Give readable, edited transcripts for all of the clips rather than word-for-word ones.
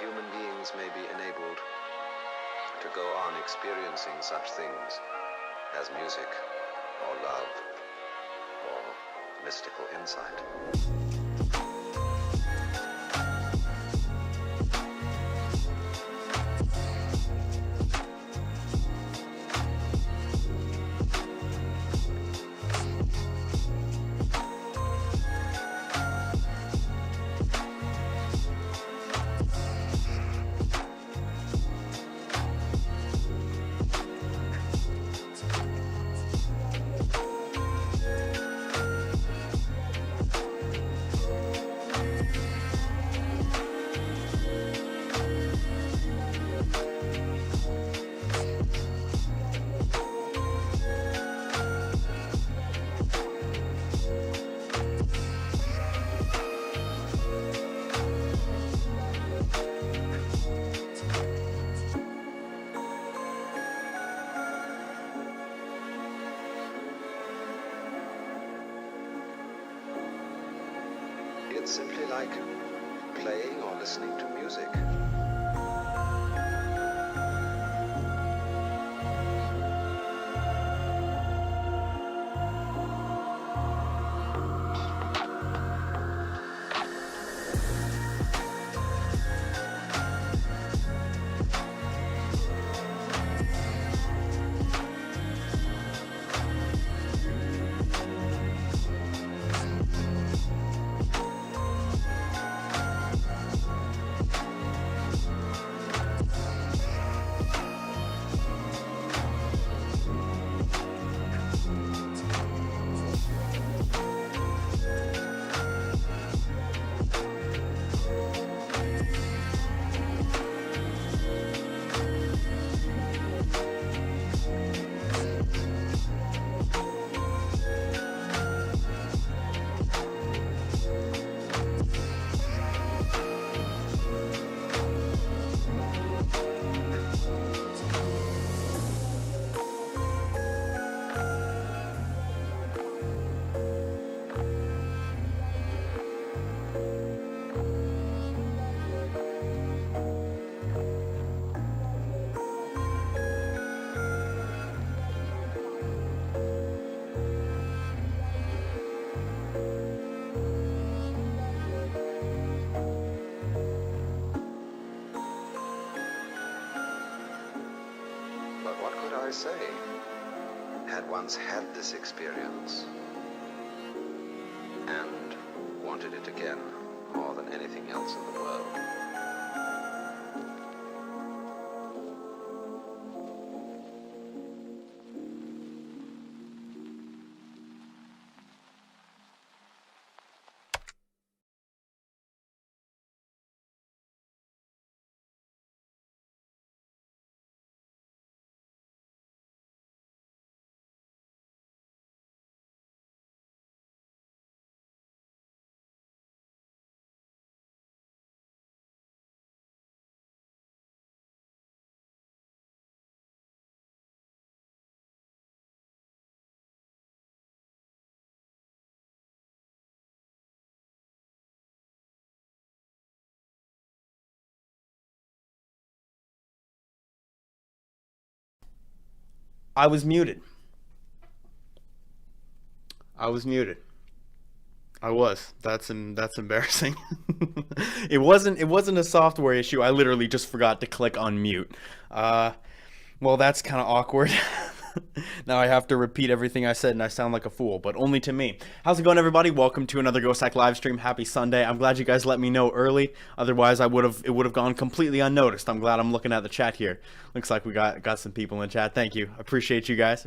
human beings may be enabled to go on experiencing such things as music, or love, or mystical insight. It's simply like playing or listening to music. I say, had once had this experience and wanted it again more than anything else in the world. I was muted. I was. That's embarrassing. It wasn't a software issue. I literally just forgot to click on mute. Well, that's kind of awkward. Now I have to repeat everything I said and I sound like a fool, but only to me. How's it going, everybody? Welcome to another Ghost Hack live stream. Happy Sunday. I'm glad you guys let me know early. Otherwise, it would have gone completely unnoticed. I'm glad I'm looking at the chat here. Looks like we got some people in the chat. Thank you. Appreciate you guys.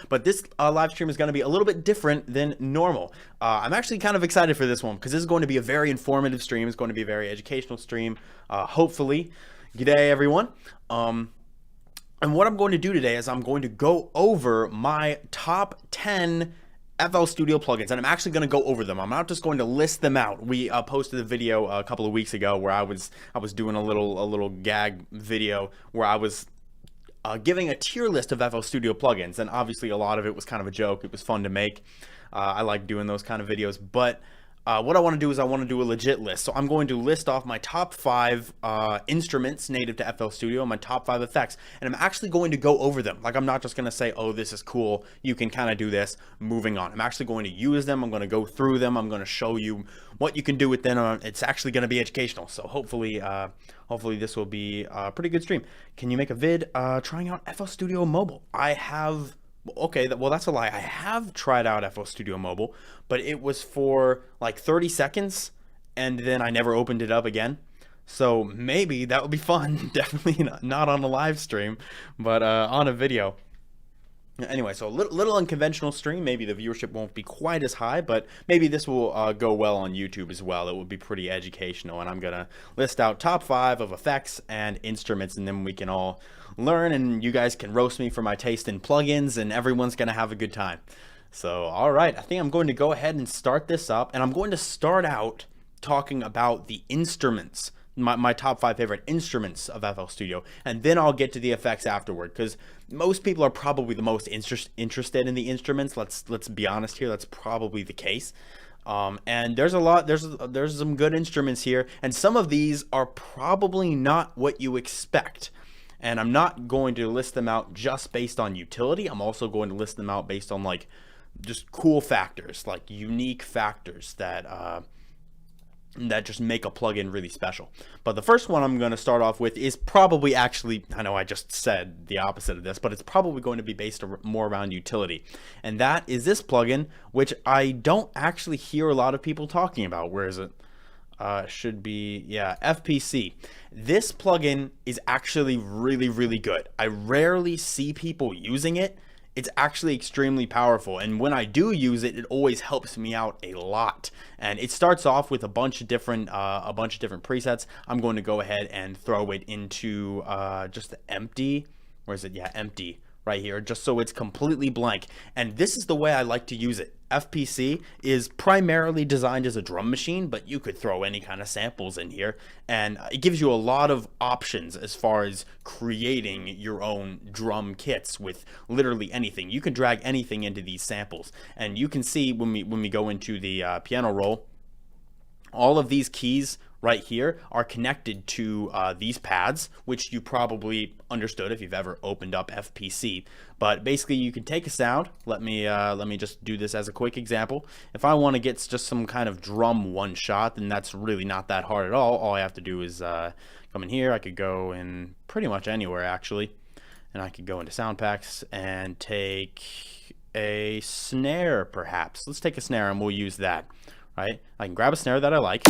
But this live stream is going to be a little bit different than normal. I'm actually kind of excited for this one because this is going to be a very informative stream. It's going to be a very educational stream. Hopefully. G'day, everyone. And what I'm going to do today is I'm going to go over my top 10 FL Studio plugins, and I'm actually going to go over them. I'm not just going to list them out. We posted a video a couple of weeks ago where I was doing a little gag video where I was giving a tier list of FL Studio plugins, and obviously a lot of it was kind of a joke. It was fun to make. I like doing those kind of videos, but what I want to do is I want to do a legit list. So I'm going to list off my top 5 instruments native to FL Studio, my top 5 effects, and I'm actually going to go over them. Like, I'm not just going to say, oh, this is cool, you can kind of do this, moving on. I'm actually going to use them, I'm going to go through them, I'm going to show you what you can do with them. It's actually going to be educational, so hopefully this will be a pretty good stream. Can you make a vid trying out FL Studio Mobile? I have... Okay, well, that's a lie. I have tried out FL Studio Mobile, but it was for like 30 seconds, and then I never opened it up again. So maybe that would be fun. Definitely not on a live stream, but on a video. Anyway, so a little unconventional stream. Maybe the viewership won't be quite as high, but maybe this will go well on YouTube as well. It will be pretty educational, and I'm going to list out top 5 of effects and instruments, and then we can all learn, and you guys can roast me for my taste in plugins, and everyone's going to have a good time. So, all right, I think I'm going to go ahead and start this up, and I'm going to start out talking about the instruments. My top 5 favorite instruments of FL Studio, and then I'll get to the effects afterward, because most people are probably the most interested in the instruments. Let's be honest here, that's probably the case. And there's some good instruments here, and some of these are probably not what you expect. And I'm not going to list them out just based on utility. I'm also going to list them out based on like just cool factors, like unique factors that just make a plugin really special. But the first one I'm going to start off with is probably actually, I know I just said the opposite of this, but it's probably going to be based more around utility. And that is this plugin, which I don't actually hear a lot of people talking about. Where is it? Should be, yeah, FPC. This plugin is actually really, really good. I rarely see people using it. It's actually extremely powerful, and when I do use it, it always helps me out a lot. And it starts off with a bunch of different presets. I'm going to go ahead and throw it into just the empty. Where is it? Yeah, empty right here, just so it's completely blank. And this is the way I like to use it. FPC is primarily designed as a drum machine, but you could throw any kind of samples in here, and it gives you a lot of options as far as creating your own drum kits with literally anything. You can drag anything into these samples, and you can see when we go into the piano roll, all of these keys right here are connected to these pads, which you probably understood if you've ever opened up FPC. But basically, you can take a sound. Let me just do this as a quick example. If I want to get just some kind of drum one shot, then that's really not that hard at all. All I have to do is come in here. I could go in pretty much anywhere actually, and I could go into sound packs and take a snare perhaps. Let's take a snare and we'll use that. Right? I can grab a snare that I like.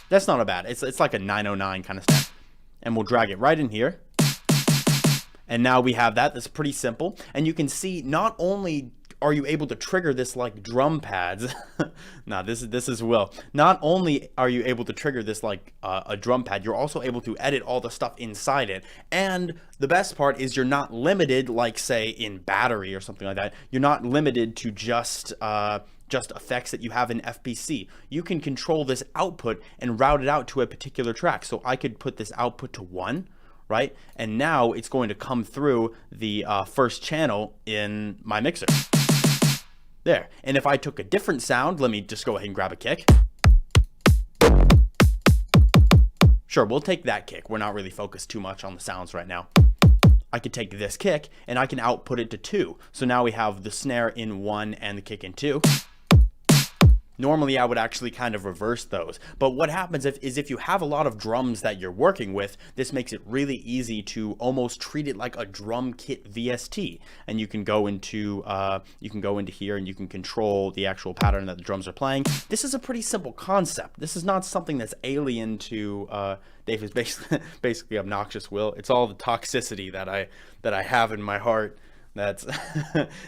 That's not a bad. It's like a 909 kind of snare. And we'll drag it right in here. And now we have that. That's pretty simple. And you can see not only are you able to trigger this like drum pads. Now this is Will. Not only are you able to trigger this like a drum pad, you're also able to edit all the stuff inside it. And the best part is you're not limited, like say in Battery or something like that. You're not limited to just effects that you have in FPC. You can control this output and route it out to a particular track. So I could put this output to 1, right? And now it's going to come through the first channel in my mixer. There. And if I took a different sound, let me just go ahead and grab a kick. Sure, we'll take that kick. We're not really focused too much on the sounds right now. I could take this kick and I can output it to 2. So now we have the snare in 1 and the kick in 2. Normally I would actually kind of reverse those, but what happens is if you have a lot of drums that you're working with, this makes it really easy to almost treat it like a drum kit VST, and you can go into here and you can control the actual pattern that the drums are playing. This is a pretty simple concept. This is not something that's alien to Dave is basically obnoxious Will. It's all the toxicity that I have in my heart that's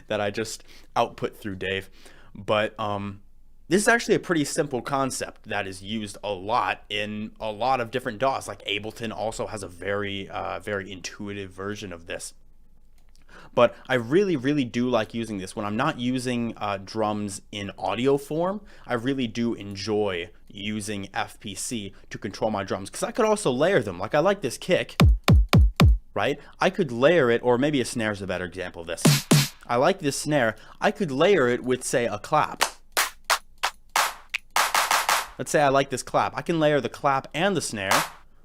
that I just output through Dave. But this is actually a pretty simple concept that is used a lot in a lot of different DAWs. Like Ableton also has a very intuitive version of this. But I really, really do like using this when I'm not using drums in audio form. I really do enjoy using FPC to control my drums, because I could also layer them. Like I like this kick, right? I could layer it, or maybe a snare is a better example of this. I like this snare. I could layer it with, say, a clap. Let's say I like this clap. I can layer the clap and the snare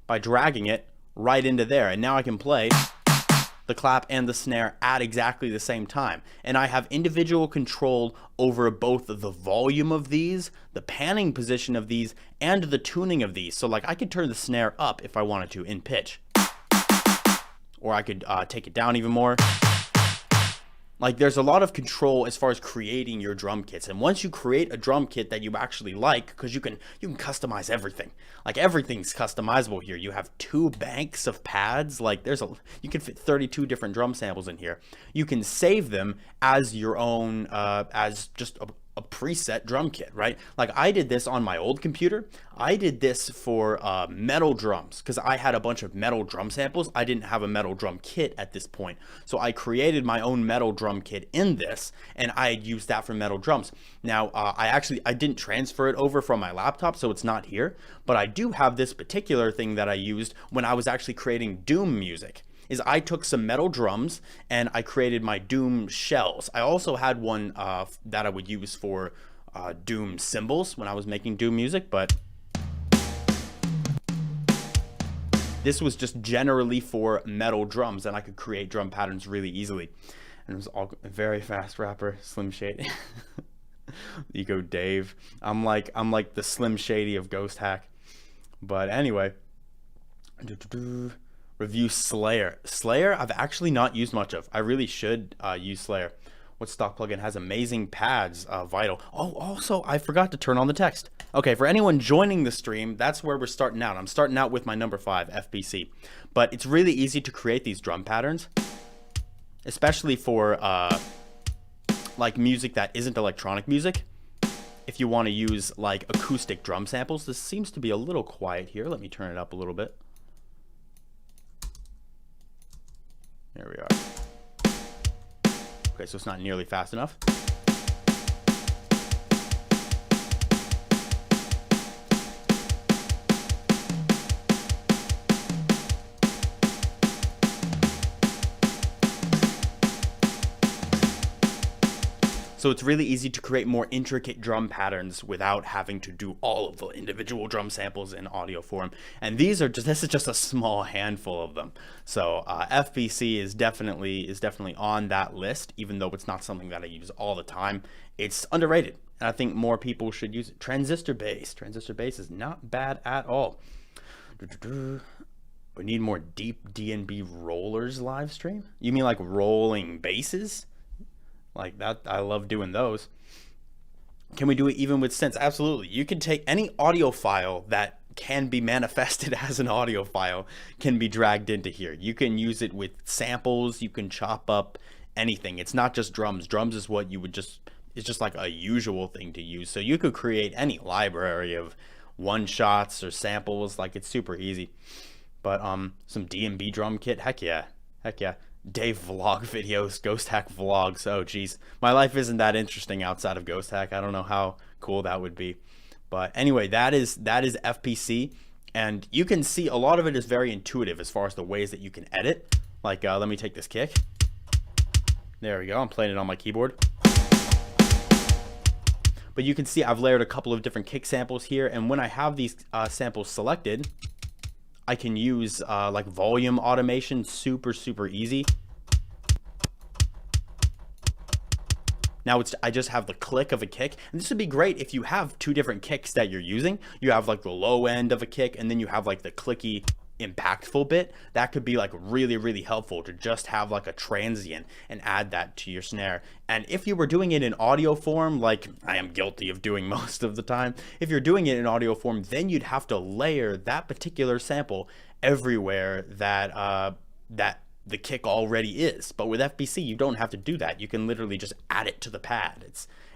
by dragging it right into there. And now I can play the clap and the snare at exactly the same time. And I have individual control over both the volume of these, the panning position of these, and the tuning of these. So like I could turn the snare up if I wanted to in pitch. Or I could take it down even more. Like there's a lot of control as far as creating your drum kits. And once you create a drum kit that you actually like, because you can customize everything. Like everything's customizable here. You have 2 banks of pads. Like you can fit 32 different drum samples in here. You can save them as your own, as just a preset drum kit, right? Like I did this on my old computer. I did this for metal drums because I had a bunch of metal drum samples. I didn't have a metal drum kit at this point. So I created my own metal drum kit in this, and I used that for metal drums. Now, I didn't transfer it over from my laptop, so it's not here, but I do have this particular thing that I used when I was actually creating Doom music. Is I took some metal drums and I created my Doom shells. I also had one that I would use for Doom cymbals when I was making Doom music, but this was just generally for metal drums, and I could create drum patterns really easily. And it was all a very fast rapper, Slim Shady. Ego Dave. I'm like the Slim Shady of Ghost Hack. But anyway. Review Slayer. Slayer I've actually not used much of. I really should use Slayer. What stock plugin has amazing pads? Vital. Oh, also I forgot to turn on the text. Okay, for anyone joining the stream, that's where we're starting out. I'm starting out with my number 5 FPC. But it's really easy to create these drum patterns, especially for like music that isn't electronic music. If you want to use like acoustic drum samples. This seems to be a little quiet here. Let me turn it up a little bit. There we are. Okay, so it's not nearly fast enough. So it's really easy to create more intricate drum patterns without having to do all of the individual drum samples in audio form. And this is just a small handful of them. So FPC is definitely on that list, even though it's not something that I use all the time. It's underrated, and I think more people should use it. Transistor bass is not bad at all. We need more deep D&B rollers live stream. You mean like rolling basses? Like that, I love doing those. Can we do it even with synths? Absolutely. You can take any audio file that can be manifested as an audio file, can be dragged into here. You can use it with samples. You can chop up anything. It's not just drums. Drums is what you would it's just like a usual thing to use. So you could create any library of one shots or samples. Like it's super easy. But some D&B drum kit. Heck yeah. Dave vlog videos, Ghost Hack vlogs. Oh geez, my life isn't that interesting outside of Ghost Hack. I don't know how cool that would be. But anyway, that is FPC, and you can see a lot of it is very intuitive as far as the ways that you can edit. Like let me take this kick. There we go. I'm playing it on my keyboard. But you can see I've layered a couple of different kick samples here, and when I have these samples selected, I can use like volume automation, super easy. Now I just have the click of a kick, and this would be great if you have 2 different kicks that you're using. You have like the low end of a kick, and then you have like the clicky impactful bit. That could be like really helpful to just have like a transient and add that to your snare. And if you were doing it in audio form, like I am guilty of doing most of the time, if you're doing it in audio form, then you'd have to layer that particular sample everywhere that the kick already is. But with FPC, you don't have to do that. You can literally just add it to the pad.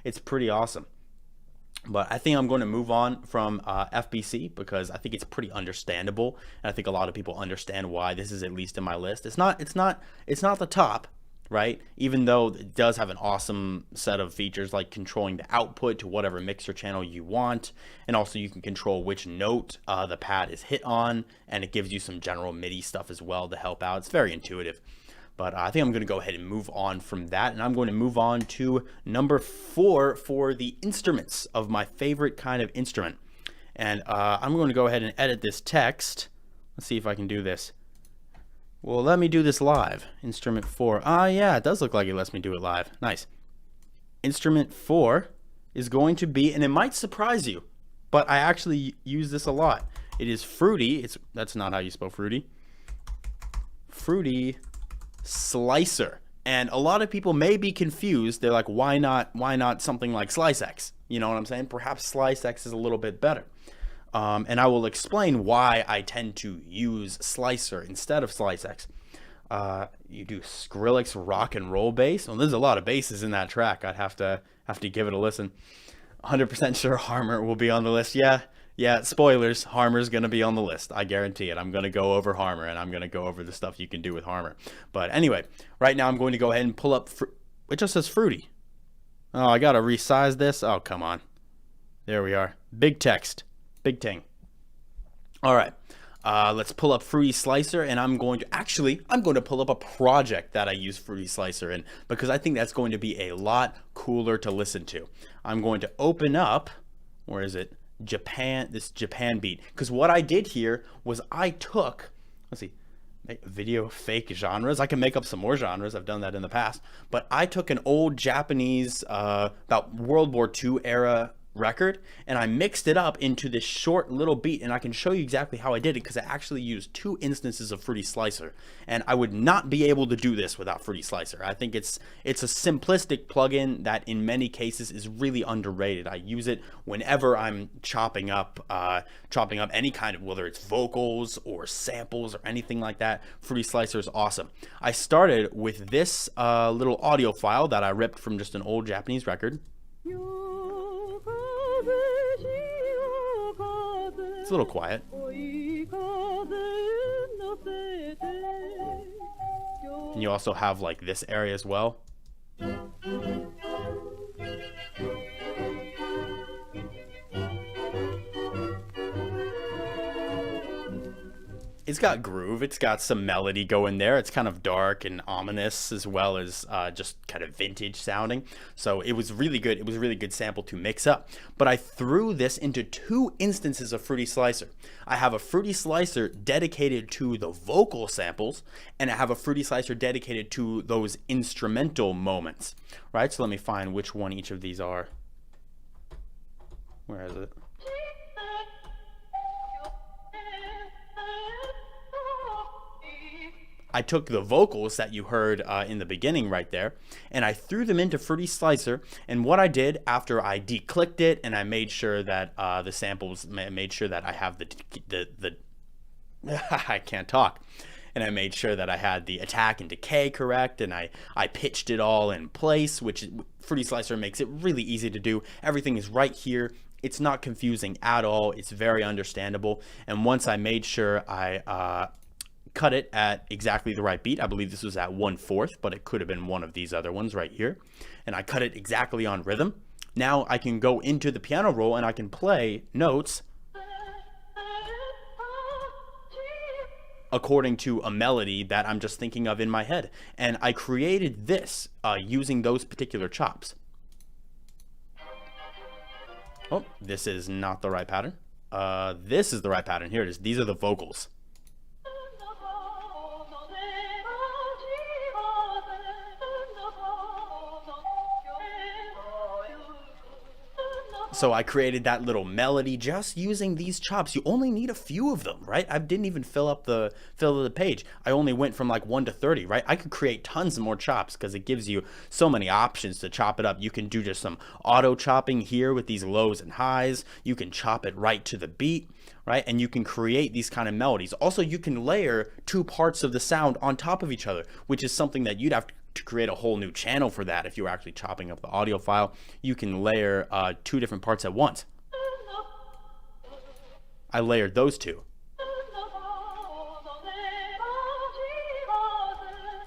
It's pretty awesome. But I think I'm going to move on from FPC because I think it's pretty understandable, and I think a lot of people understand why this is at least in my list. It's not the top, right? Even though it does have an awesome set of features like controlling the output to whatever mixer channel you want, and also you can control which note the pad is hit on, and it gives you some general MIDI stuff as well to help out. It's very intuitive. But I think I'm going to go ahead and move on from that, and I'm going to move on to number 4 for the instruments of my favorite kind of instrument. And I'm going to go ahead and edit this text. Let's see if I can do this. Well, let me do this live. Instrument 4. Yeah, it does look like it lets me do it live. Nice. Instrument 4 is going to be, and it might surprise you, but I actually use this a lot. It is Fruity. That's not how you spell Fruity. Fruity Slicer. And a lot of people may be confused. They're like, why not something like Slice X? You know what I'm saying? Perhaps Slice X is a little bit better. And I will explain why I tend to use Slicer instead of Slice X. You do Skrillex rock and roll bass. Well, there's a lot of basses in that track. I'd have to give it a listen. 100% sure Harmer will be on the list. Yeah, spoilers, Harmer's going to be on the list. I guarantee it. I'm going to go over Harmer, and I'm going to go over the stuff you can do with Harmer. But anyway, right now I'm going to go ahead and pull up, it just says Fruity. Oh, I got to resize this. Oh, come on. There we are. Big text. Big ting. All right. Let's pull up Fruity Slicer, and I'm going to pull up a project that I use Fruity Slicer in, because I think that's going to be a lot cooler to listen to. I'm going to open up, where is it? This Japan beat, because what I did here was I took, let's see, video fake genres. I can make up some more genres. I've done that in the past, but I took an old Japanese about World War II era record, and I mixed it up into this short little beat, and I can show you exactly how I did it, because I actually used 2 instances of Fruity Slicer, and I would not be able to do this without Fruity Slicer. I think it's a simplistic plugin that in many cases is really underrated. I use it whenever I'm chopping up any kind of, whether it's vocals or samples or anything like that. Fruity Slicer is awesome. I started with this little audio file that I ripped from just an old Japanese record. It's a little quiet. And you also have like this area as well. It's got groove, it's got some melody going there. It's kind of dark and ominous, as well as just kind of vintage sounding. So it was really good. It was a really good sample to mix up. But I threw this into 2 instances of Fruity Slicer. I have a Fruity Slicer dedicated to the vocal samples, and I have a Fruity Slicer dedicated to those instrumental moments. Right? So let me find which one each of these are. Where is it? I took the vocals that you heard in the beginning right there, and I threw them into Fruity Slicer. And what I did after I declicked it, and I made sure that the samples, made sure that I have the I can't talk. And I made sure that I had the attack and decay correct, and I pitched it all in place, which Fruity Slicer makes it really easy to do. Everything is right here. It's not confusing at all. It's very understandable. And once I made sure I cut it at exactly the right beat. I believe this was at 1/4, but it could have been one of these other ones right here. And I cut it exactly on rhythm. Now I can go into the piano roll and I can play notes according to a melody that I'm just thinking of in my head. And I created this using those particular chops. Oh, this is not the right pattern. This is the right pattern. Here it is. These are the vocals. So I created that little melody just using these chops. You only need a few of them, right? I didn't even fill the page. I only went from like 1 to 30, right? I could create tons of more chops because it gives you so many options to chop it up. You can do just some auto chopping here with these lows and highs. You can chop it right to the beat, right? And you can create these kind of melodies. Also, you can layer 2 parts of the sound on top of each other, which is something that you'd have to create a whole new channel for that. If you're actually chopping up the audio file, you can layer 2 different parts at once. I layered those 2.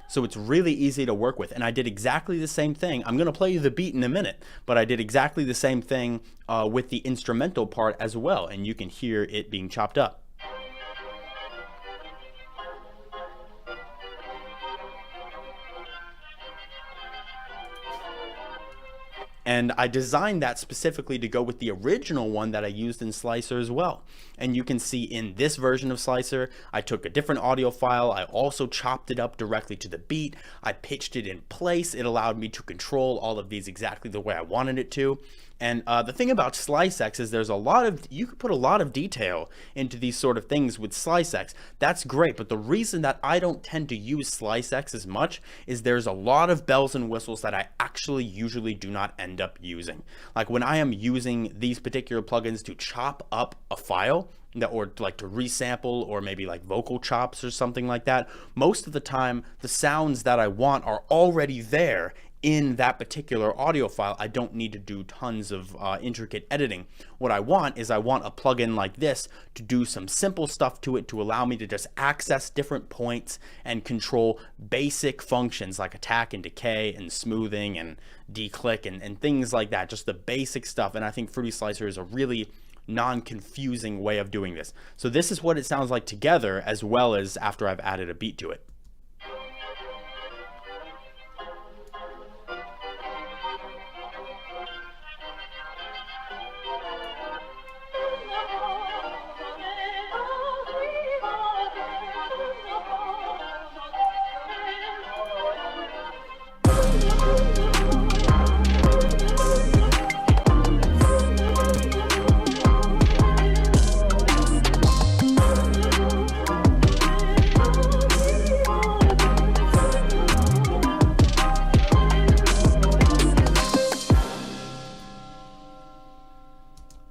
So it's really easy to work with, and I did exactly the same thing. I'm going to play you the beat in a minute, but I did exactly the same thing with the instrumental part as well, and you can hear it being chopped up. And I designed that specifically to go with the original one that I used in Slicer as well. And you can see in this version of Slicer, I took a different audio file. I also chopped it up directly to the beat. I pitched it in place. It allowed me to control all of these exactly the way I wanted it to. And the thing about SliceX is you can put a lot of detail into these sort of things with SliceX. That's great, but the reason that I don't tend to use SliceX as much is there's a lot of bells and whistles that I actually usually do not end up using. Like when I am using these particular plugins to chop up a file, or like to resample, or maybe like vocal chops or something like that, most of the time the sounds that I want are already there in that particular audio file. I don't need to do tons of intricate editing. What I want is a plugin like this to do some simple stuff to it, to allow me to just access different points and control basic functions like attack and decay and smoothing and declick and things like that, just the basic stuff. And I think Fruity Slicer is a really non-confusing way of doing this. So this is what it sounds like together, as well as after I've added a beat to it.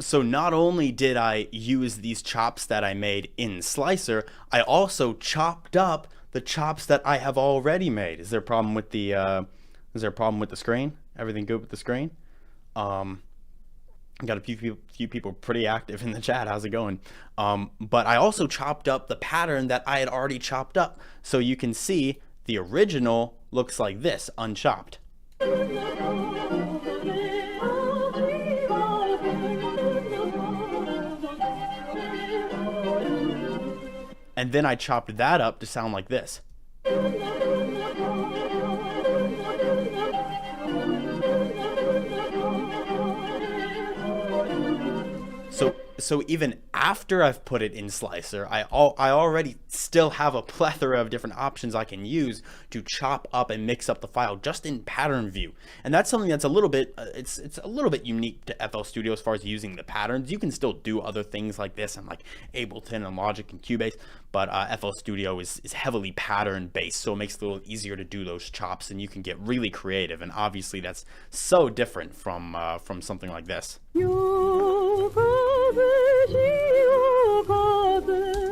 So not only did I use these chops that I made in Slicer, I also chopped up the chops that I have already made. Is there a problem with the screen? Everything good with the screen? Got a few people pretty active in the chat. How's it going? But I also chopped up the pattern that I had already chopped up. So you can see the original looks like this, unchopped. And then I chopped that up to sound like this. So even after I've put it in Slicer, I already still have a plethora of different options I can use to chop up and mix up the file just in pattern view. And that's something that's a little bit it's a little bit unique to FL Studio as far as using the patterns. You can still do other things like this in like Ableton and Logic and Cubase, but FL Studio is heavily pattern based, so it makes it a little easier to do those chops, and you can get really creative. And obviously that's so different from something like this.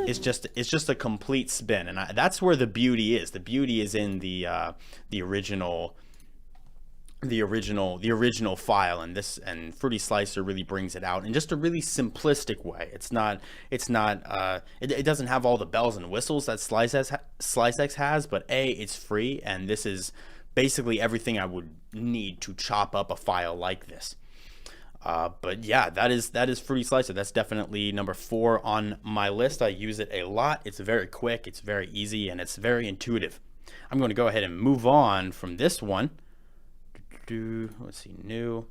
It's just a complete spin, and that's where the beauty is. The beauty is in the original file, and Fruity Slicer really brings it out in just a really simplistic way. It doesn't have all the bells and whistles that SliceX has, but it's free, and this is basically everything I would need to chop up a file like this. But yeah, that is Fruity Slicer. That's definitely number 4 on my list. I use it a lot. It's very quick, it's very easy, and it's very intuitive. I'm going to go ahead and move on from this one. Let's see, new.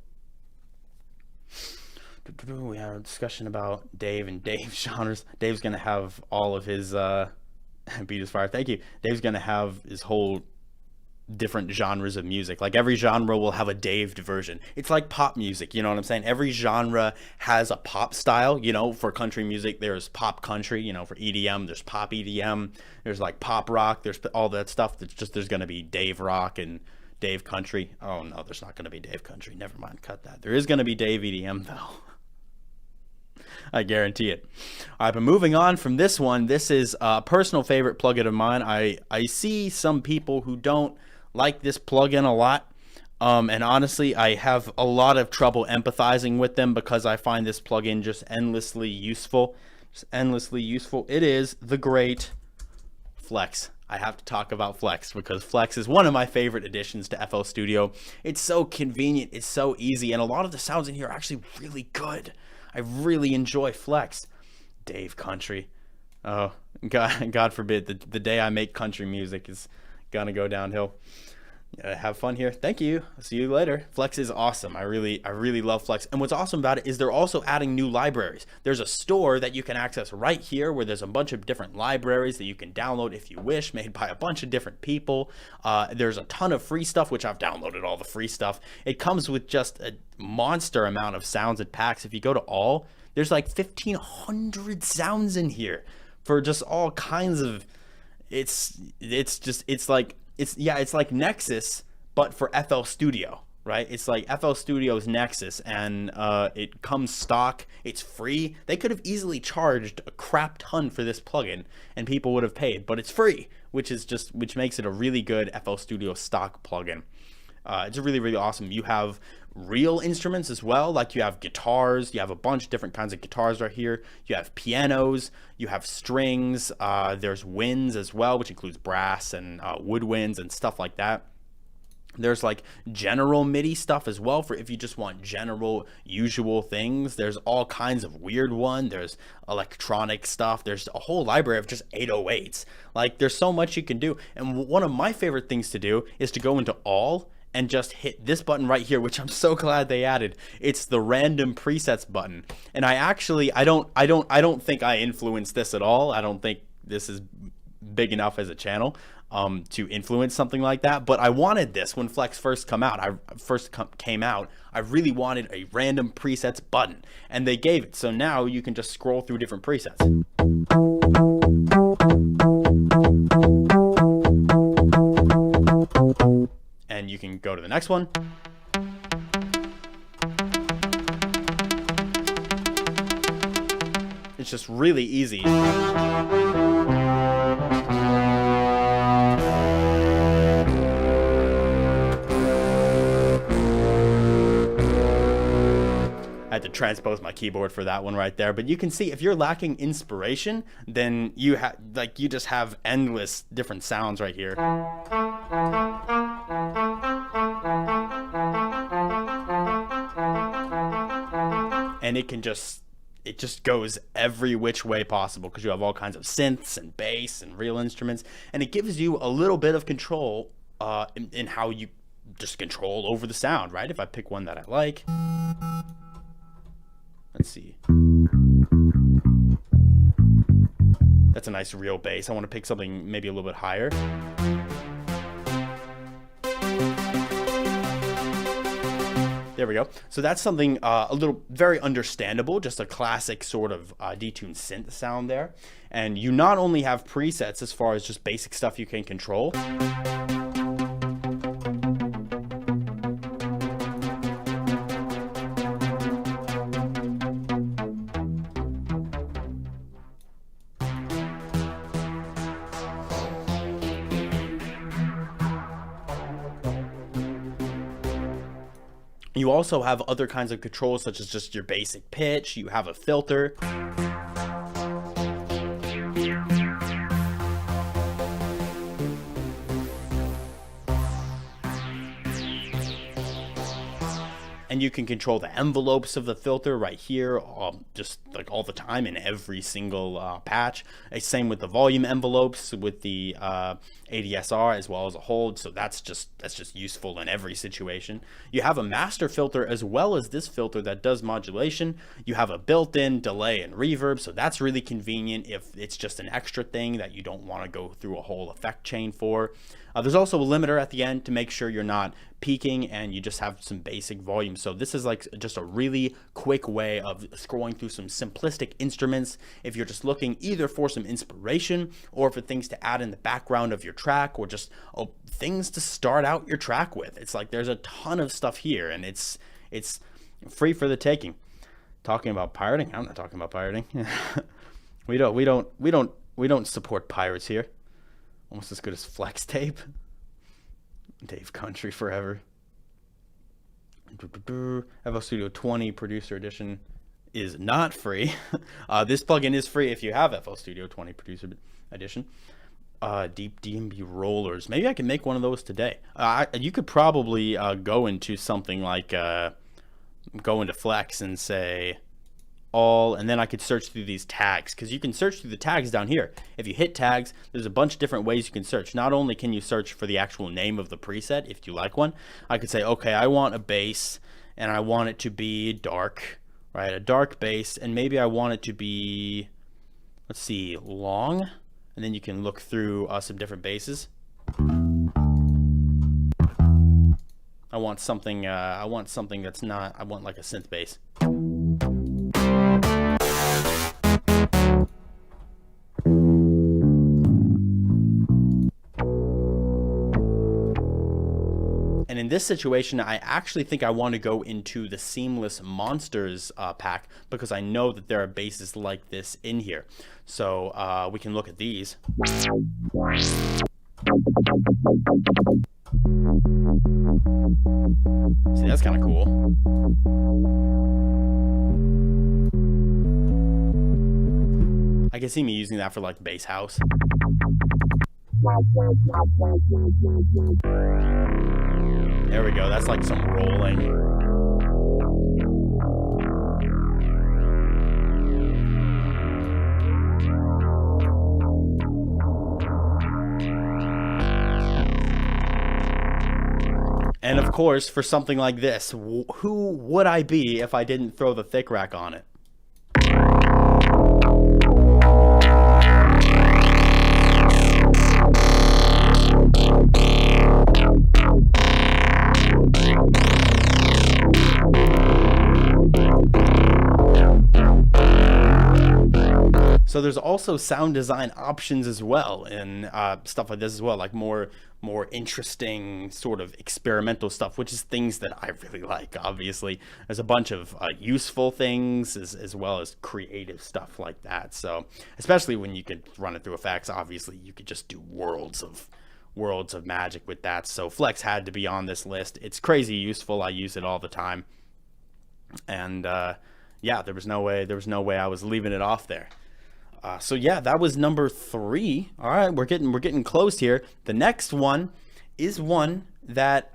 We had a discussion about Dave and Dave's genres. Dave's going to have all of his beat is fire. Thank you. Dave's going to have his whole different genres of music. Like every genre will have a Daved version. It's like pop music, you know what I'm saying? Every genre has a pop style. You know, for country music there's pop country, you know, for EDM there's pop EDM, there's like pop rock, there's all that stuff. That's just, there's going to be Dave rock and Dave country. Oh no, there's not going to be Dave country. Never mind, cut that. There is going to be Dave EDM though. I guarantee it. All right, but moving on from this one, this is a personal favorite plugin of mine. I see some people who don't like this plugin a lot, and honestly I have a lot of trouble empathizing with them because I find this plugin just endlessly useful. It is the great Flex. I have to talk about Flex because Flex is one of my favorite additions to FL Studio. It's so convenient, it's so easy, and a lot of the sounds in here are actually really good. I really enjoy Flex. Dave country. Oh, God forbid the day I make country music is gonna go downhill. Have fun here. Thank you. See you later. Flex is awesome. I really love Flex. And what's awesome about it is they're also adding new libraries. There's a store that you can access right here where there's a bunch of different libraries that you can download if you wish, made by a bunch of different people. There's a ton of free stuff, which I've downloaded all the free stuff. It comes with just a monster amount of sounds and packs. If you go to all, there's like 1,500 sounds in here for just all kinds of, it's like Nexus, but for FL Studio, right? It's like FL Studio's Nexus, and it comes stock. It's free. They could have easily charged a crap ton for this plugin, and people would have paid, but it's free, which makes it a really good FL Studio stock plugin. It's really awesome. You have real instruments as well, like you have guitars. You have a bunch of different kinds of guitars right here. You have pianos, you have strings, there's winds as well, which includes brass and woodwinds and stuff like that. There's like general MIDI stuff as well for if you just want general usual things. There's all kinds of weird one. There's electronic stuff. There's a whole library of just 808s. Like there's so much you can do. And one of my favorite things to do is to go into all and just hit this button right here, which I'm so glad they added. It's the random presets button. And I don't think I influenced this at all. I don't think this is big enough as a channel to influence something like that. But I wanted this when Flex first came out. I really wanted a random presets button, and they gave it. So now you can just scroll through different presets. And you can go to the next one. It's just really easy. I had to transpose my keyboard for that one right there, but you can see if you're lacking inspiration, then you just have endless different sounds right here. And it just goes every which way possible because you have all kinds of synths and bass and real instruments, and it gives you a little bit of control in how you just control over the sound, right? If I pick one that I like, let's see. That's a nice real bass. I want to pick something maybe a little bit higher. There we go. So that's something a little very understandable, just a classic sort of detuned synth sound there. And you not only have presets as far as just basic stuff you can control. You also have other kinds of controls, such as just your basic pitch. You have a filter. And you can control the envelopes of the filter right here, just like all the time in every single patch. Same with the volume envelopes with the ADSR as well as a hold. So that's just useful in every situation. You have a master filter as well as this filter that does modulation. You have a built-in delay and reverb, so that's really convenient if it's just an extra thing that you don't want to go through a whole effect chain for. There's also a limiter at the end to make sure you're not peaking and you just have some basic volume. So this is like just a really quick way of scrolling through some simplistic instruments if you're just looking either for some inspiration or for things to add in the background of your track, or just things to start out your track with. It's like there's a ton of stuff here, and it's free for the taking. Talking about pirating? I'm not talking about pirating. we don't support pirates here. Almost as good as Flex Tape. Dave Country forever. FL Studio 20 Producer Edition is not free. This plugin is free if you have FL Studio 20 Producer Edition. Deep DMB rollers. Maybe I can make one of those today. You could probably go into something like go into Flex and say all, and then I could search through these tags, because you can search through the tags down here. If you hit tags, there's a bunch of different ways you can search. Not only can you search for the actual name of the preset if you like one, I could say, okay, I want a bass and I want it to be dark, right? A dark bass, and maybe I want it to be, let's see, long, and then you can look through some different basses. I want something that's not, I want like a synth bass. And in this situation, I actually think I want to go into the Seamless Monsters pack, because I know that there are basses like this in here. So we can look at these. See, that's kind of cool. I can see me using that for like bass house. There we go. That's like some rolling. And of course, for something like this, who would I be if I didn't throw the thick rack on it? So there's also sound design options as well, and stuff like this as well, like more interesting sort of experimental stuff, which is things that I really like. Obviously, there's a bunch of useful things as well as creative stuff like that. So especially when you could run it through effects, obviously you could just do worlds of magic with that. So Flex had to be on this list. It's crazy useful. I use it all the time, and yeah, there was no way I was leaving it off there. So yeah, that was number 3. All right, we're getting close here. The next one is one that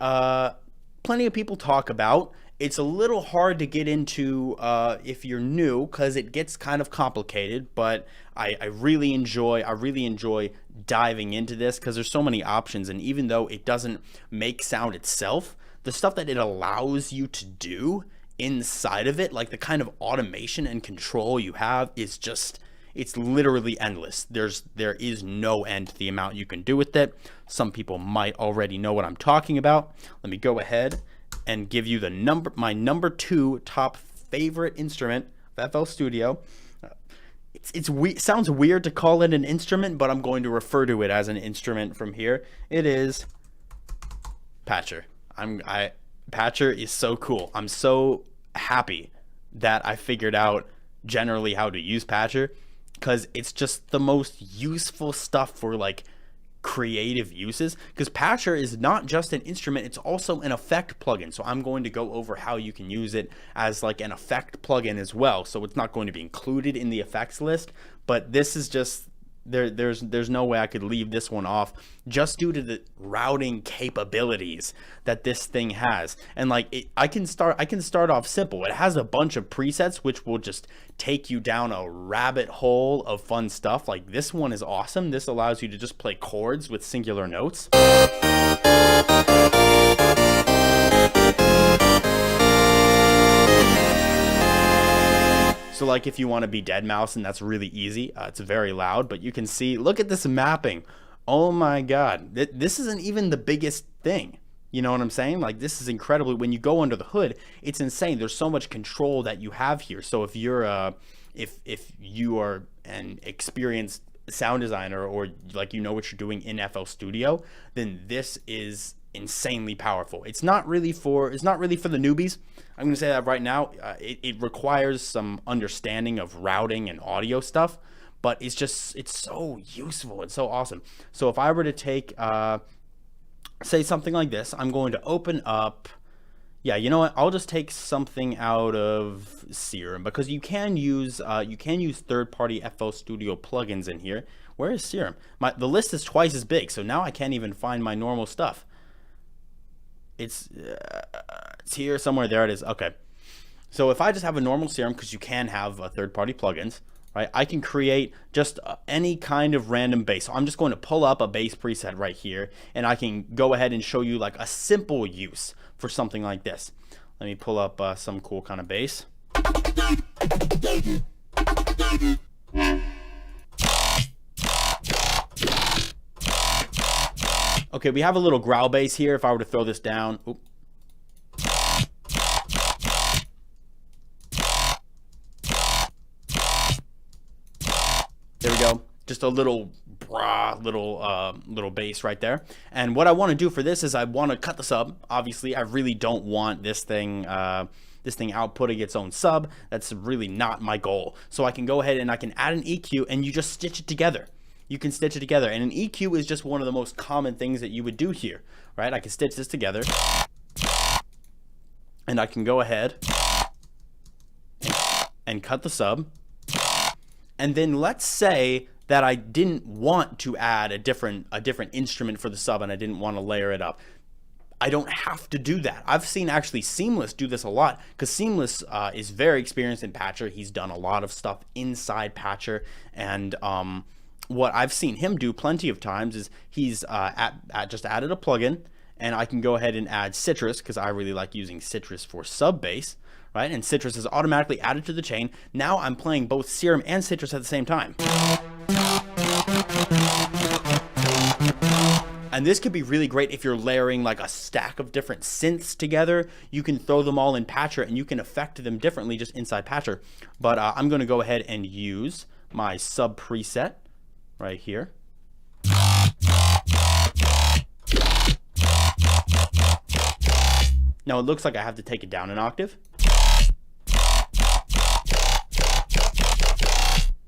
plenty of people talk about. It's a little hard to get into if you're new, because it gets kind of complicated. But I really enjoy diving into this, because there's so many options. And even though it doesn't make sound itself, the stuff that it allows you to do inside of it, like the kind of automation and control you have, is just, it's literally endless. There is no end to the amount you can do with it. Some people might already know what I'm talking about. Let me go ahead and give you my number 2 top favorite instrument of FL Studio. It sounds weird to call it an instrument, but I'm going to refer to it as an instrument from here. It is Patcher. Patcher is so cool. I'm so happy that I figured out generally how to use Patcher, because it's just the most useful stuff for like creative uses. Because Patcher is not just an instrument, it's also an effect plugin. So I'm going to go over how you can use it as like an effect plugin as well. So it's not going to be included in the effects list, but this is just there's no way I could leave this one off, just due to the routing capabilities that this thing has. And like I can start off simple. It has a bunch of presets which will just take you down a rabbit hole of fun stuff. Like this one is awesome. This allows you to just play chords with singular notes. So like if you want to be deadmau5, and that's really easy, it's very loud, but you can see, look at this mapping. Oh my God, this isn't even the biggest thing. You know what I'm saying? Like this is incredibly, when you go under the hood, it's insane. There's so much control that you have here. So if you're if you are an experienced sound designer, or like you know what you're doing in FL Studio, then this is insanely powerful. It's not really for the newbies. I'm going to say that right now. It requires some understanding of routing and audio stuff, but it's so useful. It's so awesome. So if I were to take say something like this, I'm going to open up, yeah, you know what, I'll just take something out of Serum, because you can use third-party FL Studio plugins in here. Where is Serum? The list is twice as big, so now I can't even find my normal stuff. It's here somewhere. There it is. Okay. So if I just have a normal Serum, because you can have third-party plugins, right? I can create just any kind of random bass. So I'm just going to pull up a bass preset right here, and I can go ahead and show you like a simple use for something like this. Let me pull up some cool kind of bass. Okay, we have a little growl bass here. If I were to throw this down, oop. There we go. Just a little little bass right there. And what I want to do for this is I want to cut the sub. Obviously, I really don't want this thing outputting its own sub. That's really not my goal. So I can go ahead and I can add an EQ, and you just stitch it together. You can stitch it together, and an EQ is just one of the most common things that you would do here, right? I can stitch this together, and I can go ahead and cut the sub. And then let's say that I didn't want to add a different instrument for the sub, and I didn't want to layer it up. I don't have to do that. I've seen actually Seamless do this a lot, because Seamless is very experienced in Patcher. He's done a lot of stuff inside Patcher, and what I've seen him do plenty of times is he's just added a plugin, and I can go ahead and add Citrus, because I really like using Citrus for sub bass, right? And Citrus is automatically added to the chain. Now I'm playing both Serum and Citrus at the same time. And this could be really great if you're layering like a stack of different synths together. You can throw them all in Patcher, and you can affect them differently just inside Patcher. But I'm going to go ahead and use my sub preset right here. Now it looks like I have to take it down an octave.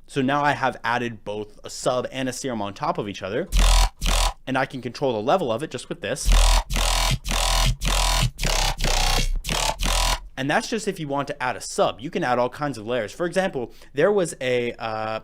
So now I have added both a sub and a Serum on top of each other, and I can control the level of it just with this. And that's just if you want to add a sub. You can add all kinds of layers. For example, there was a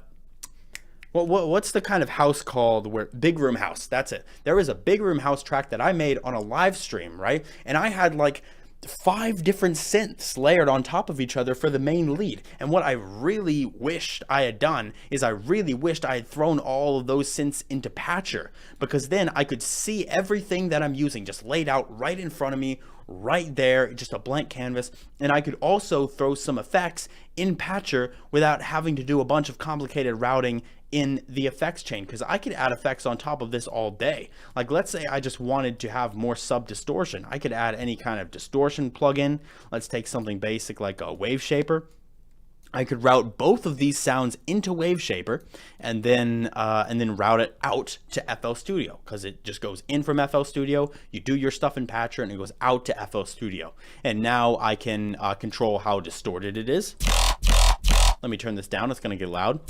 what's the kind of house called where big room house? That's it. There was a big room house track that I made on a live stream, right? And I had like 5 different synths layered on top of each other for the main lead. And what I really wished I had done is I really wished I had thrown all of those synths into Patcher, because then I could see everything that I'm using just laid out right in front of me, right there, just a blank canvas. And I could also throw some effects in Patcher without having to do a bunch of complicated routing in the effects chain, because I could add effects on top of this all day. Like, let's say I just wanted to have more sub distortion. I could add any kind of distortion plugin. Let's take something basic like a Wave Shaper. I could route both of these sounds into Wave Shaper, and then route it out to FL Studio, because it just goes in from FL Studio. You do your stuff in Patcher, and it goes out to FL Studio. And now I can control how distorted it is. Let me turn this down. It's going to get loud.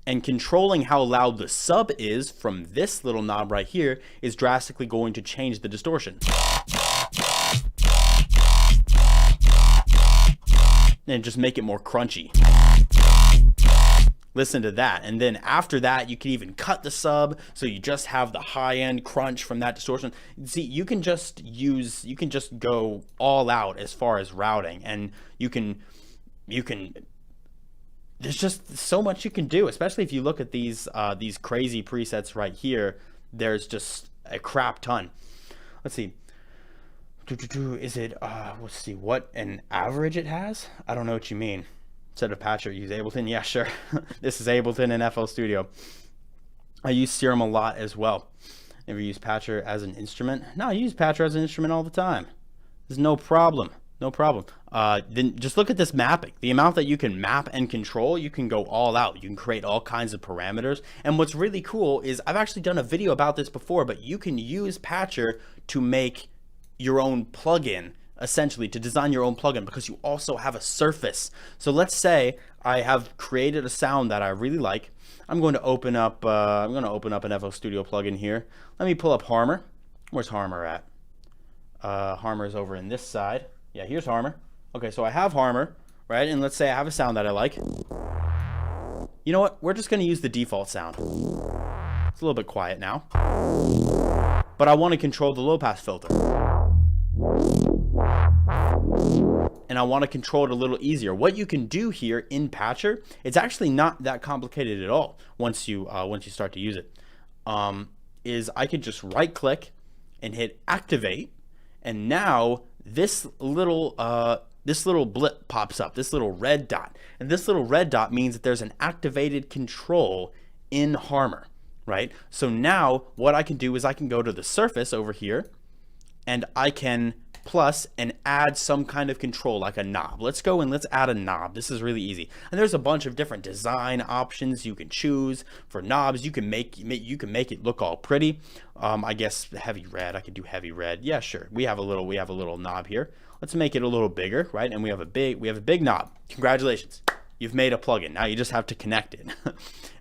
And controlling how loud the sub is from this little knob right here is drastically going to change the distortion. And just make it more crunchy. Listen to that. And then after that, you can even cut the sub, so you just have the high-end crunch from that distortion. See, you can just go all out as far as routing, and you can there's just so much you can do, especially if you look at these crazy presets right here. There's just a crap ton. Let's see. Is it, let's see what an average it has? I don't know what you mean. Instead of Patcher, use Ableton. Yeah, sure. This is Ableton and FL Studio. I use Serum a lot as well. Ever use Patcher as an instrument? No, I use Patcher as an instrument all the time. There's no problem. No problem. Then just look at this mapping. The amount that you can map and control, you can go all out. You can create all kinds of parameters. And what's really cool is I've actually done a video about this before, but you can use Patcher to make your own plugin, essentially, to design your own plugin, because you also have a surface. So let's say I have created a sound that I really like. I'm going to open up an FL Studio plugin here. Let me pull up Harmor. Where's Harmor at? Harmor's over in this side. Yeah, here's Harmor. Okay, so I have Harmor, right? And let's say I have a sound that I like. You know what? We're just going to use the default sound. It's a little bit quiet now. but I want to control the low pass filter. And I want to control it a little easier. What you can do here in Patcher, it's actually not that complicated at all once you start to use it. Is I could just right click and hit activate, and now this little blip pops up, this little red dot, and this little red dot means that there's an activated control in Harmor, right? So now what I can do is I can go to the surface over here, and I can plus and add some kind of control like a knob. Let's go and let's add a knob. This is really easy. And there's a bunch of different design options you can choose for knobs. You can make it look all pretty. I guess heavy red. I could do heavy red. Yeah, sure. We have a little knob here. Let's make it a little bigger, right? And we have a big knob. Congratulations. You've made a plugin. Now you just have to connect it.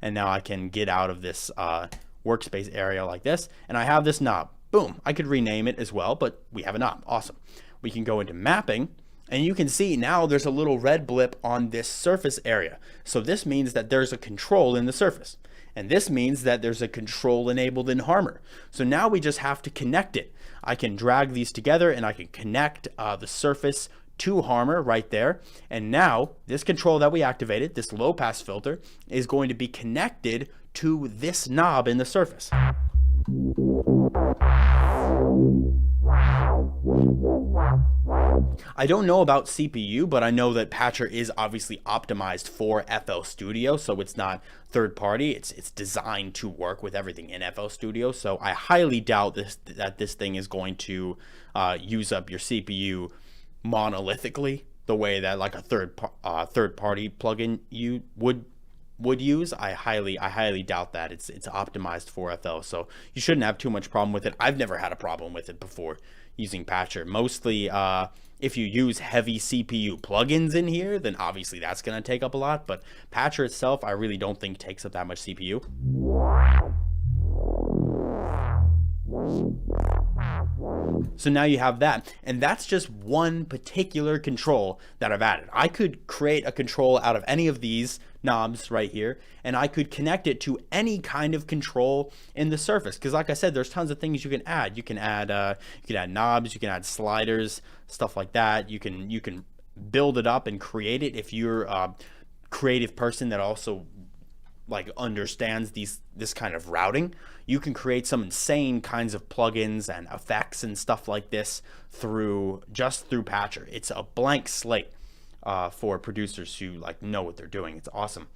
And now I can get out of this workspace area like this, and I have this knob. Boom, I could rename it as well, but we have a knob. Awesome. We can go into mapping, and you can see now there's a little red blip on this surface area. So this means that there's a control in the surface. And this means that there's a control enabled in Harmor. So now we just have to connect it. I can drag these together and I can connect the surface to Harmor right there. And now this control that we activated, this low pass filter, is going to be connected to this knob in the surface. I don't know about CPU, but I know that Patcher is obviously optimized for FL Studio, so it's not third party. It's designed to work with everything in FL Studio, so I highly doubt that this thing is going to use up your CPU monolithically the way that like a third party plugin you would use. I highly doubt that. It's optimized for FL, so you shouldn't have too much problem with it. I've never had a problem with it before using Patcher. Mostly if you use heavy CPU plugins in here, then obviously that's going to take up a lot, but Patcher itself I really don't think takes up that much CPU. So now you have that, and that's just one particular control that I've added. I could create a control out of any of these knobs right here, and I could connect it to any kind of control in the surface, because like I said, there's tons of things you can add. You can add knobs, you can add sliders, stuff like that. You can build it up and create it if you're a creative person that also like understands this kind of routing. You can create some insane kinds of plugins and effects and stuff like this through Patcher. It's a blank slate for producers who like know what they're doing. It's awesome.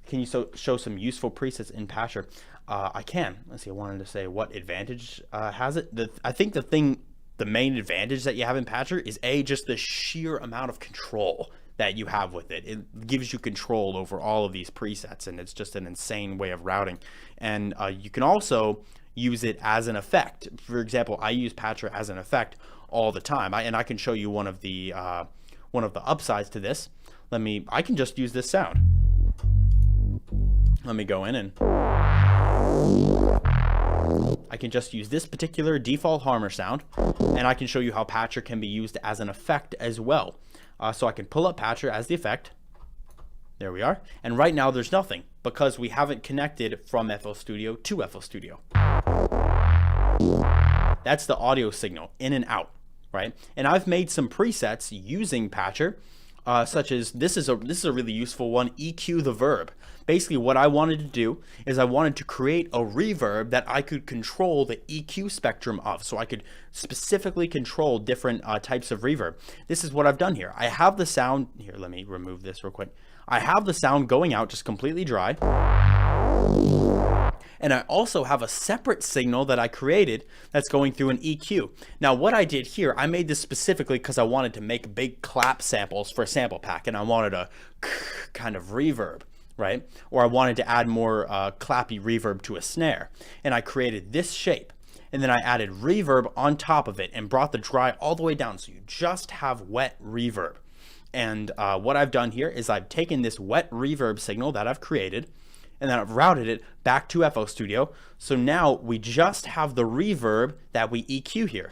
Can you show some useful presets in Patcher? I can. Let's see. I wanted to say what advantage has it. I think the main advantage that you have in Patcher is just the sheer amount of control that you have with it. It gives you control over all of these presets, and it's just an insane way of routing. And you can also use it as an effect. For example, I use Patcher as an effect all the time. And I can show you one of the upsides to this. I can just use this sound. Let me go in and I can just use this particular default Harmor sound, and I can show you how Patcher can be used as an effect as well. So I can pull up Patcher as the effect. There we are. And right now there's nothing because we haven't connected from FL Studio to FL Studio. That's the audio signal in and out, right? And I've made some presets using Patcher, such as this is a really useful one, EQ the Verb. Basically what I wanted to do is I wanted to create a reverb that I could control the EQ spectrum of, so I could specifically control different types of reverb. This is what I've done here. I have the sound here. Let me remove this real quick. I have the sound going out just completely dry, and I also have a separate signal that I created that's going through an EQ. Now what I did here, I made this specifically because I wanted to make big clap samples for a sample pack, and I wanted a kind of reverb, right? Or I wanted to add more clappy reverb to a snare, and I created this shape, and then I added reverb on top of it and brought the dry all the way down, so you just have wet reverb. And what I've done here is I've taken this wet reverb signal that I've created, and then I've routed it back to FL Studio. So now we just have the reverb that we EQ here.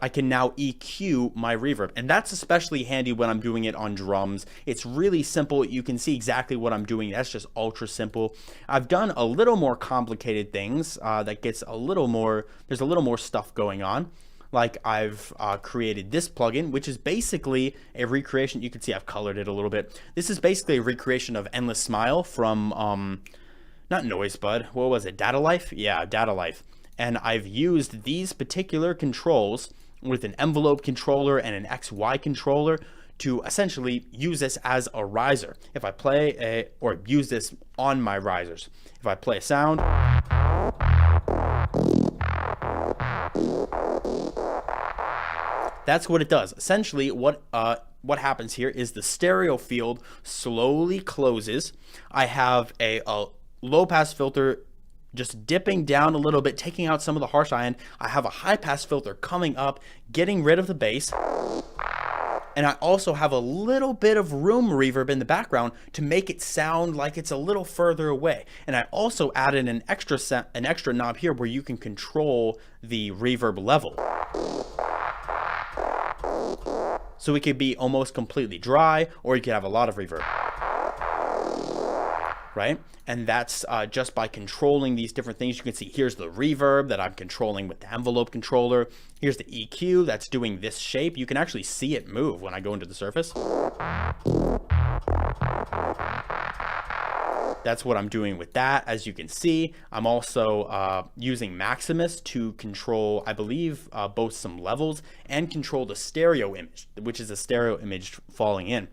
I can now EQ my reverb. And that's especially handy when I'm doing it on drums. It's really simple. You can see exactly what I'm doing. That's just ultra simple. I've done a little more complicated things that gets a little more, there's a little more stuff going on. Like I've created this plugin, which is basically a recreation. You can see I've colored it a little bit. This is basically a recreation of Endless Smile from, not Noise Bud, what was it, Data Life? Yeah, Data Life. And I've used these particular controls with an envelope controller and an XY controller to essentially use this as a riser. If I play or use this on my risers. If I play a sound, that's what it does. Essentially, what happens here is the stereo field slowly closes. I have a low pass filter just dipping down a little bit, taking out some of the harsh high end. I have a high pass filter coming up, getting rid of the bass. And I also have a little bit of room reverb in the background to make it sound like it's a little further away. And I also added an extra knob here where you can control the reverb level. So it could be almost completely dry, or you could have a lot of reverb. Right? And that's just by controlling these different things. You can see here's the reverb that I'm controlling with the envelope controller. Here's the EQ that's doing this shape. You can actually see it move when I go into the surface. That's what I'm doing with that. As you can see, I'm also using Maximus to control, I believe, both some levels and control the stereo image, which is a stereo image falling in.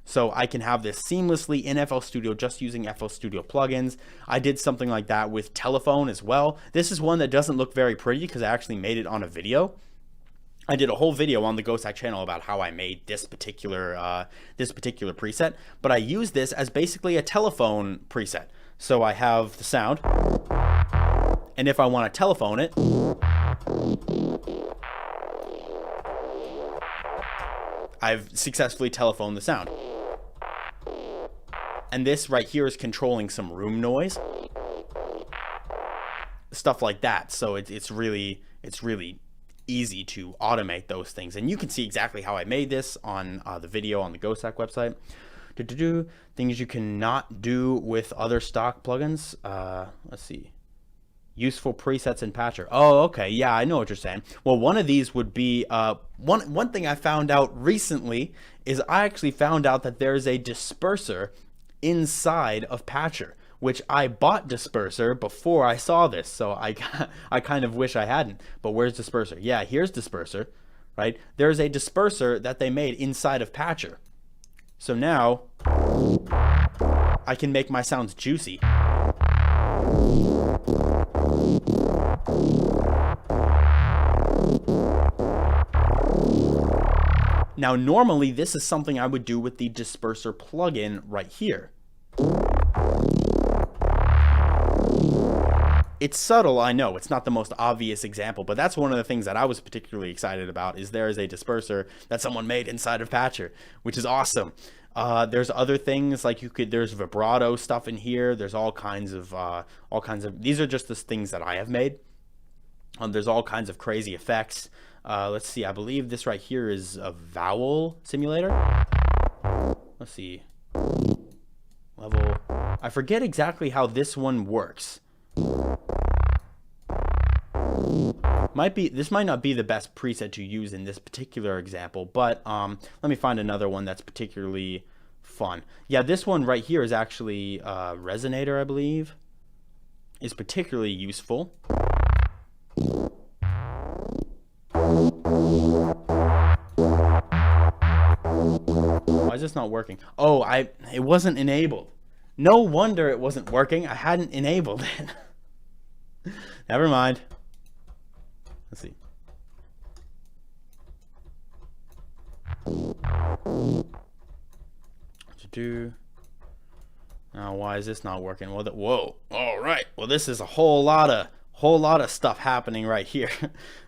So I can have this seamlessly in FL Studio just using FL Studio plugins. I did something like that with Telephone as well. This is one that doesn't look very pretty because I actually made it on a video. I did a whole video on the GhostHack channel about how I made this particular preset, but I use this as basically a telephone preset. So I have the sound, and if I want to telephone it, I've successfully telephoned the sound. And this right here is controlling some room noise, stuff like that. So it's really easy to automate those things. And you can see exactly how I made this on the video on the GhostHack website. Things you cannot do with other stock plugins. Let's see. Useful presets in Patcher. Oh, okay. Yeah, I know what you're saying. Well, one of these would be one thing I found out recently is I actually found out that there's a disperser inside of Patcher, which I bought Disperser before I saw this, so I kind of wish I hadn't. But where's Disperser? Yeah, here's Disperser, right? There's a disperser that they made inside of Patcher. So now I can make my sounds juicy. Now, normally this is something I would do with the Disperser plugin right here. It's subtle, I know. It's not the most obvious example, but that's one of the things that I was particularly excited about, is there is a disperser that someone made inside of Patcher, which is awesome. There's other things like there's vibrato stuff in here. There's all kinds of, these are just the things that I have made. There's all kinds of crazy effects. Let's see, I believe this right here is a Vowel Simulator. Let's see. Level. I forget exactly how this one works. This might not be the best preset to use in this particular example, but let me find another one that's particularly fun. Yeah, this one right here is actually Resonator, I believe, is particularly useful. Why is this not working? Oh, it wasn't enabled. No wonder it wasn't working. I hadn't enabled it. Never mind. Let's see. Now, why is this not working? Well, whoa. All right. Well, this is a whole lot of stuff happening right here.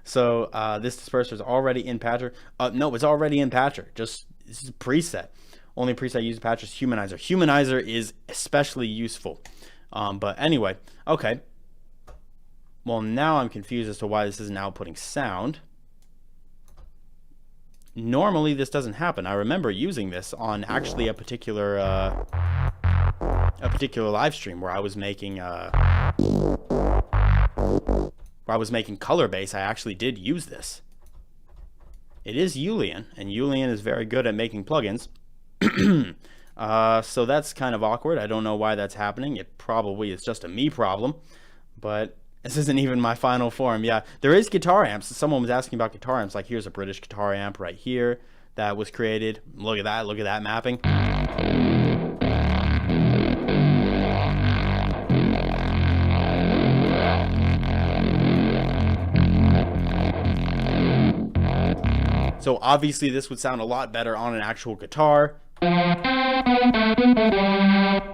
So this disperser is already in Patcher. No, it's already in Patcher. This is a preset. Only preset I use in Patcher is Humanizer. Humanizer is especially useful. But anyway, okay. Well, now I'm confused as to why this isn't outputting sound. normally this doesn't happen. I remember using this on actually a particular live stream where I was making color bass. I actually did use this. It is Julian, and Julian is very good at making plugins. So that's kind of awkward. I don't know why that's happening. It probably is just a me problem, but this isn't even my final form. Yeah, there is guitar amps. Someone was asking about guitar amps. Like, here's a British guitar amp right here that was created. Look at that. Look at that mapping. So obviously this would sound a lot better on an actual guitar,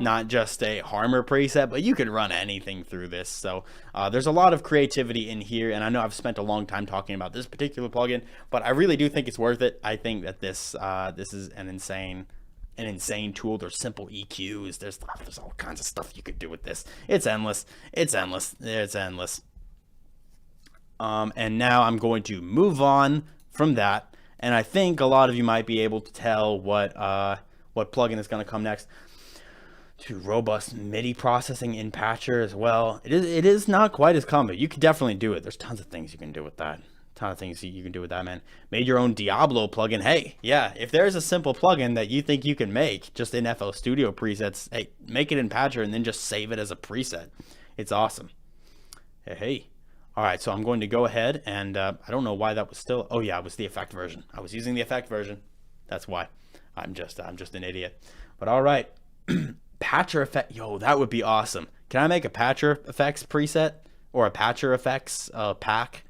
not just a Harmer preset, but you could run anything through this. So there's a lot of creativity in here, and I know I've spent a long time talking about this particular plugin, but I really do think it's worth it. I think that this is an insane tool. There's simple EQs. There's all kinds of stuff you could do with this. It's endless. It's endless. It's endless. And now I'm going to move on from that. And I think a lot of you might be able to tell what plugin is going to come next. To robust MIDI processing in Patcher as well. It is not quite as common. You could definitely do it. There's tons of things you can do with that. Ton of things you can do with that, man. Made your own Diablo plugin. Hey, yeah, if there's a simple plugin that you think you can make just in FL Studio presets, hey, make it in Patcher and then just save it as a preset. It's awesome. Hey. All right, so I'm going to go ahead and I don't know why that was still. Oh yeah, it was the effect version. I was using the effect version. That's why. I'm just an idiot. But all right, Patcher effect. Yo, that would be awesome. Can I make a Patcher effects preset or a Patcher effects pack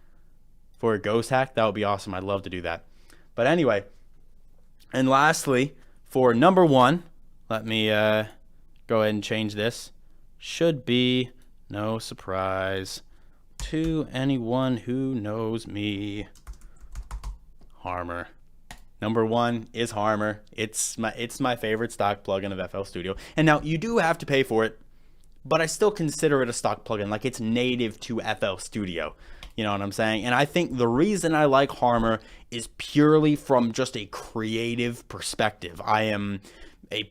for a ghost hack? That would be awesome. I'd love to do that. But anyway, and lastly, for number one, let me go ahead and change this. Should be no surprise to anyone who knows me. Harmer. Number one is Harmer. It's my favorite stock plugin of FL Studio. And now you do have to pay for it, but I still consider it a stock plugin. Like, it's native to FL Studio. You know what I'm saying? And I think the reason I like Harmer is purely from just a creative perspective. I am a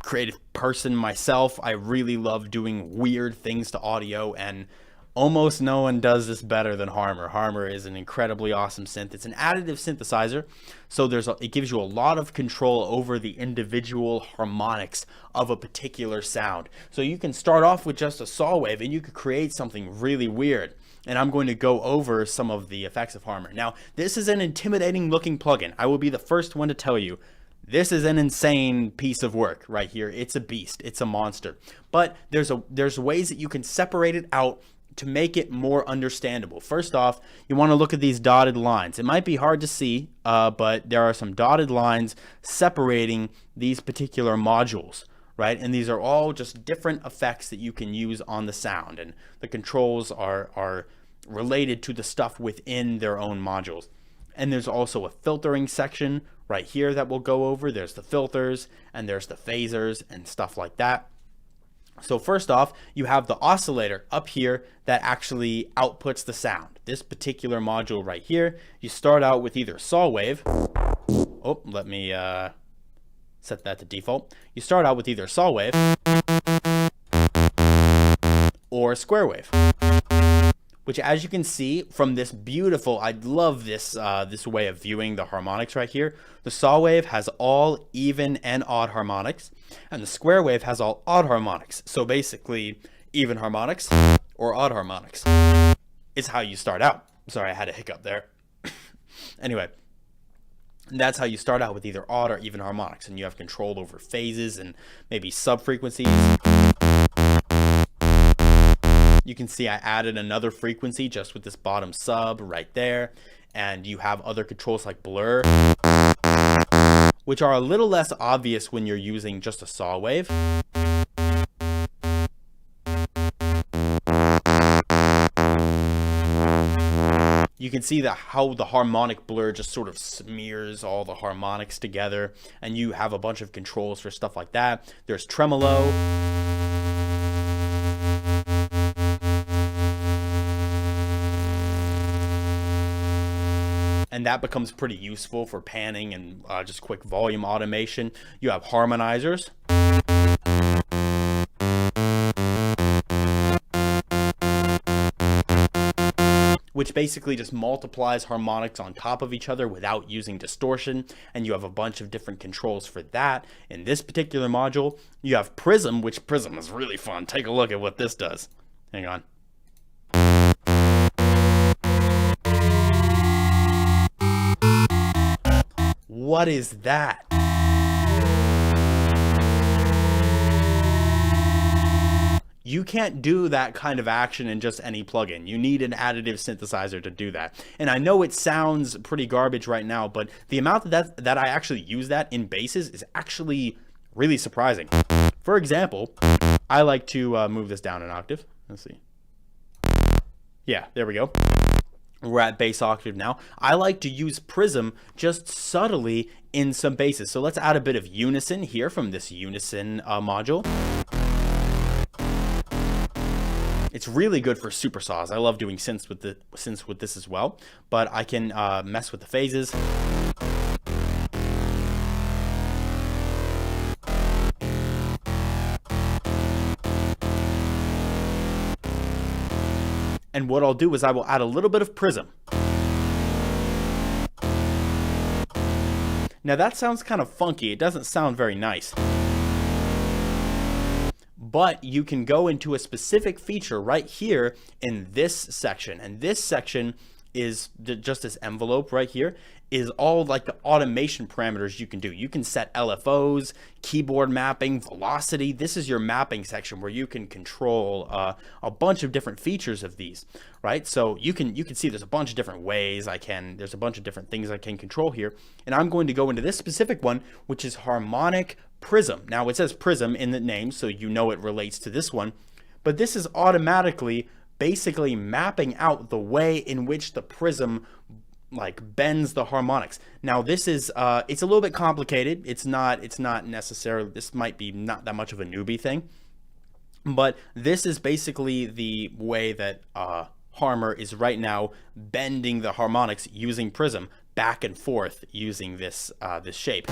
creative person myself. I really love doing weird things to audio, and almost no one does this better than Harmer. Harmer is an incredibly awesome synth. It's an additive synthesizer, so it gives you a lot of control over the individual harmonics of a particular sound. So you can start off with just a saw wave and you could create something really weird. And I'm going to go over some of the effects of Harmer. Now, this is an intimidating looking plugin. I will be the first one to tell you, this is an insane piece of work right here. It's a beast. It's a monster. But there's ways that you can separate it out to make it more understandable. First off, you want to look at these dotted lines. It might be hard to see, but there are some dotted lines separating these particular modules, right? And these are all just different effects that you can use on the sound, and the controls are related to the stuff within their own modules. And there's also a filtering section right here that we'll go over. There's the filters, and there's the phasers and stuff like that. So first off, you have the oscillator up here that actually outputs the sound. This particular module right here, you start out with either saw wave. Oh, let me set that to default. You start out with either saw wave or square wave, which, as you can see from this beautiful, I love this this way of viewing the harmonics right here. The saw wave has all even and odd harmonics, and the square wave has all odd harmonics. So basically, even harmonics or odd harmonics is how you start out. Sorry, I had a hiccup there. Anyway, that's how you start out, with either odd or even harmonics, and you have control over phases and maybe sub-frequencies. You can see I added another frequency just with this bottom sub right there, and you have other controls like blur, which are a little less obvious when you're using just a saw wave. You can see that how the harmonic blur just sort of smears all the harmonics together, and you have a bunch of controls for stuff like that. There's tremolo. and that becomes pretty useful for panning and just quick volume automation. You have harmonizers. Which basically just multiplies harmonics on top of each other without using distortion, and you have a bunch of different controls for that. In this particular module, you have Prism, which Prism is really fun. Take a look at what this does. Hang on. What is that? You can't do that kind of action in just any plugin. You need an additive synthesizer to do that. And I know it sounds pretty garbage right now, but the amount that I actually use that in basses is actually really surprising. For example, I like to move this down an octave. Let's see. Yeah, there we go. We're at bass octave now. I like to use Prism just subtly in some basses. So let's add a bit of unison here from this unison module. It's really good for supersaws. I love doing synths with this as well, but I can mess with the phases. And what I'll do is I will add a little bit of Prism. Now that sounds kind of funky. It doesn't sound very nice. But you can go into a specific feature right here in this section. And this section is just this envelope right here is all like the automation parameters you can do. You can set LFOs, keyboard mapping, velocity. This is your mapping section where you can control a bunch of different features of these, right? So you can see there's a bunch of different ways there's a bunch of different things I can control here. And I'm going to go into this specific one, which is harmonic Prism. Now it says Prism in the name, so you know it relates to this one, but this is automatically basically mapping out the way in which the Prism like bends the harmonics. Now this is it's a little bit complicated. It's not necessarily, this might be not that much of a newbie thing, but this is basically the way that Harmor is right now bending the harmonics using Prism back and forth using this this shape.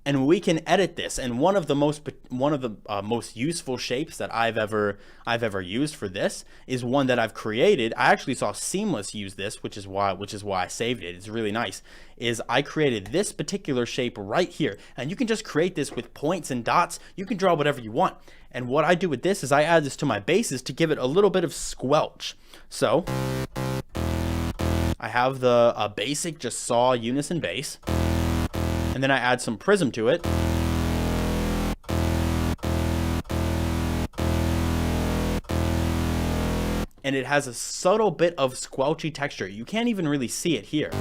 And we can edit this, and one of the most useful shapes that I've ever used for this is one that I've created. I actually saw Seamless use this, which is why I saved it. It's really nice. Is I created this particular shape right here, and you can just create this with points and dots. You can draw whatever you want. And what I do with this is I add this to my basses to give it a little bit of squelch. So I have the basic just saw unison bass. And then I add some Prism to it. And it has a subtle bit of squelchy texture. You can't even really see it here.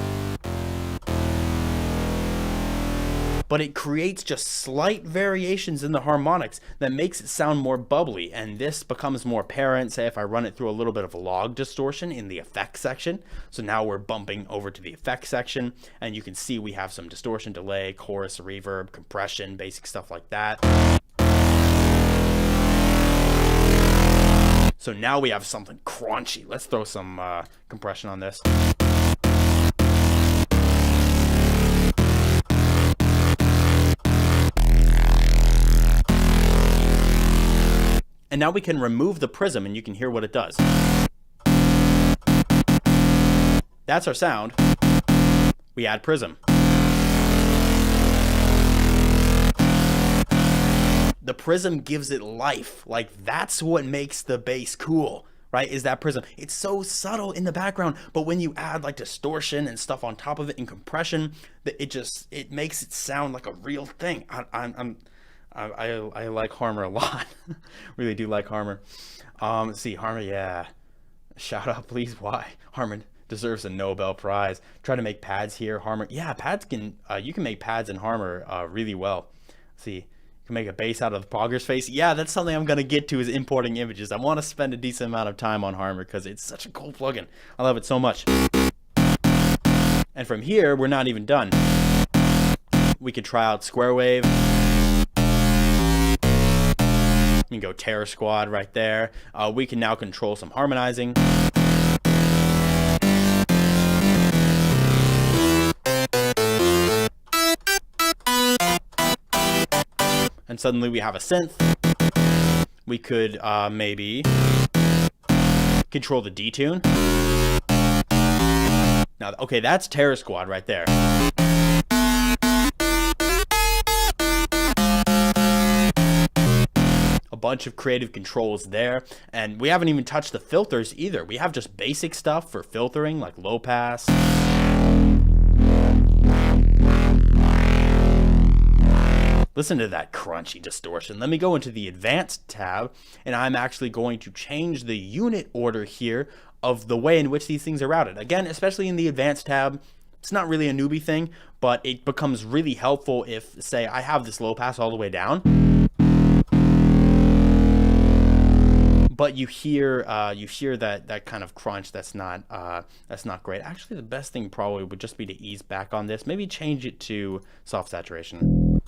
But it creates just slight variations in the harmonics that makes it sound more bubbly, and this becomes more apparent, say if I run it through a little bit of log distortion in the effects section. So now we're bumping over to the effects section, and you can see we have some distortion, delay, chorus, reverb, compression, basic stuff like that. So now we have something crunchy. Let's throw some compression on this. And now we can remove the Prism and you can hear what it does. That's our sound. We add Prism. The Prism gives it life. Like, that's what makes the bass cool, right? Is that Prism. It's so subtle in the background, but when you add like distortion and stuff on top of it and compression, it makes it sound like a real thing. I like Harmor a lot. Really do like Harmor. Let's see, Harmor, yeah. Shout out, please. Why? Harmor deserves a Nobel Prize. Try to make pads here. Harmor, yeah, pads can. You can make pads in Harmor really well. Let's see, you can make a bass out of the Pogger's face. Yeah, that's something I'm gonna get to, is importing images. I want to spend a decent amount of time on Harmor because it's such a cool plugin. I love it so much. And from here, we're not even done. We could try out Square Wave. We can go Terror Squad right there. We can now control some harmonizing. And suddenly we have a synth. We could maybe control the detune. Now, okay, that's Terror Squad right there. A bunch of creative controls there. And we haven't even touched the filters either. We have just basic stuff for filtering, like low pass. Listen to that crunchy distortion. Let me go into the advanced tab, and I'm actually going to change the unit order here of the way in which these things are routed. Again, especially in the advanced tab, it's not really a newbie thing, but it becomes really helpful if, say, I have this low pass all the way down, but you hear that kind of crunch. That's not great. Actually, the best thing probably would just be to ease back on this. Maybe change it to soft saturation.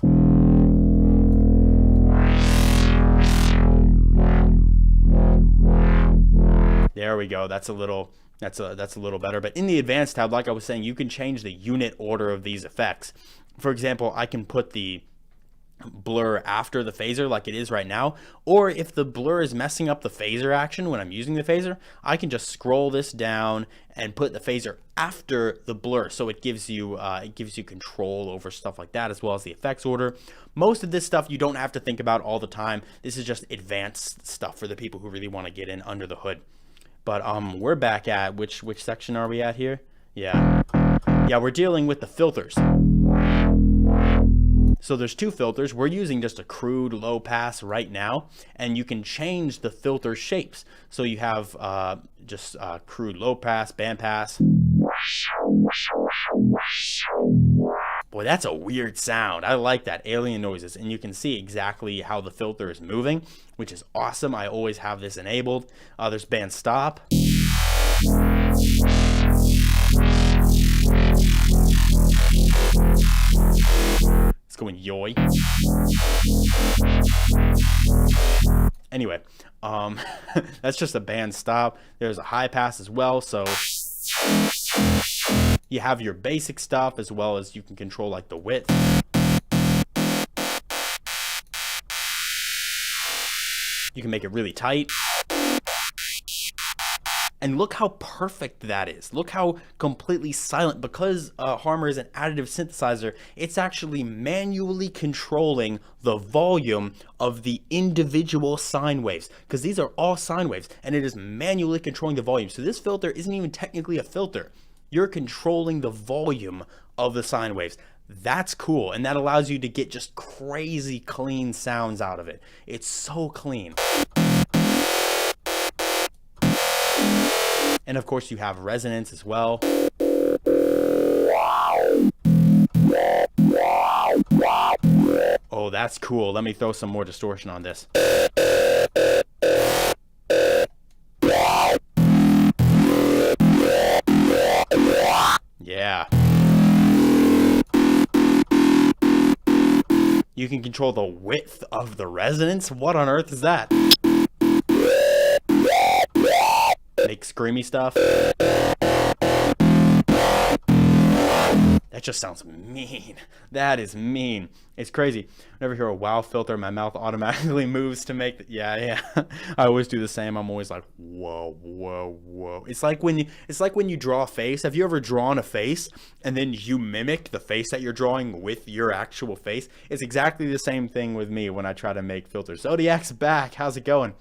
There we go. That's a little better. But in the advanced tab, like I was saying, you can change the unit order of these effects. For example, I can put the blur after the phaser like it is right now, or if the blur is messing up the phaser action when I'm using the phaser, I can just scroll this down and put the phaser after the blur, so it gives you control over stuff like that, as well as the effects order. Most of this stuff you don't have to think about all the time. This is just advanced stuff for the people who really want to get in under the hood. But we're back at which section are we at here? Yeah, we're dealing with the filters. So there's two filters. We're using just a crude low pass right now, and you can change the filter shapes. So you have just crude low pass, band pass. Boy, that's a weird sound. I like that, alien noises, and you can see exactly how the filter is moving, which is awesome. I always have this enabled. There's band stop. Let's go in yoy. Anyway, that's just a band stop. There's a high pass as well, so you have your basic stuff, as well as you can control like the width. You can make it really tight. And look how perfect that is. Look how completely silent. Because Harmor is an additive synthesizer, it's actually manually controlling the volume of the individual sine waves, because these are all sine waves, and it is manually controlling the volume. So this filter isn't even technically a filter. You're controlling the volume of the sine waves. That's cool, and that allows you to get just crazy clean sounds out of it. It's so clean. And of course you have resonance as well. Oh, that's cool. Let me throw some more distortion on this. Yeah. You can control the width of the resonance. What on earth is that? Make screamy stuff. That just sounds mean. That is mean. It's crazy. Whenever I hear a wow filter, my mouth automatically moves to make yeah. I always do the same. I'm always like, whoa, whoa, whoa. It's like when you draw a face. Have you ever drawn a face and then you mimic the face that you're drawing with your actual face? It's exactly the same thing with me when I try to make filters. Zodiac's back. How's it going?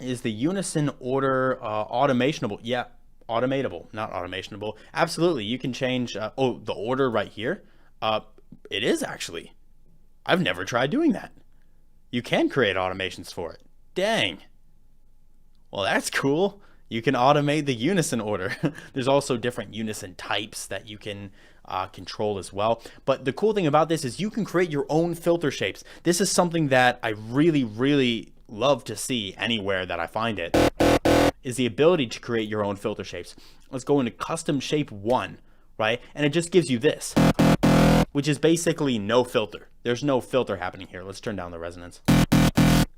Is the unison order automationable? Yeah. Automatable, not automationable. Absolutely, you can change the order right here. It is actually. I've never tried doing that. You can create automations for it. Dang. Well, that's cool. You can automate the unison order. There's also different unison types that you can control as well. But the cool thing about this is you can create your own filter shapes. This is something that I really, really love to see anywhere that I find it. Is the ability to create your own filter shapes. Let's go into custom shape 1, right? And it just gives you this, which is basically no filter. There's no filter happening here. Let's turn down the resonance.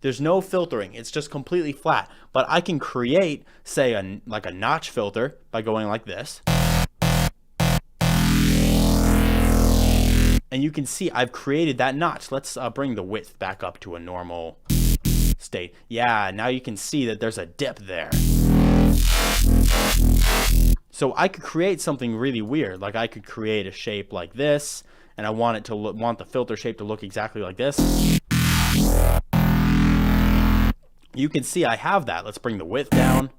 There's no filtering. It's just completely flat. But I can create, say, like a notch filter by going like this. And you can see I've created that notch. Let's bring the width back up to a normal state. Yeah, now you can see that there's a dip there. So I could create something really weird. Like I could create a shape like this, and I want it to want the filter shape to look exactly like this. You can see I have that. Let's bring the width down.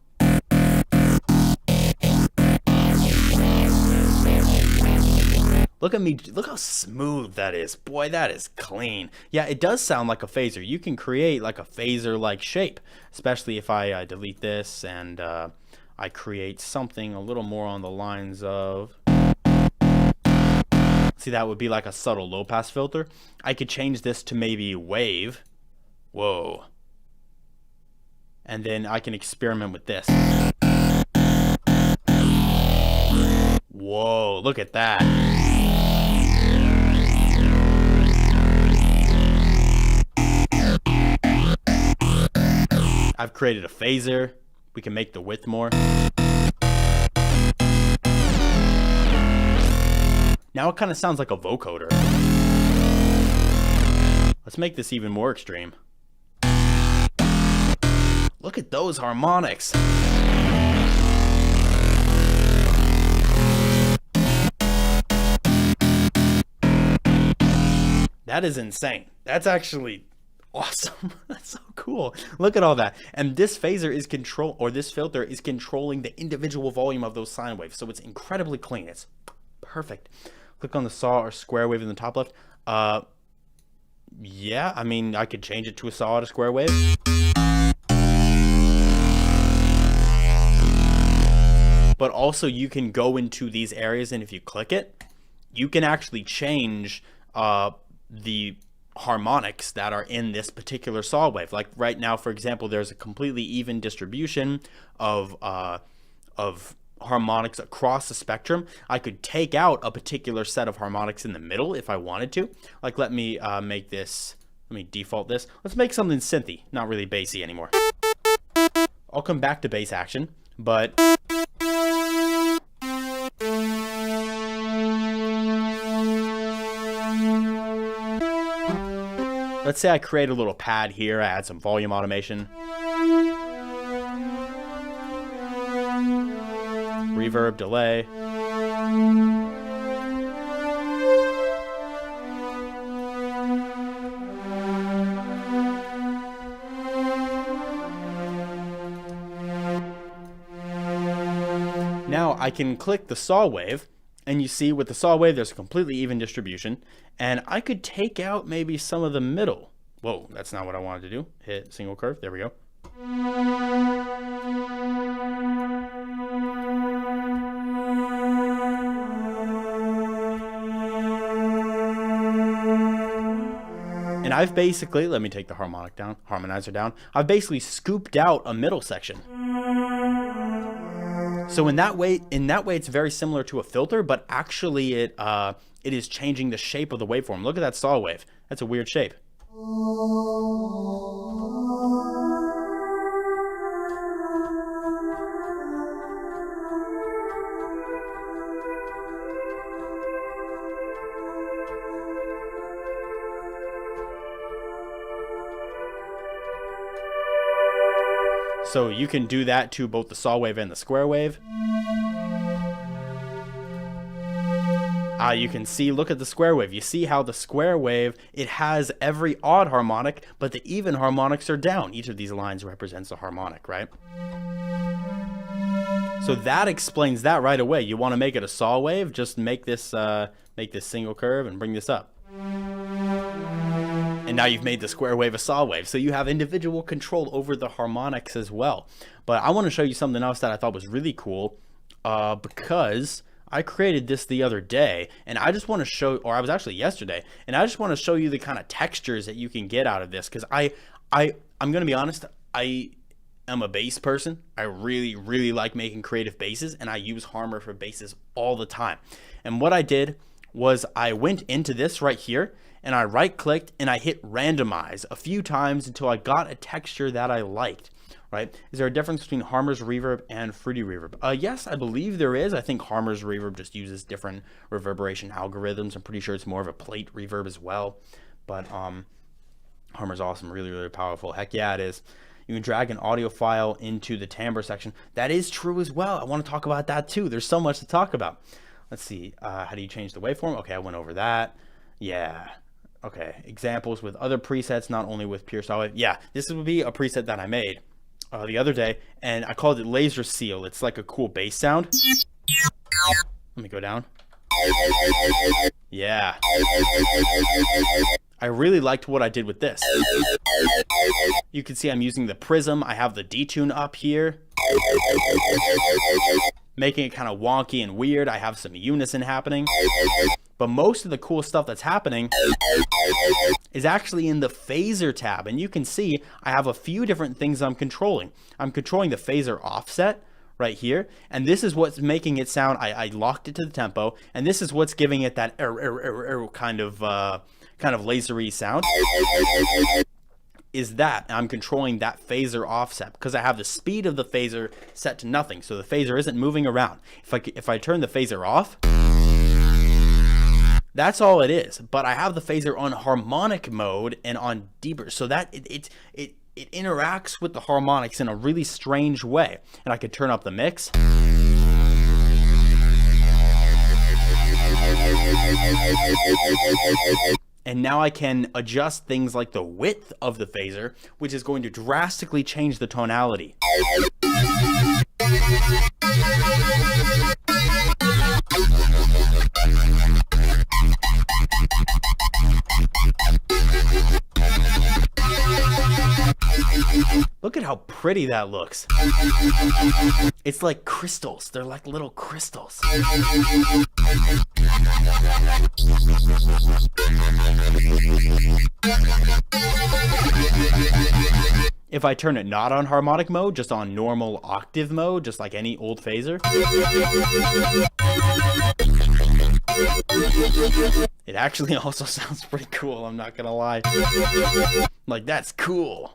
Look at me, look how smooth that is. Boy, that is clean. Yeah, it does sound like a phaser. You can create like a phaser-like shape, especially if I delete this and I create something a little more on the lines of... See, that would be like a subtle low-pass filter. I could change this to maybe wave. Whoa. And then I can experiment with this. Whoa, look at that. I've created a phaser. We can make the width more. Now it kind of sounds like a vocoder. Let's make this even more extreme. Look at those harmonics. That is insane. That's actually awesome. That's so cool. Look at all that. And this phaser is this filter is controlling the individual volume of those sine waves. So it's incredibly clean. It's perfect. Click on the saw or square wave in the top left. Yeah, I mean, I could change it to a saw or a square wave. But also you can go into these areas, and if you click it, you can actually change the harmonics that are in this particular saw wave. Like right now, for example, there's a completely even distribution of harmonics across the spectrum. I could take out a particular set of harmonics in the middle if I wanted to. Like let me make this, let me default this. Let's make something synthy, not really bassy anymore. I'll come back to bass action, but let's say I create a little pad here, I add some volume automation. Reverb, delay. Now I can click the saw wave, and you see with the saw wave there's a completely even distribution, and I could take out maybe some of the middle. Whoa, that's not what I wanted to do. Hit single curve, there we go. And I've basically, let me take the harmonizer down. I've basically scooped out a middle section. So in that way it's very similar to a filter, but actually it is changing the shape of the waveform. Look at that saw wave. That's a weird shape. So you can do that to both the saw wave and the square wave. You can see, look at the square wave. You see how the square wave, it has every odd harmonic, but the even harmonics are down. Each of these lines represents a harmonic, right? So that explains that right away. You want to make it a saw wave, just make this single curve and bring this up. And now you've made the square wave a saw wave. So you have individual control over the harmonics as well. But I want to show you something else that I thought was really cool because I created this the other day, and I just want to show, or I was actually yesterday, and I just want to show you the kind of textures that you can get out of this, because I'm going to be honest, I am a bass person. I really, really like making creative basses, and I use Harmor for basses all the time. And what I did was I went into this right here, and I right-clicked and I hit randomize a few times until I got a texture that I liked. Right? Is there a difference between Harmer's reverb and Fruity reverb? Yes, I believe there is. I think Harmer's reverb just uses different reverberation algorithms. I'm pretty sure it's more of a plate reverb as well. But Harmer's awesome, really, really powerful. Heck yeah, it is. You can drag an audio file into the timbre section. That is true as well. I want to talk about that too. There's so much to talk about. Let's see. How do you change the waveform? Okay, I went over that. Yeah. Okay. Examples with other presets, not only with pure style wave. Yeah, this would be a preset that I made the other day, and I called it Laser Seal. It's like a cool bass sound. Let me go down. Yeah. I really liked what I did with this. You can see I'm using the Prism. I have the detune up here, making it kind of wonky and weird. I have some unison happening. But most of the cool stuff that's happening is actually in the phaser tab. And you can see I have a few different things I'm controlling. I'm controlling the phaser offset right here. And this is what's making it sound. I locked it to the tempo. And this is what's giving it that kind of lasery sound. Is that I'm controlling that phaser offset because I have the speed of the phaser set to nothing. So the phaser isn't moving around. If I turn the phaser off, that's all it is. But I have the phaser on harmonic mode and on Disperser, so that it interacts with the harmonics in a really strange way. And I could turn up the mix. And now I can adjust things like the width of the phaser, which is going to drastically change the tonality. Look at how pretty that looks. It's like crystals. They're like little crystals. If I turn it not on harmonic mode, just on normal octave mode, just like any old phaser, it actually also sounds pretty cool, I'm not gonna lie. Like, that's cool.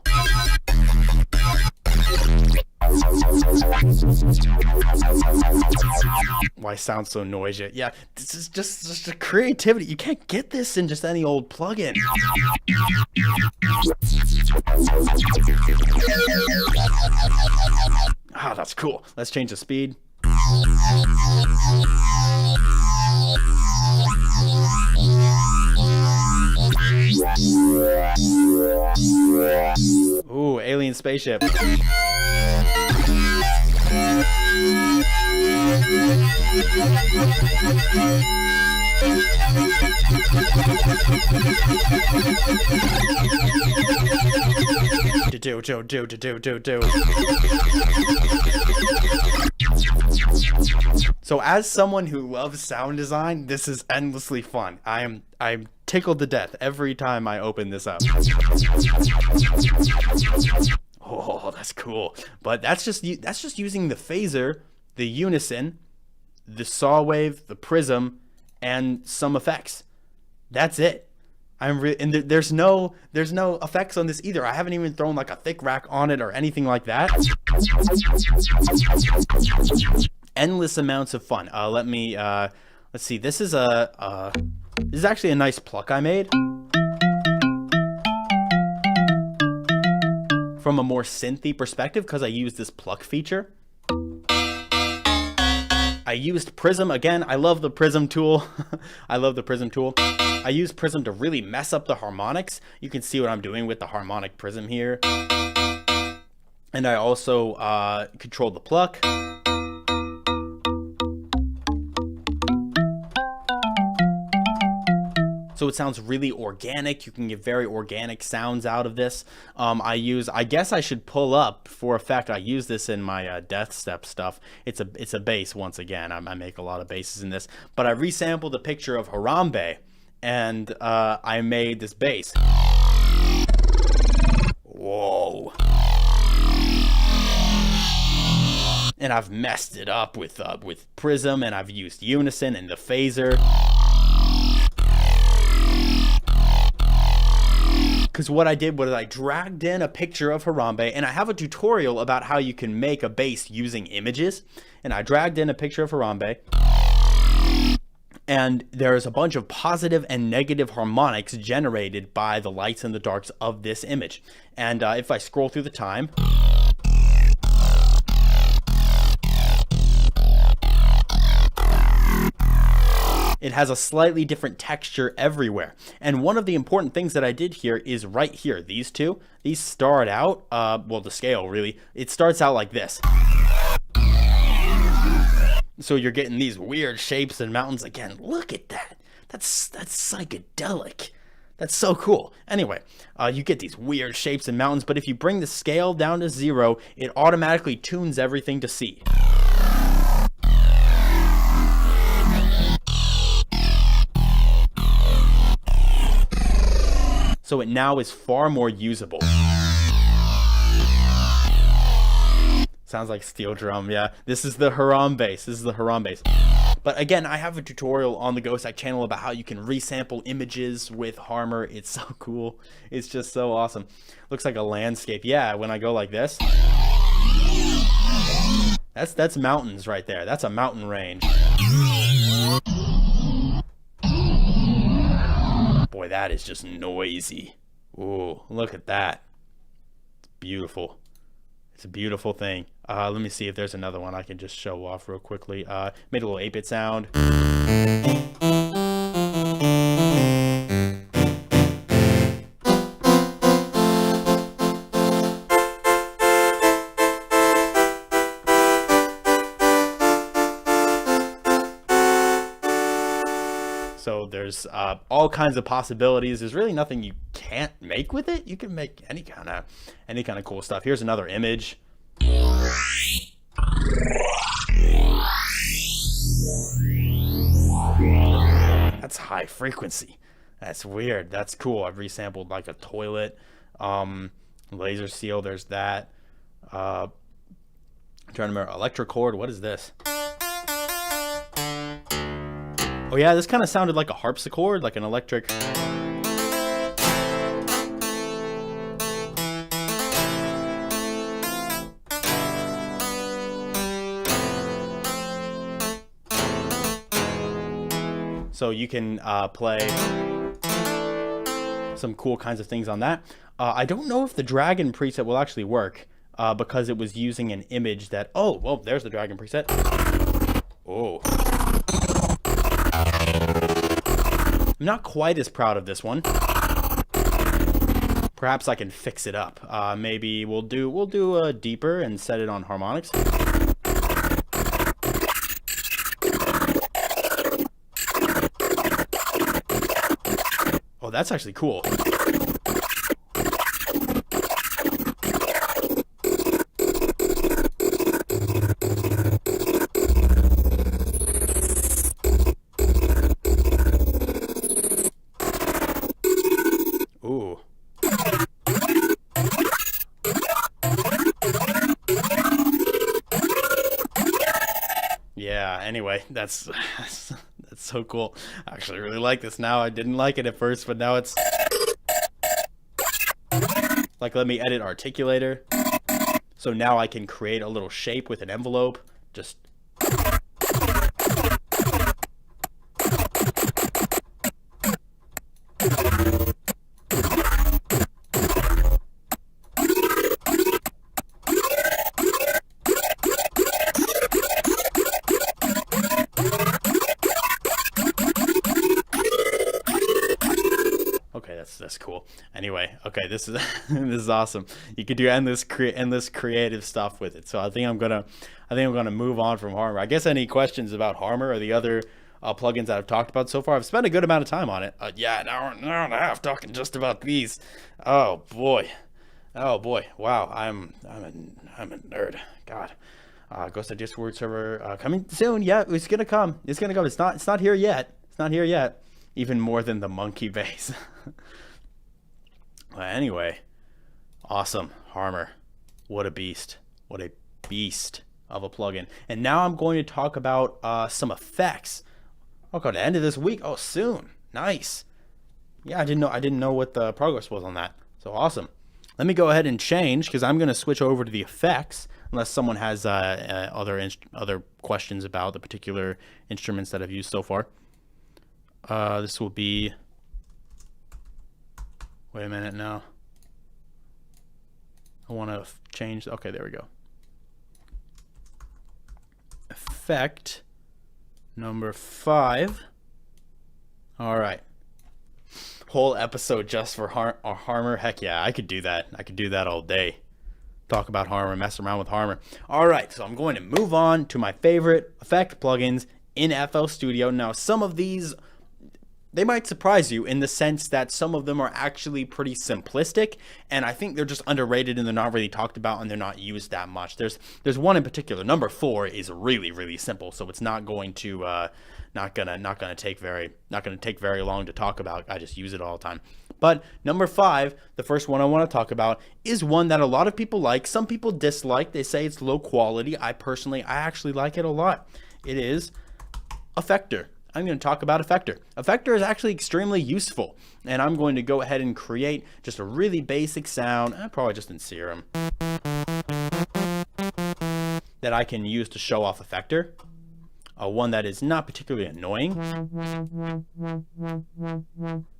Why sound so noisy? Yeah, this is just a creativity. You can't get this in just any old plugin. Ah, that's cool. Let's change the speed. Ooh, alien spaceship. So as someone who loves sound design, this is endlessly fun. I'm tickled to death every time I open this up. Oh, that's cool. But that's just using the phaser, the unison, the saw wave, the prism, and some effects. That's it. And there's no effects on this either. I haven't even thrown like a thick rack on it or anything like that. Endless amounts of fun. Let's see. This is actually a nice pluck I made from a more synthy perspective because I used this pluck feature. I used Prism again. I love the Prism tool. I love the Prism tool. I use Prism to really mess up the harmonics. You can see what I'm doing with the harmonic Prism here. And I also control the pluck. So it sounds really organic. You can get very organic sounds out of this. I guess I should pull up for effect. I use this in my Death Step stuff. It's a bass once again. I make a lot of basses in this, but I resampled a picture of Harambe, and I made this bass. Whoa. And I've messed it up with Prism, and I've used unison and the phaser. because what I did was I dragged in a picture of Harambe, and I have a tutorial about how you can make a bass using images, and I dragged in a picture of Harambe, and there's a bunch of positive and negative harmonics generated by the lights and the darks of this image. And if I scroll through the time, it has a slightly different texture everywhere. And one of the important things that I did here is right here. These two, these start out, well, the scale really, it starts out like this. So you're getting these weird shapes and mountains again. Look at that. That's psychedelic. That's so cool. Anyway, you get these weird shapes and mountains, but if you bring the scale down to 0, it automatically tunes everything to C. So it now is far more usable. Sounds like steel drum, yeah. This is the Haram bass. This is the Haram bass. But again, I have a tutorial on the Ghostak channel about how you can resample images with Harmor. It's so cool. It's just so awesome. Looks like a landscape. Yeah, when I go like this. That's mountains right there. That's a mountain range. Boy, that is just noisy. Ooh, look at that. It's beautiful. It's a beautiful thing. Let me see if there's another one I can just show off real quickly. Made a little 8-bit sound. So there's all kinds of possibilities. There's really nothing you can't make with it. You can make any kind of cool stuff. Here's another image. That's high frequency. That's weird. That's cool. I've resampled like a toilet. Laser seal. There's that. I'm trying to remember. Electrocord. What is this? Oh yeah, this kind of sounded like a harpsichord, like an electric. So you can play some cool kinds of things on that. I don't know if the Dragon preset will actually work because it was using an image that, oh, well, there's the Dragon preset. Oh. I'm not quite as proud of this one. Perhaps I can fix it up. Maybe we'll do a deeper and set it on harmonics. Oh, that's actually cool. Ooh. Yeah, anyway, that's so cool. I actually really like this now. I didn't like it at first, but now it's like, let me edit Articulator. So now I can create a little shape with an envelope. Just that's cool. Anyway, okay, this is this is awesome. You could do endless creative stuff with it. So I think I'm gonna move on from Harmor. I guess any questions about Harmor or the other plugins that I've talked about so far? I've spent a good amount of time on it. Yeah, an hour and a half talking just about these. Oh boy, wow. I'm a nerd. God. Ghostak Discord server coming soon. Yeah, it's gonna come. It's not here yet. It's not here yet. Even more than the monkey bass. Anyway, awesome. Harmor. What a beast. What a beast of a plugin. And now I'm going to talk about some effects. Okay, the end of this week. Oh, soon. Nice. Yeah, I didn't know what the progress was on that. So awesome. Let me go ahead and change, because I'm going to switch over to the effects, unless someone has other questions about the particular instruments that I've used so far. This will be... Wait a minute now. I want to change... Okay, there we go. Effect number 5. All right. Whole episode just for Harmer. Heck yeah, I could do that. I could do that all day. Talk about Harmer, mess around with Harmer. All right, so I'm going to move on to my favorite effect plugins in FL Studio. Now, some of these, they might surprise you in the sense that some of them are actually pretty simplistic, and I think they're just underrated and they're not really talked about and they're not used that much. There's one in particular. Number 4 is really simple, so it's not going to not gonna take very long to talk about. I just use it all the time. But number 5, the first one I want to talk about, is one that a lot of people like. Some people dislike. They say it's low quality. I actually like it a lot. It is Effector. I'm going to talk about Effector. Effector is actually extremely useful, and I'm going to go ahead and create just a really basic sound, probably just in Serum, that I can use to show off Effector. One that is not particularly annoying.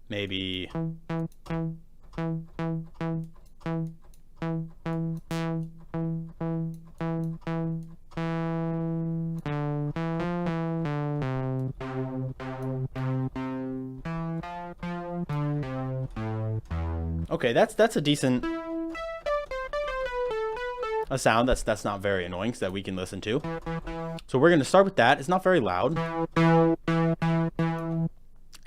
Maybe... Okay, that's a decent sound that's not very annoying, so that we can listen to. So we're going to start with that. It's not very loud.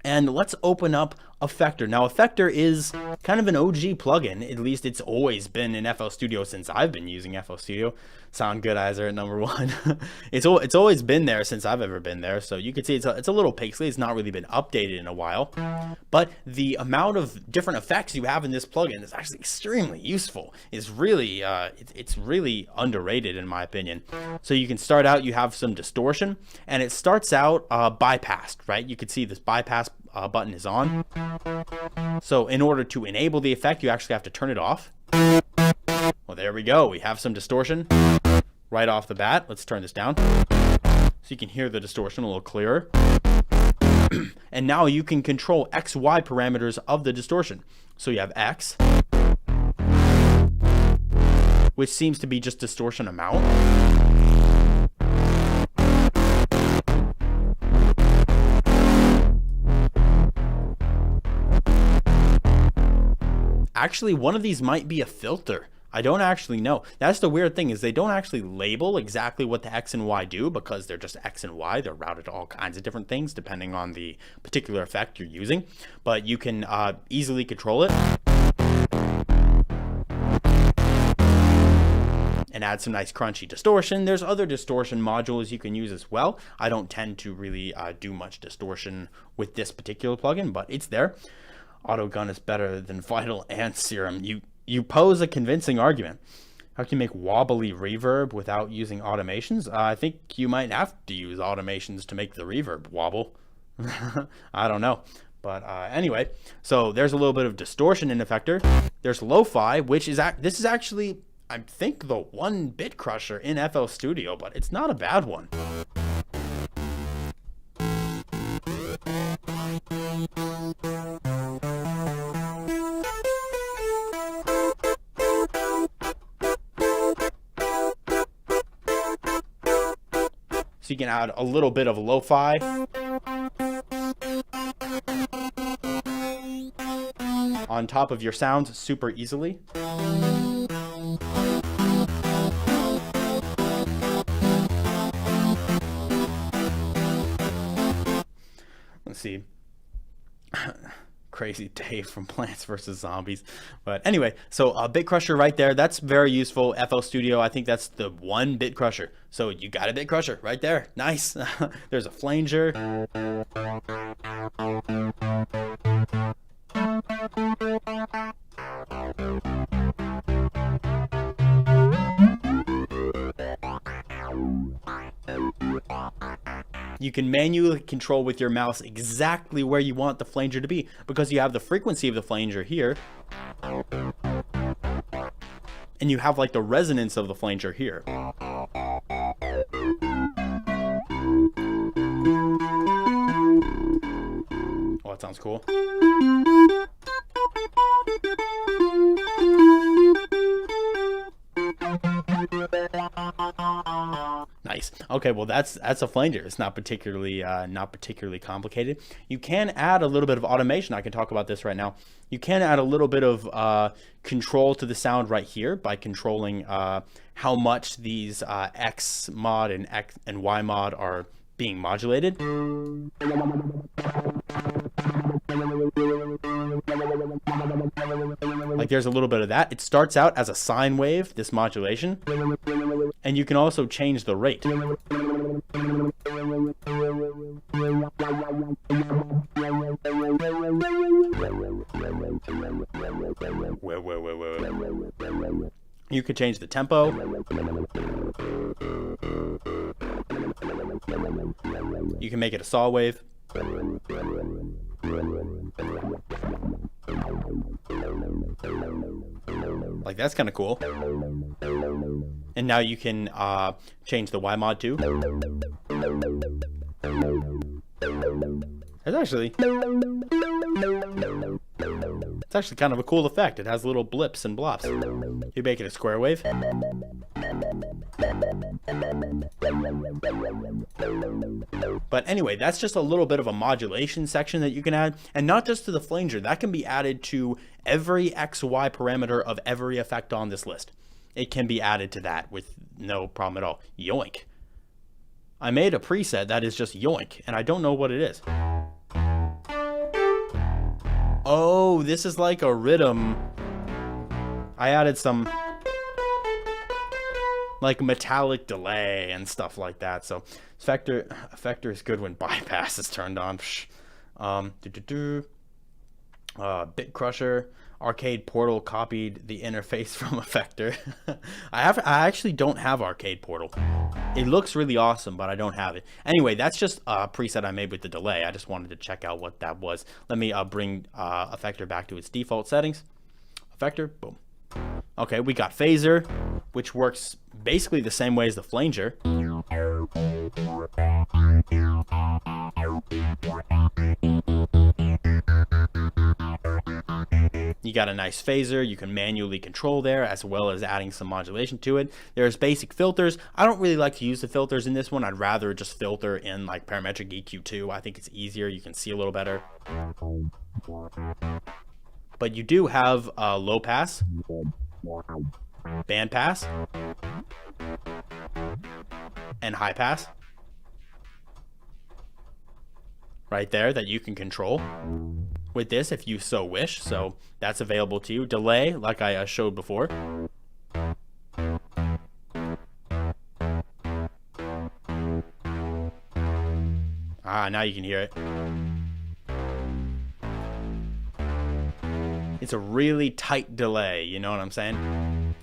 And let's open up Effector. Now, Effector is kind of an OG plugin. At least it's always been in FL Studio since I've been using FL Studio. Sound Goodizer at number 1. It's always been there since I've ever been there. So you can see it's a little pixely. It's not really been updated in a while. But the amount of different effects you have in this plugin is actually extremely useful. It's really underrated in my opinion. So you can start out, you have some distortion, and it starts out bypassed, right? You can see this bypass button is on. So in order to enable the effect, you actually have to turn it off. Well, there we go. We have some distortion right off the bat. Let's turn this down so you can hear the distortion a little clearer. And now you can control X, Y parameters of the distortion. So you have X, which seems to be just distortion amount. Actually, one of these might be a filter. I don't actually know. That's the weird thing, is they don't actually label exactly what the X and Y do, because they're just X and Y. They're routed to all kinds of different things depending on the particular effect you're using. But you can easily control it and add some nice crunchy distortion. There's other distortion modules you can use as well. I don't tend to really do much distortion with this particular plugin, but it's there. Autogun is better than Vital and Serum. You pose a convincing argument. How can you make wobbly reverb without using automations? I think you might have to use automations to make the reverb wobble. I don't know. But anyway, so there's a little bit of distortion in Effector. There's lo-fi, which is this is actually, I think, the one bit crusher in FL Studio, but it's not a bad one. So you can add a little bit of lo-fi on top of your sounds super easily. Let's see. Crazy Dave from Plants vs. Zombies. But anyway, so a bit crusher right there. That's very useful. FL Studio, I think that's the one bit crusher. So you got a bit crusher right there. Nice. There's a flanger. You can manually control with your mouse exactly where you want the flanger to be, because you have the frequency of the flanger here. and you have like the resonance of the flanger here. Oh, that sounds cool. Nice. Okay, well that's a flanger. It's not particularly complicated. You can add a little bit of automation. I can talk about this right now. You can add a little bit of control to the sound right here by controlling how much these X mod and Y mod are being modulated. Like there's a little bit of that. It starts out as a sine wave, this modulation, and you can also change the rate. Wait. You could change the tempo. You can make it a saw wave. Like that's kind of cool. And now you can change the Y mod too. It's actually kind of a cool effect. It has little blips and blops. You make it a square wave. But anyway, that's just a little bit of a modulation section that you can add, and not just to the flanger. That can be added to every XY parameter of every effect on this list. It can be added to that with no problem at all. Yoink. I made a preset that is just yoink, and I don't know what it is. Oh, this is like a rhythm. I added some like metallic delay and stuff like that. So Effector is good when bypass is turned on. Bit Crusher, Arcade Portal copied the interface from Effector. I actually don't have Arcade Portal. It looks really awesome, but I don't have it. Anyway, that's just a preset I made with the delay. I just wanted to check out what that was. Let me bring Effector back to its default settings. Effector, boom. Okay, we got Phaser, which works basically the same way as the flanger. You got a nice phaser you can manually control there, as well as adding some modulation to it. There's basic filters. I don't really like to use the filters in this one. I'd rather just filter in like parametric EQ2. I think it's easier. You can see a little better. But you do have low pass, band pass, and high pass right there that you can control with this if you so wish. So that's available to you. Delay, like I showed before. Now you can hear it. It's a really tight delay, you know what I'm saying?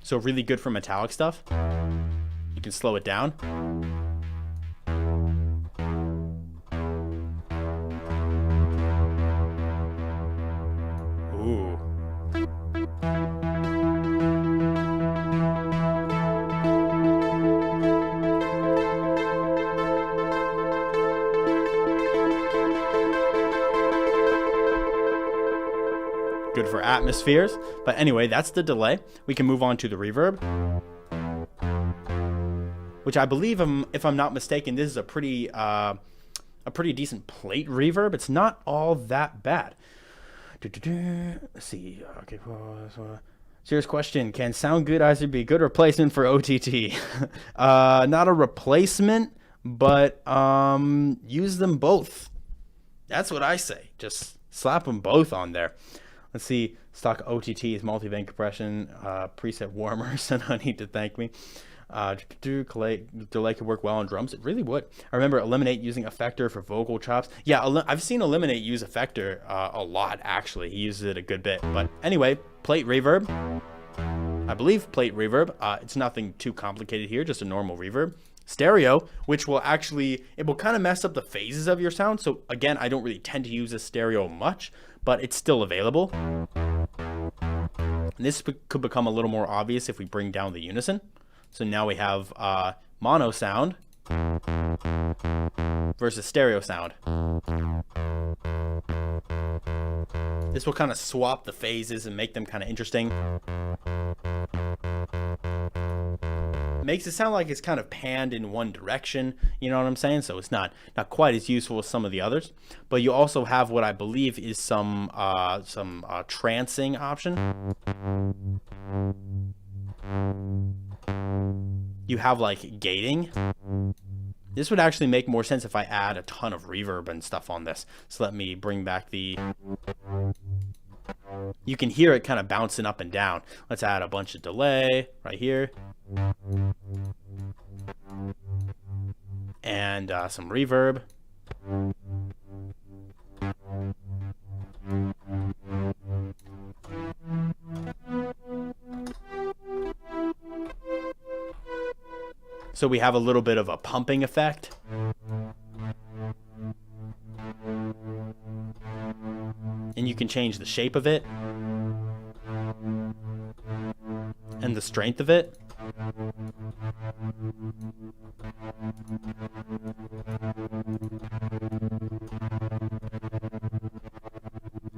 So really good for metallic stuff. You can slow it down. Ooh. Good for atmospheres. But anyway, that's the delay. We can move on to the reverb, which I believe, if I'm not mistaken, this is a pretty decent plate reverb. It's not all that bad. Let's see. Okay. Serious question: can Sound Goodizer be a good replacement for OTT? Not a replacement, but use them both. That's what I say. Just slap them both on there. Let's see, stock OTTs, multiband compression, preset warmers, and I need to thank me. Delay could work well on drums. It really would. I remember Eliminate using Effector for vocal chops. Yeah, I've seen Eliminate use Effector a lot, actually. He uses it a good bit. But anyway, plate reverb. I believe plate reverb. It's nothing too complicated here, just a normal reverb. Stereo, which will actually, it will kind of mess up the phases of your sound. So again, I don't really tend to use a stereo much, but it's still available. And this could become a little more obvious if we bring down the unison. So now we have mono sound versus stereo sound. This will kind of swap the phases and make them kind of interesting. Makes it sound like it's kind of panned in one direction, you know what I'm saying? So it's not quite as useful as some of the others. But you also have what I believe is some trancing option. You have like gating. This would actually make more sense if I add a ton of reverb and stuff on this. So let me bring back the... You can hear it kind of bouncing up and down. Let's add a bunch of delay right here. And some reverb. So we have a little bit of a pumping effect. And you can change the shape of it and the strength of it.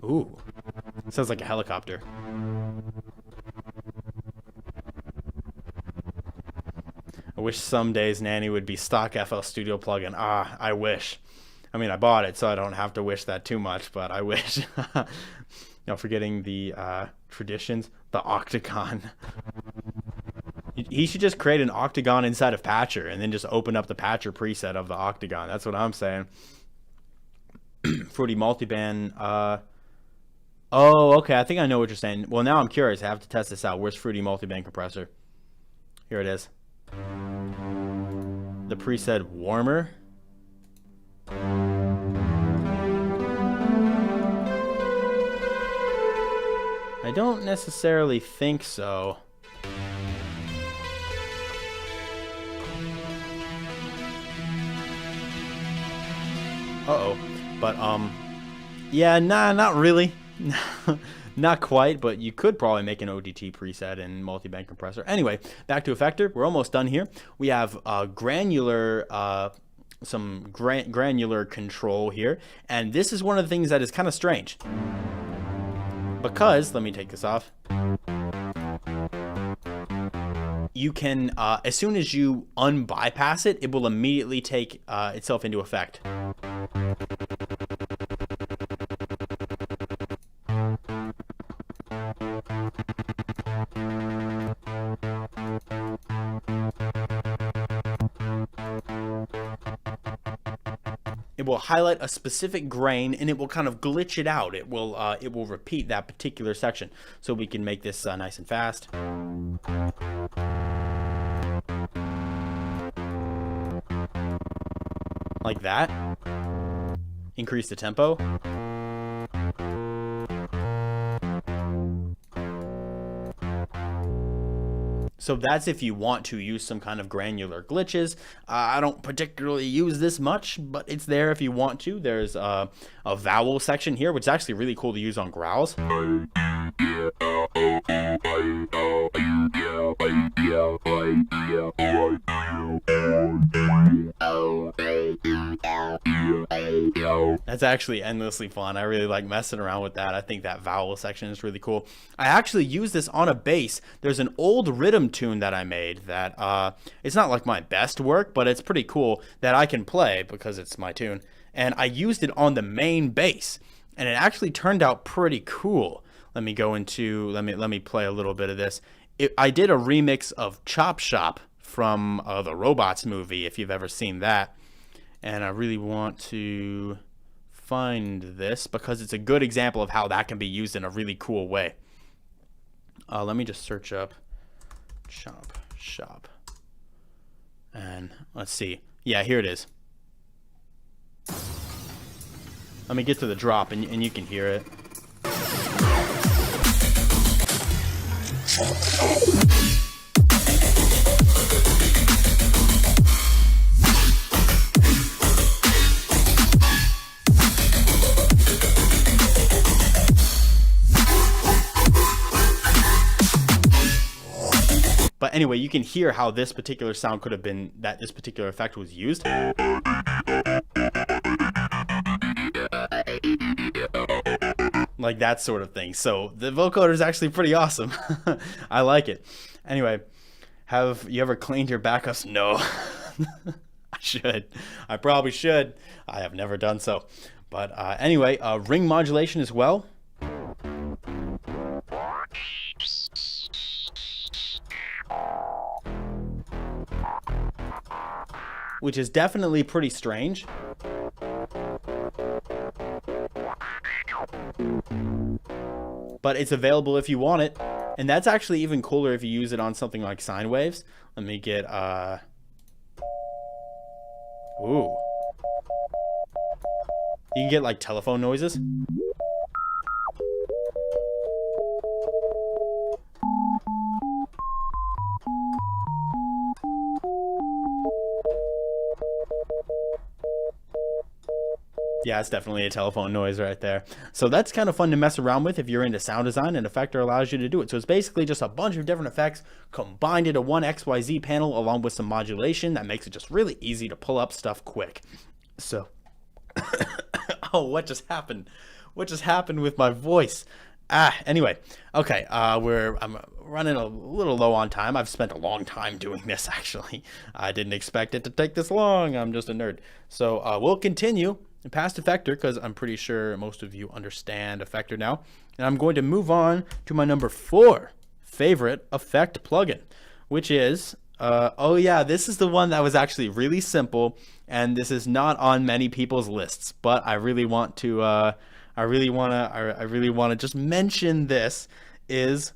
Ooh, sounds like a helicopter. I wish some days Nanny would be stock FL Studio plugin. Ah, I wish. I mean, I bought it, so I don't have to wish that too much, but I wish. Forgetting the traditions, the octagon. He should just create an octagon inside of Patcher and then just open up the Patcher preset of the octagon. That's what I'm saying. Fruity Multiband. Oh, okay. I think I know what you're saying. Well, now I'm curious. I have to test this out. Where's Fruity Multiband Compressor? Here it is. The preset Warmer. I don't necessarily think so. Uh-oh. But, yeah, nah, not really. Not quite, but you could probably make an ODT preset in Multiband Compressor. Anyway, back to Effector. We're almost done here. We have granular, some granular control here, and this is one of the things that is kind of strange. Because, let me take this off. You can, as soon as you unbypass it, it will immediately take itself into effect. It will highlight a specific grain and it will kind of glitch it out. It will repeat that particular section. So we can make this nice and fast. Like that. Increase the tempo. So that's if you want to use some kind of granular glitches. I don't particularly use this much, but it's there if you want to. There's a vowel section here, which is actually really cool to use on growls. That's actually endlessly fun. I really like messing around with that. I think that vowel section is really cool. I actually use this on a bass. There's an old rhythm tune that I made that it's not like my best work, but it's pretty cool that I can play because it's my tune. And I used it on the main bass, and it actually turned out pretty cool. Let me go into, let me play a little bit of this. I did a remix of Chop Shop from the Robots movie, if you've ever seen that. And I really want to find this because it's a good example of how that can be used in a really cool way. Let me just search up Chop Shop. And let's see. Yeah, here it is. Let me get to the drop and you can hear it. But anyway, you can hear how this particular sound could have been, that this particular effect was used. Like that sort of thing. So the vocoder is actually pretty awesome. I like it. Anyway, have you ever cleaned your backups? No. I should. I probably should. I have never done so. But anyway, ring modulation as well. Which is definitely pretty strange. But it's available if you want it. And that's actually even cooler if you use it on something like sine waves. Let me get ooh. You can get like telephone noises. Yeah, it's definitely a telephone noise right there. So that's kind of fun to mess around with if you're into sound design, and Effector allows you to do it. So it's basically just a bunch of different effects combined into one XYZ panel along with some modulation that makes it just really easy to pull up stuff quick. So, oh, what just happened? What just happened with my voice? Anyway, okay, I'm running a little low on time. I've spent a long time doing this, actually. I didn't expect it to take this long. I'm just a nerd. So we'll continue past Effector, because I'm pretty sure most of you understand Effector now. And I'm going to move on to my number 4 favorite effect plugin, which is, oh yeah, this is the one that was actually really simple, and this is not on many people's lists, but I really want to, I really want to just mention this, is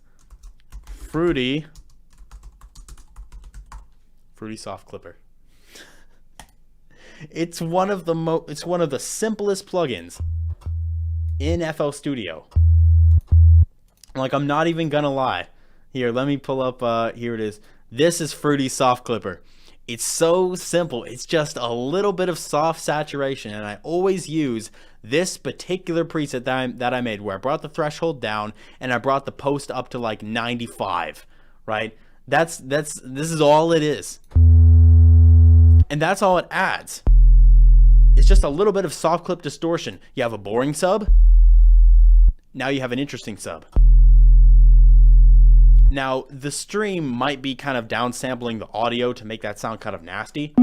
Fruity Soft Clipper. It's one of the simplest plugins in FL Studio. Like, I'm not even gonna lie. Here, let me pull up, here it is. This is Fruity Soft Clipper. It's so simple. It's just a little bit of soft saturation, and I always use this particular preset that I made, where I brought the threshold down and I brought the post up to like 95, right? This is all it is. And that's all it adds. It's just a little bit of soft clip distortion. You have a boring sub. Now you have an interesting sub. Now, the stream might be kind of downsampling the audio to make that sound kind of nasty.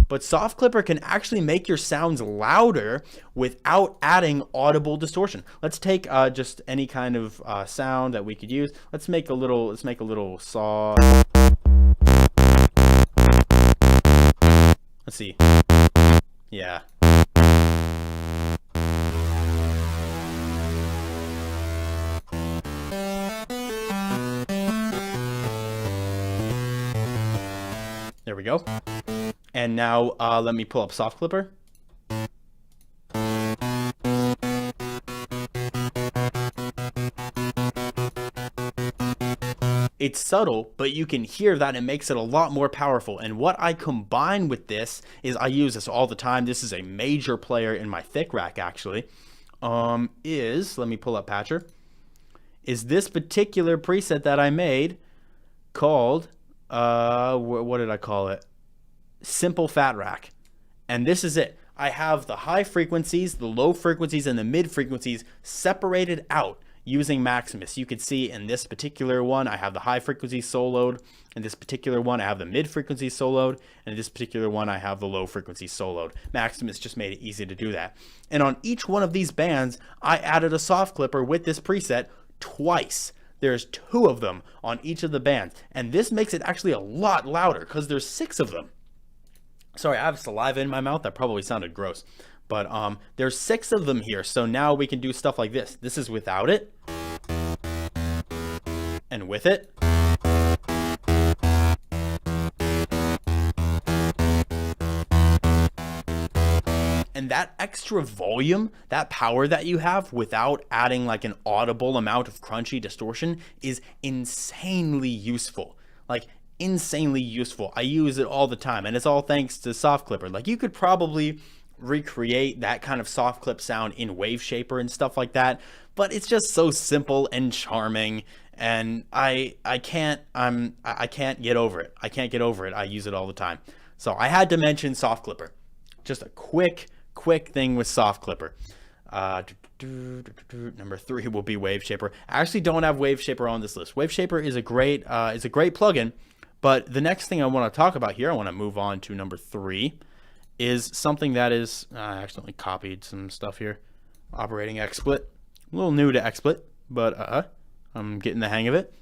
But Soft Clipper can actually make your sounds louder without adding audible distortion. Let's take just any kind of sound that we could use. Let's make a little saw. Let's see. Yeah. There we go. And now let me pull up Soft Clipper. It's subtle, but you can hear that it makes it a lot more powerful. And what I combine with this is, I use this all the time. This is a major player in my thick rack, actually. Let me pull up Patcher. Is this particular preset that I made called, what did I call it? Simple Fat Rack. And this is it. I have the high frequencies, the low frequencies, and the mid frequencies separated out using Maximus. You could see in this particular one, I have the high frequency soloed. In this particular one, I have the mid frequency soloed. And in this particular one, I have the low frequency soloed. Maximus just made it easy to do that. And on each one of these bands, I added a soft clipper with this preset twice. There's 2 of them on each of the bands. And this makes it actually a lot louder because there's 6 of them. Sorry, I have saliva in my mouth. That probably sounded gross. But there's 6 of them here. So now we can do stuff like this. This is without it. And with it. And that extra volume, that power that you have without adding like an audible amount of crunchy distortion is insanely useful. Like, insanely useful. I use it all the time, and it's all thanks to Soft Clipper. Like, you could probably recreate that kind of soft clip sound in Wave Shaper and stuff like that, but it's just so simple and charming, and I can't get over it. I can't get over it. I use it all the time. So I had to mention Soft Clipper. Just a quick thing with Soft Clipper. Number 3 will be Wave Shaper. I actually don't have Wave Shaper on this list. Wave Shaper is a great plugin, but the next thing I want to talk about here, I want to move on to number 3, is something that is, I accidentally copied some stuff here. Operating XSplit. A little new to XSplit, but I'm getting the hang of it.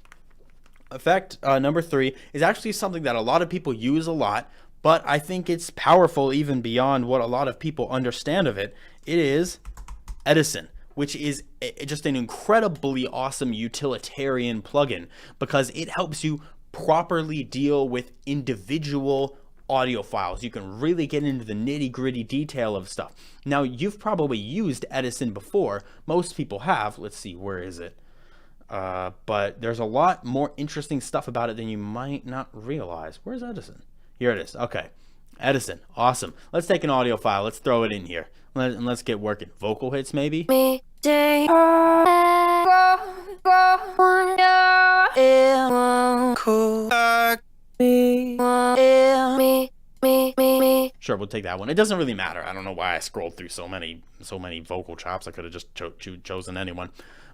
Effect number 3 is actually something that a lot of people use a lot, but I think it's powerful even beyond what a lot of people understand of it. It is Edison, which is just an incredibly awesome utilitarian plugin because it helps you properly deal with individual audio files. You can really get into the nitty-gritty detail of stuff. Now, you've probably used Edison before. Most people have. Let's see, where is it? But there's a lot more interesting stuff about it than you might not realize. Where's Edison? Here it is. Okay. Edison. Awesome. Let's take an audio file. Let's throw it in here. And let's get working. Vocal hits, maybe? Sure, we'll take that one. It doesn't really matter. I don't know why I scrolled through so many vocal chops. I could have just chosen anyone.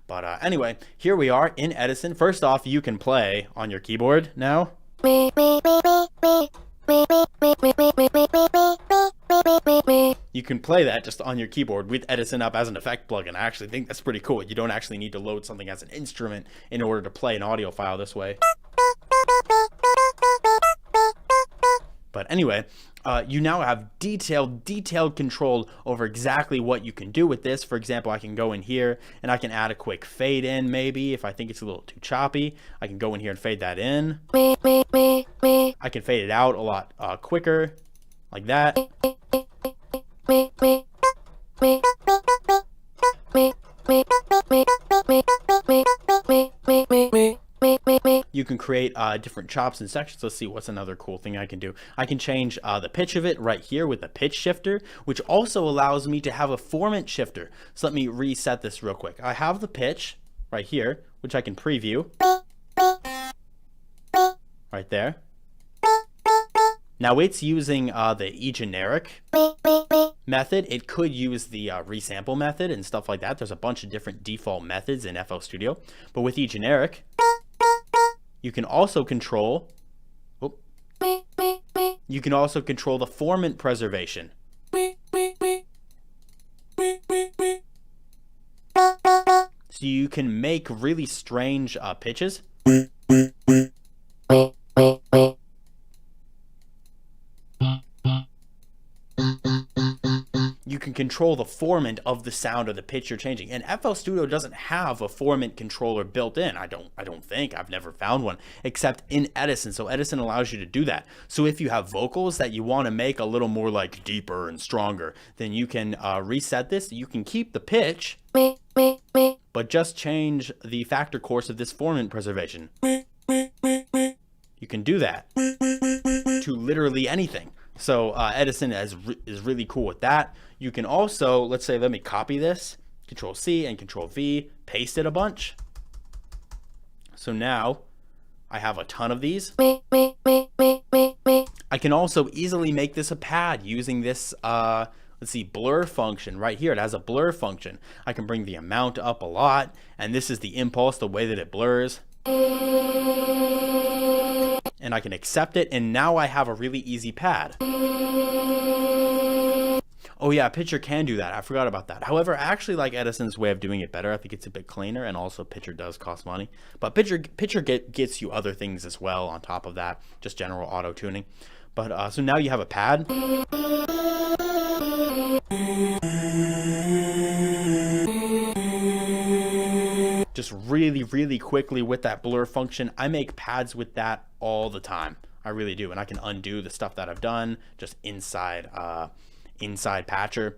But anyway, here we are in Edison. First off, you can play on your keyboard now. You can play that just on your keyboard with Edison up as an effect plugin. I actually think that's pretty cool. You don't actually need to load something as an instrument in order to play an audio file this way. But anyway, you now have detailed control over exactly what you can do with this. For example, I can go in here and I can add a quick fade in maybe if I think it's a little too choppy. I can go in here and fade that in. I can fade it out a lot quicker, like that. You can create different chops and sections. Let's see what's another cool thing I can do. I can change the pitch of it right here with the pitch shifter, which also allows me to have a formant shifter. So let me reset this real quick. I have the pitch right here, which I can preview. Right there. Now it's using the eGeneric method. It could use the resample method and stuff like that. There's a bunch of different default methods in FL Studio. But with eGeneric, you can also control the formant preservation. So you can make really strange pitches. You can control the formant of the sound or the pitch you're changing. And FL Studio doesn't have a formant controller built in. I don't think. I've never found one except in Edison. So Edison allows you to do that. So if you have vocals that you want to make a little more like deeper and stronger, then you can reset this. You can keep the pitch, but just change the factor course of this formant preservation. You can do that to literally anything. So Edison is really cool with that. You can also, let's say, let me copy this, Control C and Control V, paste it a bunch. So now I have a ton of these. I can also easily make this a pad using this, let's see, blur function right here. It has a blur function. I can bring the amount up a lot, and this is the impulse, the way that it blurs. And I can accept it, and now I have a really easy pad. Oh yeah, Pitcher can do that. I forgot about that. However, I actually like Edison's way of doing it better. I think it's a bit cleaner, and also Pitcher does cost money. But Pitcher gets you other things as well on top of that, just general auto tuning. But so now you have a pad. Just really quickly with that blur function. I make pads with that all the time. I really do. And I can undo the stuff that I've done just inside Patcher.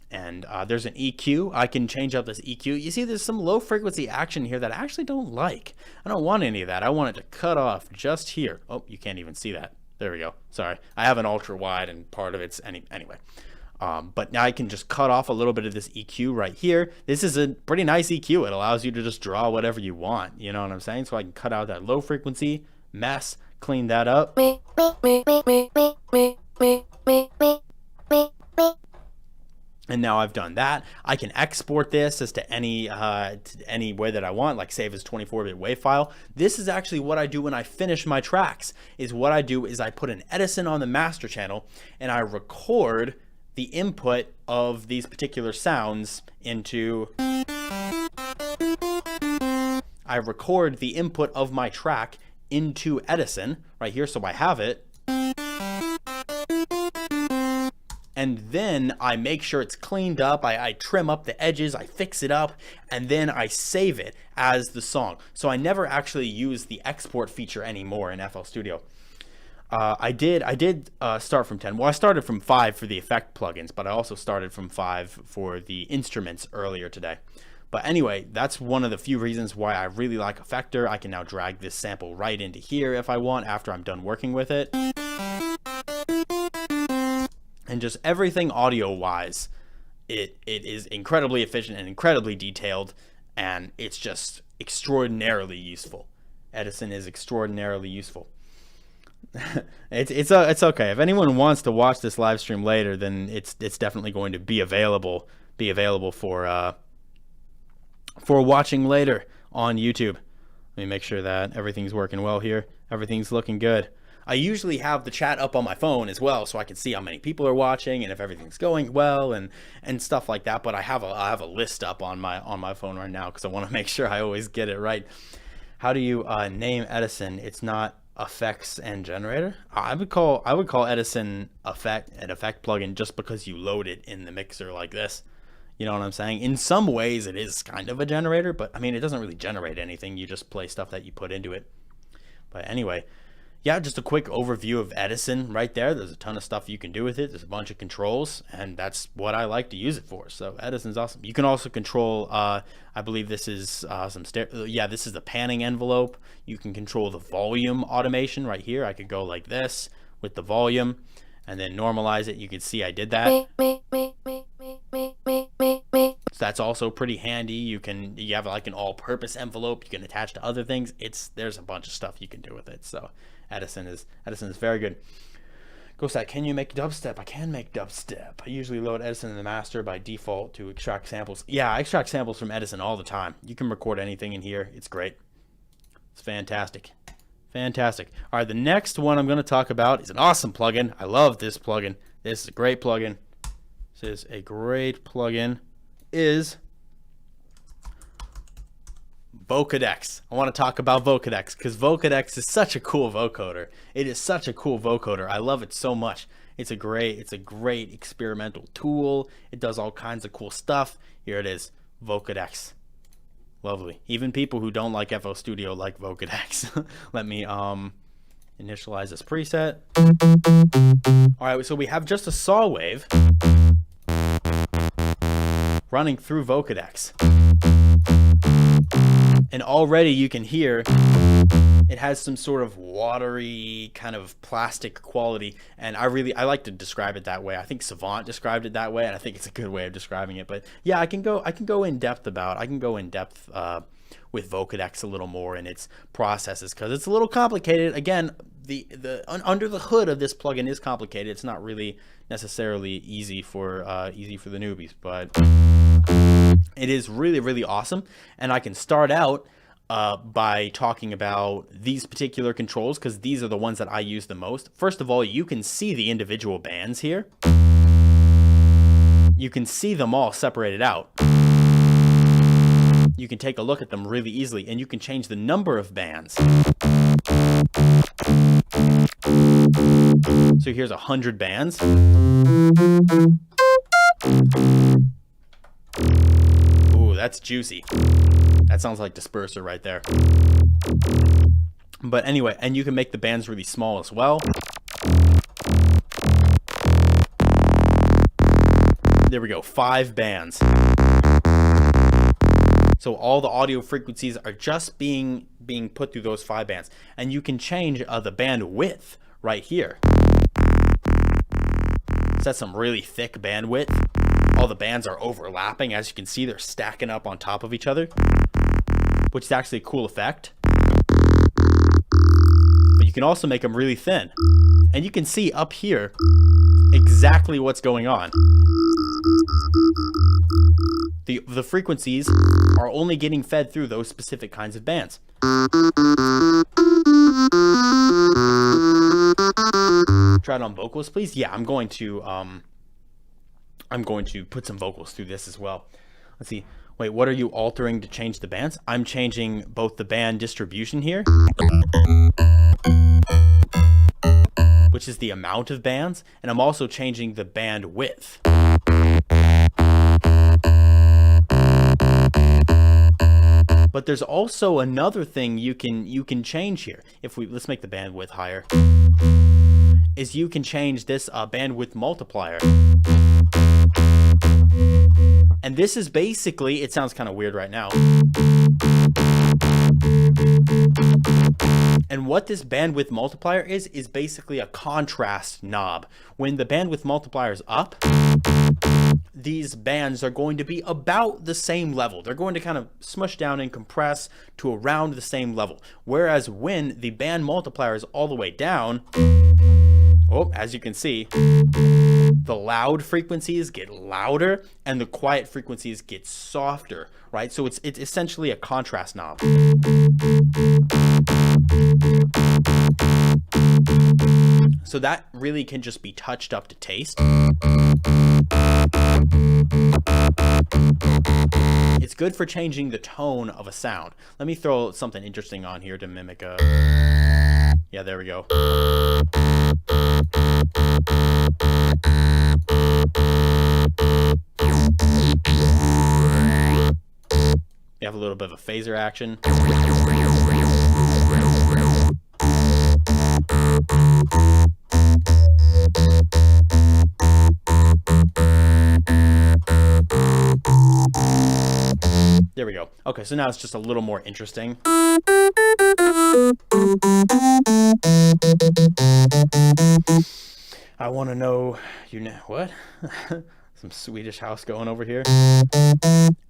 And there's an EQ. I can change up this EQ. You see there's some low frequency action here that I actually don't like. I don't want any of that. I want it to cut off just here. Oh, you can't even see that. There we go. Sorry. I have an ultra wide and part of it's anyway. But now I can just cut off a little bit of this EQ right here. This is a pretty nice EQ. It allows you to just draw whatever you want. You know what I'm saying? So I can cut out that low frequency mess, clean that up. And now I've done that. I can export this as to any way that I want, like save as 24-bit WAV file. This is actually what I do when I finish my tracks. What I do is I put an Edison on the master channel and I record the input of these particular sounds into... I record the input of my track into Edison right here, so I have it. And then I make sure it's cleaned up, I trim up the edges, I fix it up, and then I save it as the song. So I never actually use the export feature anymore in FL Studio. I did start from 10. Well, I started from 5 for the effect plugins, but I also started from 5 for the instruments earlier today. But anyway, that's one of the few reasons why I really like Effector. I can now drag this sample right into here if I want after I'm done working with it. And just everything audio-wise, it is incredibly efficient and incredibly detailed, and it's just extraordinarily useful. Edison is extraordinarily useful. It's okay. If anyone wants to watch this live stream later, then it's definitely going to be available for watching later on YouTube. Let me make sure that everything's working well here. Everything's looking good. I usually have the chat up on my phone as well, so I can see how many people are watching and if everything's going well and stuff like that. But I have a list up on my phone right now because I want to make sure I always get it right. How do you name Edison? It's not effects and generator. I would call Edison an effect plugin just because you load it in the mixer like this. You know what I'm saying? In some ways, it is kind of a generator, but I mean, it doesn't really generate anything. You just play stuff that you put into it. But anyway. Yeah, just a quick overview of Edison right there. There's a ton of stuff you can do with it. There's a bunch of controls, and that's what I like to use it for. So Edison's awesome. You can also control, I believe this is this is the panning envelope. You can control the volume automation right here. I could go like this with the volume and then normalize it. You can see I did that. So that's also pretty handy. You have like an all-purpose envelope you can attach to other things. There's a bunch of stuff you can do with it. So Edison is very good. Ghostat, can you make dubstep? I can make dubstep. I usually load Edison in the master by default to extract samples. Yeah, I extract samples from Edison all the time. You can record anything in here. It's great. It's fantastic. Fantastic. All right, the next one I'm going to talk about is an awesome plugin. I love this plugin. This is a great plugin. This is a great plugin. Is Vocadex. I want to talk about Vocadex because Vocadex is such a cool vocoder. It is such a cool vocoder. I love it so much. It's a great experimental tool. It does all kinds of cool stuff. Here it is, Vocadex. Lovely. Even people who don't like FL Studio like Vocadex. Let me initialize this preset. All right, so we have just a saw wave running through Vocadex. And already you can hear it has some sort of watery kind of plastic quality, and I like to describe it that way. I think Savant described it that way, and I think it's a good way of describing it. But yeah, I can go in depth with Vocadex a little more in its processes because it's a little complicated. Again, the under the hood of this plugin is complicated. It's not really necessarily easy for the newbies, but it is really, really awesome. And I can start out by talking about these particular controls because these are the ones that I use the most. First of all, you can see the individual bands here. You can see them all separated out. You can take a look at them really easily, and you can change the number of bands. So here's 100 bands. Ooh, that's juicy. That sounds like Disperser right there. But anyway, and you can make the bands really small as well. There we go, 5 bands. So all the audio frequencies are just being put through those 5 bands. And you can change the band width right here. That's some really thick bandwidth. All the bands are overlapping. As you can see, they're stacking up on top of each other, which is actually a cool effect. But you can also make them really thin. And you can see up here exactly what's going on. The frequencies are only getting fed through those specific kinds of bands. Try it on vocals, please. Yeah, I'm going to put some vocals through this as well. Let's see. Wait, what are you altering to change the bands? I'm changing both the band distribution here, which is the amount of bands, and I'm also changing the band width. But there's also another thing you can change here. Let's make the bandwidth higher. Is you can change this bandwidth multiplier. And this is basically, it sounds kind of weird right now. And what this bandwidth multiplier is basically a contrast knob. When the bandwidth multiplier is up, these bands are going to be about the same level. They're going to kind of smush down and compress to around the same level. Whereas when the band multiplier is all the way down, as you can see, the loud frequencies get louder and the quiet frequencies get softer, right? So it's essentially a contrast knob. So that really can just be touched up to taste. It's good for changing the tone of a sound. Let me throw something interesting on here to mimic a... Yeah, there we go. You have a little bit of a phaser action. There we go. Okay, so now it's just a little more interesting. I want to know, what? Some Swedish house going over here.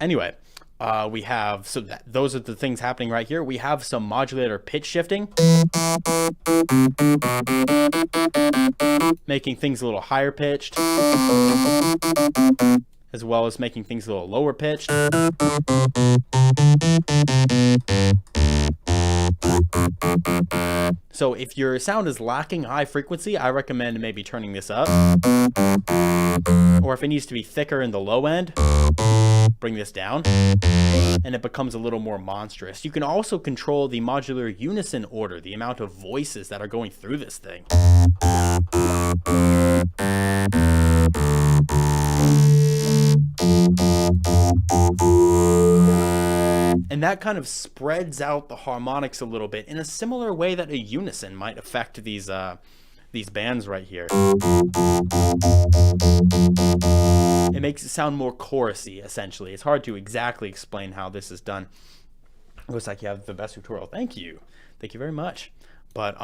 Anyway, we have, those are the things happening right here. We have some modulator pitch shifting, making things a little higher pitched, as well as making things a little lower pitched. So if your sound is lacking high frequency, I recommend maybe turning this up. Or if it needs to be thicker in the low end, bring this down, and it becomes a little more monstrous. You can also control the modular unison order, the amount of voices that are going through this thing. And that kind of spreads out the harmonics a little bit in a similar way that a unison might affect these bands right here. It makes it sound more chorusy, essentially. It's hard to exactly explain how this is done. It looks like you have the best tutorial. Thank you. Thank you very much. But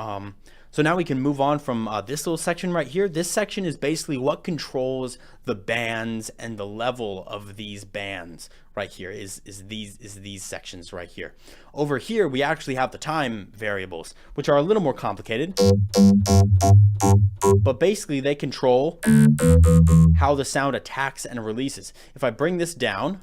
so now we can move on from this little section right here. This section is basically what controls the bands and the level of these bands right here is these sections right here. Over here, we actually have the time variables, which are a little more complicated. But basically, they control how the sound attacks and releases. If I bring this down,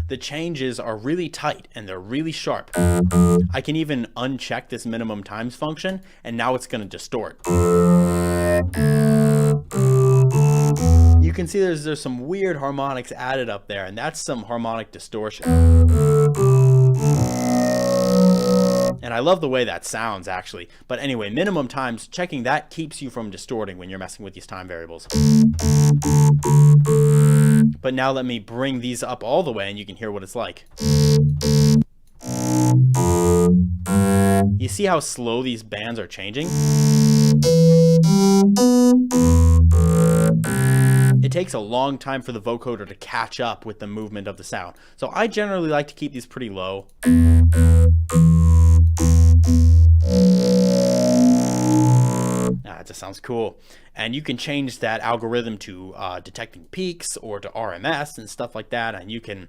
the changes are really tight and they're really sharp. I can even uncheck this minimum times function, and now it's going to distort. You can see there's some weird harmonics added up there, and that's some harmonic distortion. And I love the way that sounds, actually. But anyway, minimum times, checking that keeps you from distorting when you're messing with these time variables. But now let me bring these up all the way and you can hear what it's like. You see how slow these bands are changing? It takes a long time for the vocoder to catch up with the movement of the sound. So I generally like to keep these pretty low. That just sounds cool. And you can change that algorithm to detecting peaks or to RMS and stuff like that. And you can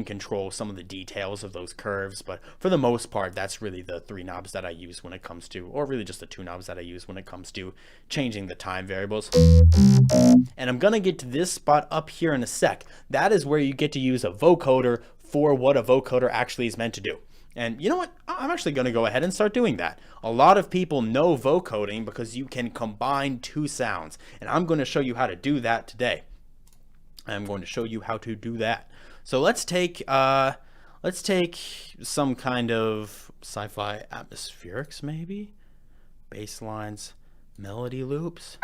control some of the details of those curves. But for the most part, that's really the 3 knobs that I use when it comes to, or really just the 2 knobs that I use when it comes to changing the time variables. And I'm going to get to this spot up here in a sec. That is where you get to use a vocoder for what a vocoder actually is meant to do. And you know what? I'm actually going to go ahead and start doing that. A lot of people know vocoding because you can combine 2 sounds. And I'm going to show you how to do that today. I'm going to show you how to do that. So let's take some kind of sci-fi atmospherics, maybe? Bass lines, melody loops.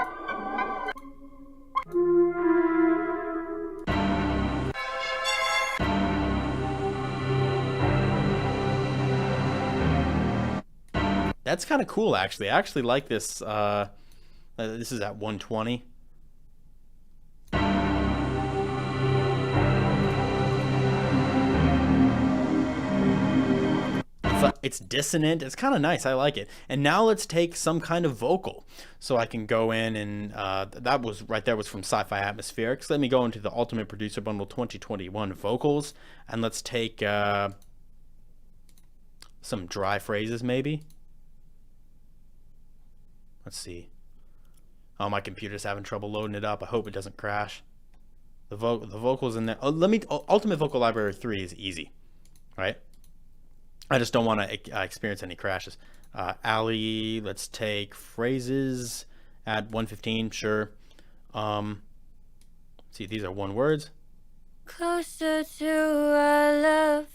That's kind of cool, actually. I actually like this. This is at 120. It's dissonant. It's kind of nice. I like it. And now let's take some kind of vocal. So I can go in and that was right there was from Sci-Fi Atmospherics. Let me go into the Ultimate Producer Bundle 2021 vocals, and let's take some dry phrases maybe. Let's see. Oh, my computer's having trouble loading it up. I hope it doesn't crash. The vocals in there. Oh, Ultimate Vocal Library 3 is easy, right? I just don't want to experience any crashes. Ali, let's take phrases at 115, sure. See, these are 1 words. Closer to our love,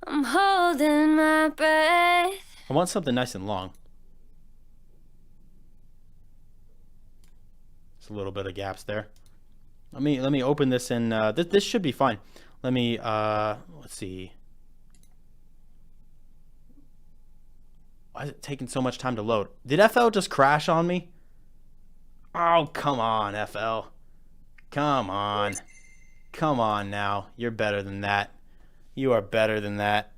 I'm holding my breath. I want something nice and long. Just a little bit of gaps there. Let me open this in. This should be fine. Let me let's see. Why is it taking so much time to load? Did FL just crash on me? Oh, come on, FL. Come on. Come on now. You're better than that. You are better than that.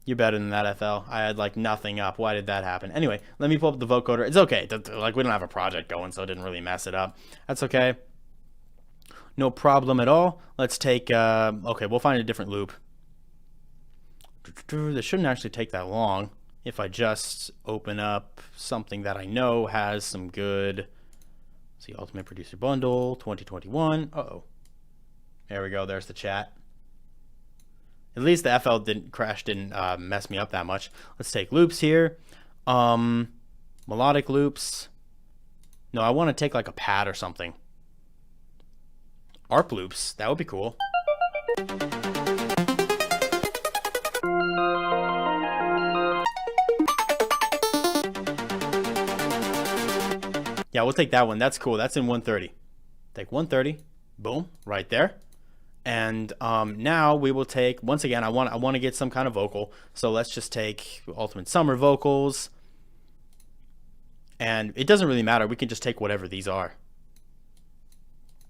You're better than that, FL. I had like nothing up. Why did that happen? Anyway, let me pull up the vocoder. It's okay. Like, we don't have a project going, so it didn't really mess it up. That's okay. No problem at all. Let's take, okay, we'll find a different loop. This shouldn't actually take that long. If I just open up something that I know has some good, let's see, Ultimate Producer Bundle 2021. Uh-oh. There we go. There's the chat. At least the FL didn't mess me up that much. Let's take loops here. Melodic loops. No, I want to take like a pad or something. ARP loops. That would be cool. Yeah, we'll take that one. That's cool. That's in 130. Take 130. Boom. Right there. And now we will take, once again, I want to get some kind of vocal. So let's just take Ultimate Summer vocals. And it doesn't really matter. We can just take whatever these are.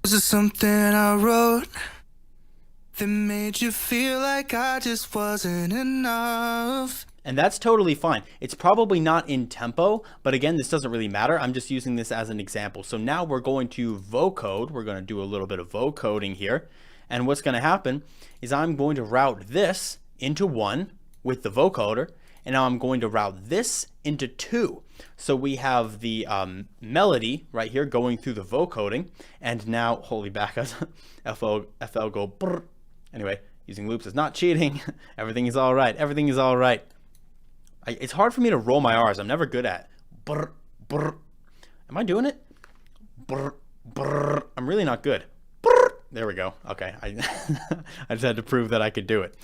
Was it something I wrote that made you feel like I just wasn't enough? And that's totally fine. It's probably not in tempo, but again, this doesn't really matter. I'm just using this as an example. So now we're going to vocode. We're going to do a little bit of vocoding here. And what's going to happen is I'm going to route this into 1 with the vocoder, and now I'm going to route this into 2. So we have the melody right here going through the vocoding, and now, holy backup, FL go brr. Anyway, using loops is not cheating. Everything is all right. Everything is all right. It's hard for me to roll my R's. I'm never good at brr, brr. Am I doing it? Brr, brr. I'm really not good. Brr. There we go. Okay. I just had to prove that I could do it.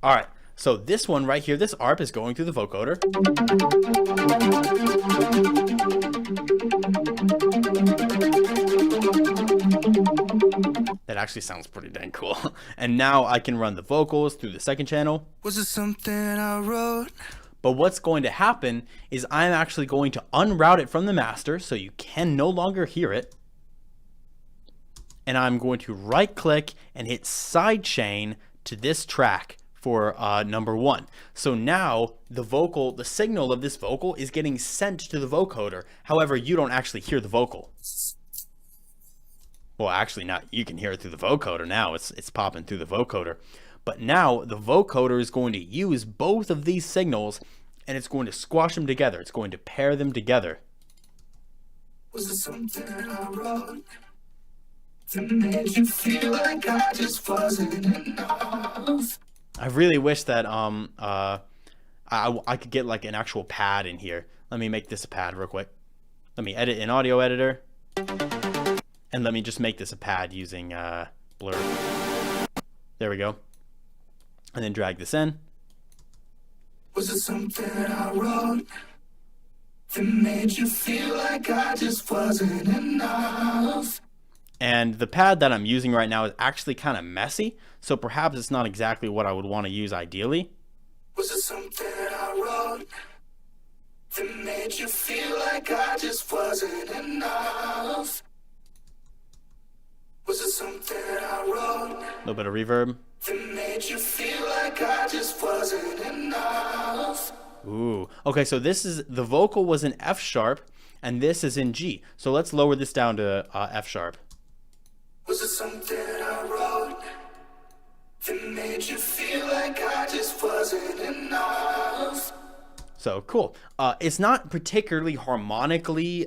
All right. So this one right here, this ARP is going through the vocoder. That actually sounds pretty dang cool. And now I can run the vocals through the second channel. Was it something I wrote? But what's going to happen is I'm actually going to unroute it from the master so you can no longer hear it. And I'm going to right click and hit sidechain to this track for number 1. So now the signal of this vocal is getting sent to the vocoder. However, you don't actually hear the vocal. Well, actually not. You can hear it through the vocoder now. It's popping through the vocoder. But now the vocoder is going to use both of these signals and it's going to squash them together. It's going to pair them together. Was it something I wrote that made you feel like I just wasn't enough? I really wish that I could get like an actual pad in here. Let me make this a pad real quick. Let me edit in audio editor. And let me just make this a pad using Blur. There we go. And then drag this in. Was it something I wrote that made you feel like I just wasn't enough? And the pad that I'm using right now is actually kind of messy, so perhaps it's not exactly what I would want to use ideally. Was it something I wrote that made you feel like I just wasn't enough? Was it something I wrote? A little bit of reverb. That made you feel like I just wasn't enough. Ooh. Okay, so the vocal was in F sharp, and this is in G. So let's lower this down to F sharp. Was it something I wrote that made you feel like I just wasn't enough? So cool. It's not particularly harmonically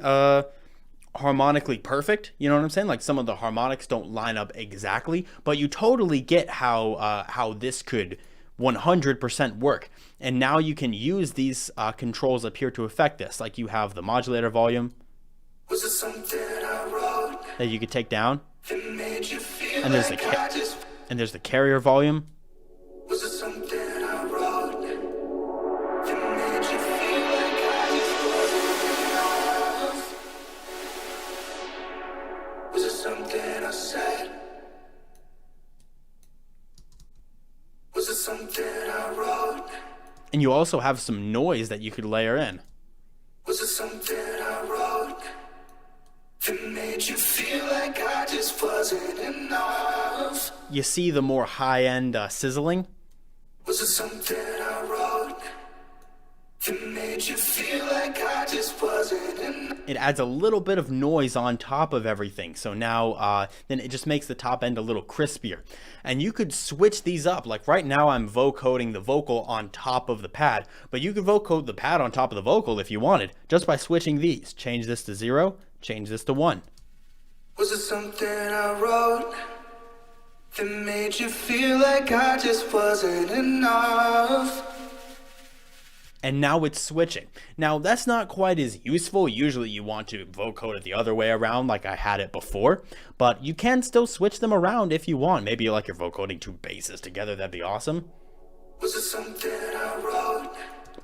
perfect, you know what I'm saying? Like some of the harmonics don't line up exactly, but you totally get how this could 100% work. And now you can use these controls up here to affect this. Like you have the modulator volume Was it something I wrote that you could take down, that made you feel and there's like the I just there's the carrier volume. Was it something I wrote that made you feel like I just wasn't enough? Was it something I said? Was it something I wrote? And you also have some noise that you could layer in. Was it something I wrote that made you feel like I just wasn't enough? You see the more high-end sizzling. Was it something I wrote that made you feel like I just wasn't enough? It adds a little bit of noise on top of everything. So now then it just makes the top end a little crispier. And you could switch these up. Like right now I'm vocoding the vocal on top of the pad, but you could vocode the pad on top of the vocal if you wanted, just by switching these. Change this to 0, change this to 1. Was it something I wrote that made you feel like I just wasn't enough? And now it's switching. Now that's not quite as useful. Usually you want to vocode it the other way around like I had it before, but you can still switch them around if you want. Maybe like you're vocoding two basses together, that'd be awesome. Was it something I wrote?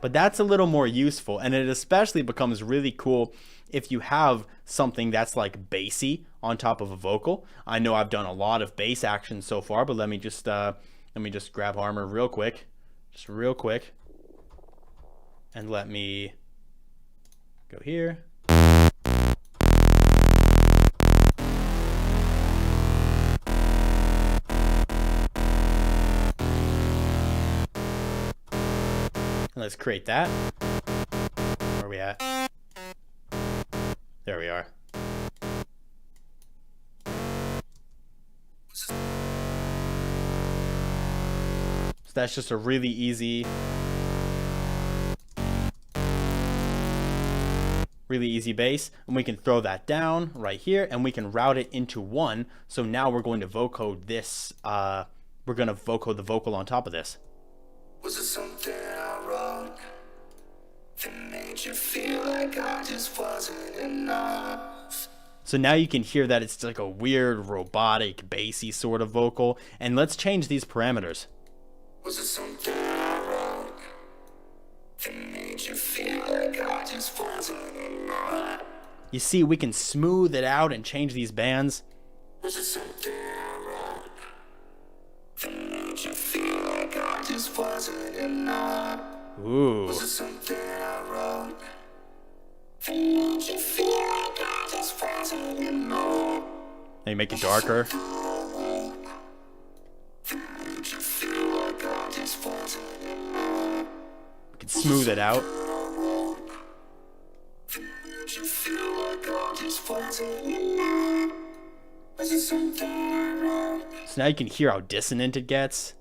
But that's a little more useful, and it especially becomes really cool if you have something that's like bassy on top of a vocal. I know I've done a lot of bass actions so far, but let me just grab Harmor real quick. Just real quick. And let me go here. And let's create that. Where are we at? There we are. So that's just a really easy bass, and we can throw that down right here and we can route it into 1. So now we're going to vocode this, we're going to vocode the vocal on top of this. Was it something I wrote that made you feel like I just wasn't enough? So now you can hear that it's like a weird robotic bassy sort of vocal. And let's change these parameters. Was it something I wrote that made you feel like I just wasn't enough? You see, we can smooth it out and change these bands. Was it something I wrote that made you feel like I just wasn't enough? Ooh. Was it something I wrote that made you feel like I just wasn't enough? Now you make it darker. That made you feel like I just wasn't smooth it out. So now you can hear how dissonant it gets.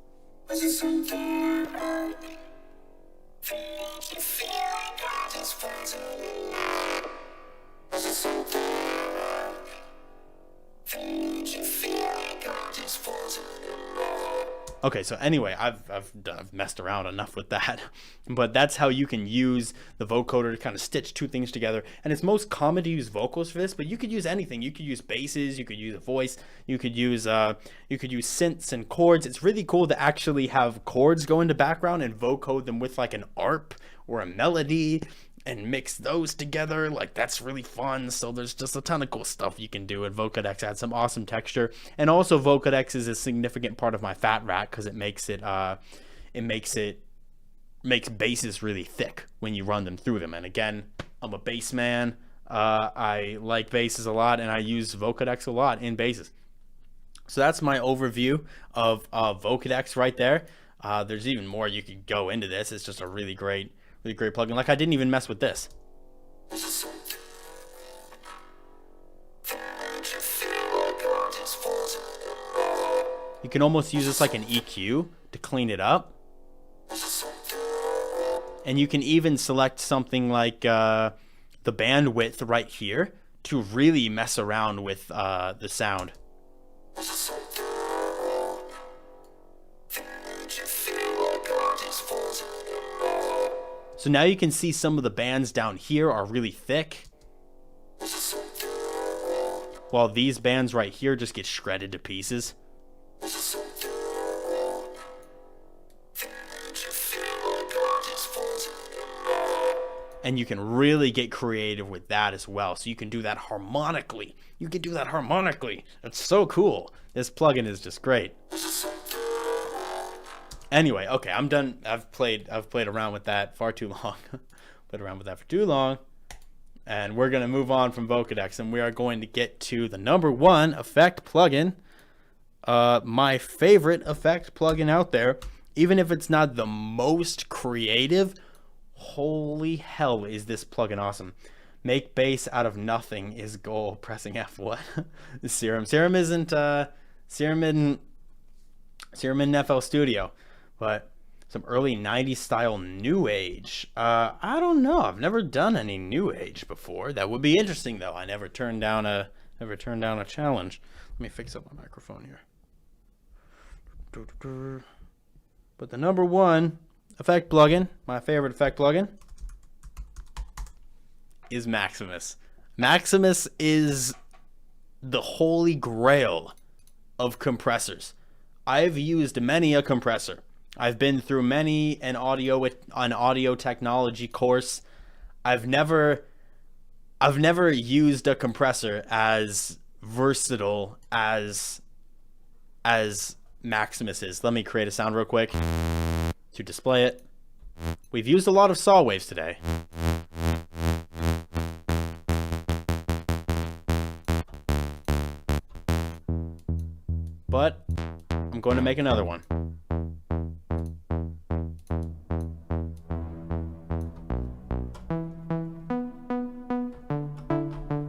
Okay, so anyway, I've messed around enough with that, but that's how you can use the vocoder to kind of stitch two things together. And it's most common to use vocals for this, but you could use anything. You could use basses, you could use a voice, you could use synths and chords. It's really cool to actually have chords go into background and vocode them with like an ARP or a melody and mix those together. Like, that's really fun. So there's just a ton of cool stuff you can do. And Vocadex adds some awesome texture, and also Vocadex is a significant part of my fat rack because it makes basses really thick when you run them through them. And again, I'm a bass man. I like basses a lot, and I use Vocadex a lot in basses. So that's my overview of Vocadex right there. There's even more you could go into this. It's just a really great plugin. Like, I didn't even mess with this. You can almost use this like an EQ to clean it up. And you can even select something like the bandwidth right here to really mess around with the sound. So now you can see some of the bands down here are really thick, while these bands right here just get shredded to pieces. And you can really get creative with that as well. So you can do that harmonically. It's so cool. This plugin is just great. Anyway, okay, I'm done. I've played around with that far too long. Played around with that for too long. And we're going to move on from Vocadex, and we are going to get to the number one effect plugin. My favorite effect plugin out there, even if it's not the most creative. Holy hell, is this plugin awesome. Make bass out of nothing is goal. Pressing F. What? Serum. Serum isn't Serum in FL Studio. But some early 90s style new age. I don't know. I've never done any new age before. That would be interesting though. I never turned down a challenge. Let me fix up my microphone here. But the number one effect plugin, my favorite effect plugin, is Maximus. Maximus is the holy grail of compressors. I've used many a compressor. I've been through many an audio technology course. I've never used a compressor as versatile as Maximus is. Let me create a sound real quick to display it. We've used a lot of saw waves today. But I'm going to make another one.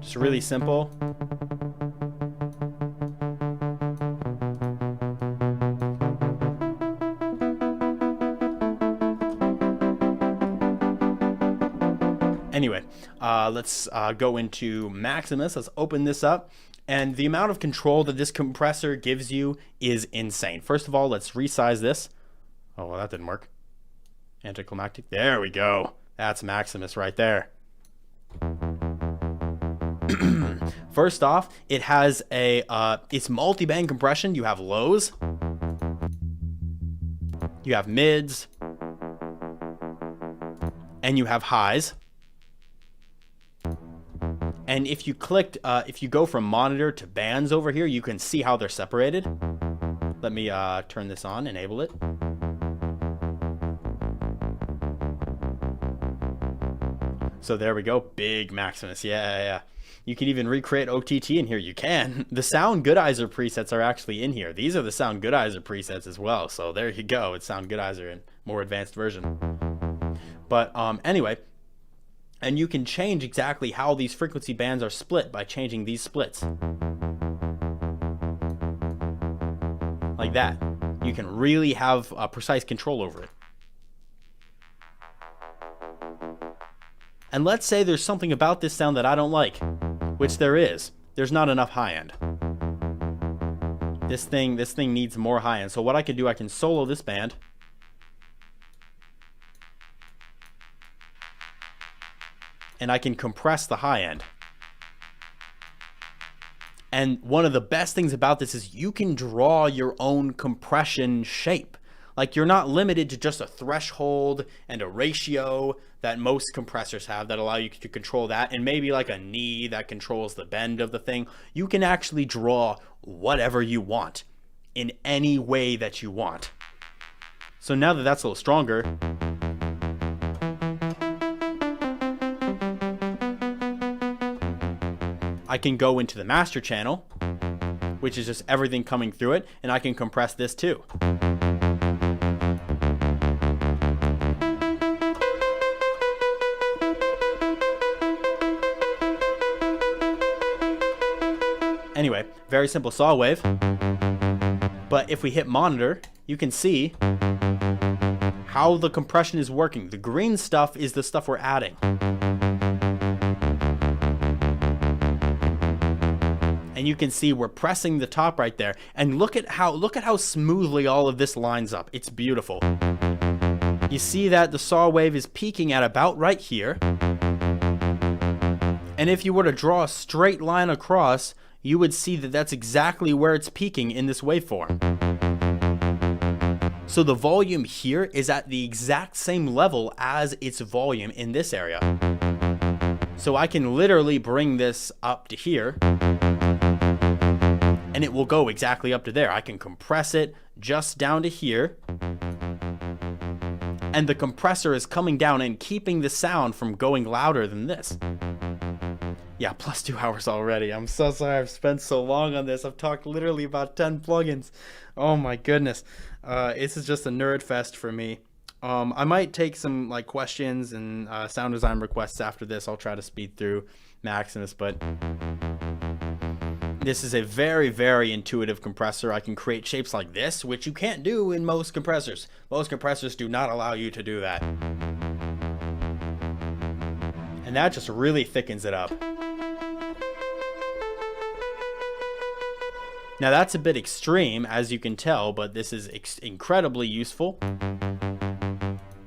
Just really simple. Anyway, let's go into Maximus. Let's open this up. And the amount of control that this compressor gives you is insane. First of all, let's resize this. Oh, well, that didn't work. Anticlimactic. There we go. That's Maximus right there. First off, it has it's multi-band compression. You have lows. You have mids. And you have highs. And if you go from monitor to bands over here, you can see how they're separated. Let me turn this on, enable it. So there we go, big Maximus, yeah. You can even recreate OTT in here, you can. The Sound Goodizer presets are actually in here. These are the Sound Goodizer presets as well, so there you go, it's Sound Goodizer in more advanced version. But anyway, and you can change exactly how these frequency bands are split by changing these splits. Like that. You can really have precise control over it. And let's say there's something about this sound that I don't like, which there is. There's not enough high end. This thing needs more high end. So what I can do, I can solo this band. And I can compress the high end. And one of the best things about this is you can draw your own compression shape. Like, you're not limited to just a threshold and a ratio that most compressors have that allow you to control that, and maybe like a knee that controls the bend of the thing. You can actually draw whatever you want in any way that you want. So now that that's a little stronger, I can go into the master channel, which is just everything coming through it, and I can compress this too. Anyway, very simple saw wave. But if we hit monitor, you can see how the compression is working. The green stuff is the stuff we're adding. And you can see we're pressing the top right there. And look at how smoothly all of this lines up. It's beautiful. You see that the saw wave is peaking at about right here. And if you were to draw a straight line across, you would see that that's exactly where it's peaking in this waveform. So the volume here is at the exact same level as its volume in this area. So I can literally bring this up to here, and it will go exactly up to there. I can compress it just down to here, and the compressor is coming down and keeping the sound from going louder than this. Yeah, plus 2 hours already. I'm so sorry I've spent so long on this. I've talked literally about 10 plugins. Oh my goodness. This is just a nerd fest for me. I might take some like questions and sound design requests after this. I'll try to speed through Maximus, but this is a very, very intuitive compressor. I can create shapes like this, which you can't do in most compressors. Most compressors do not allow you to do that. And that just really thickens it up. Now that's a bit extreme, as you can tell, but this is incredibly useful.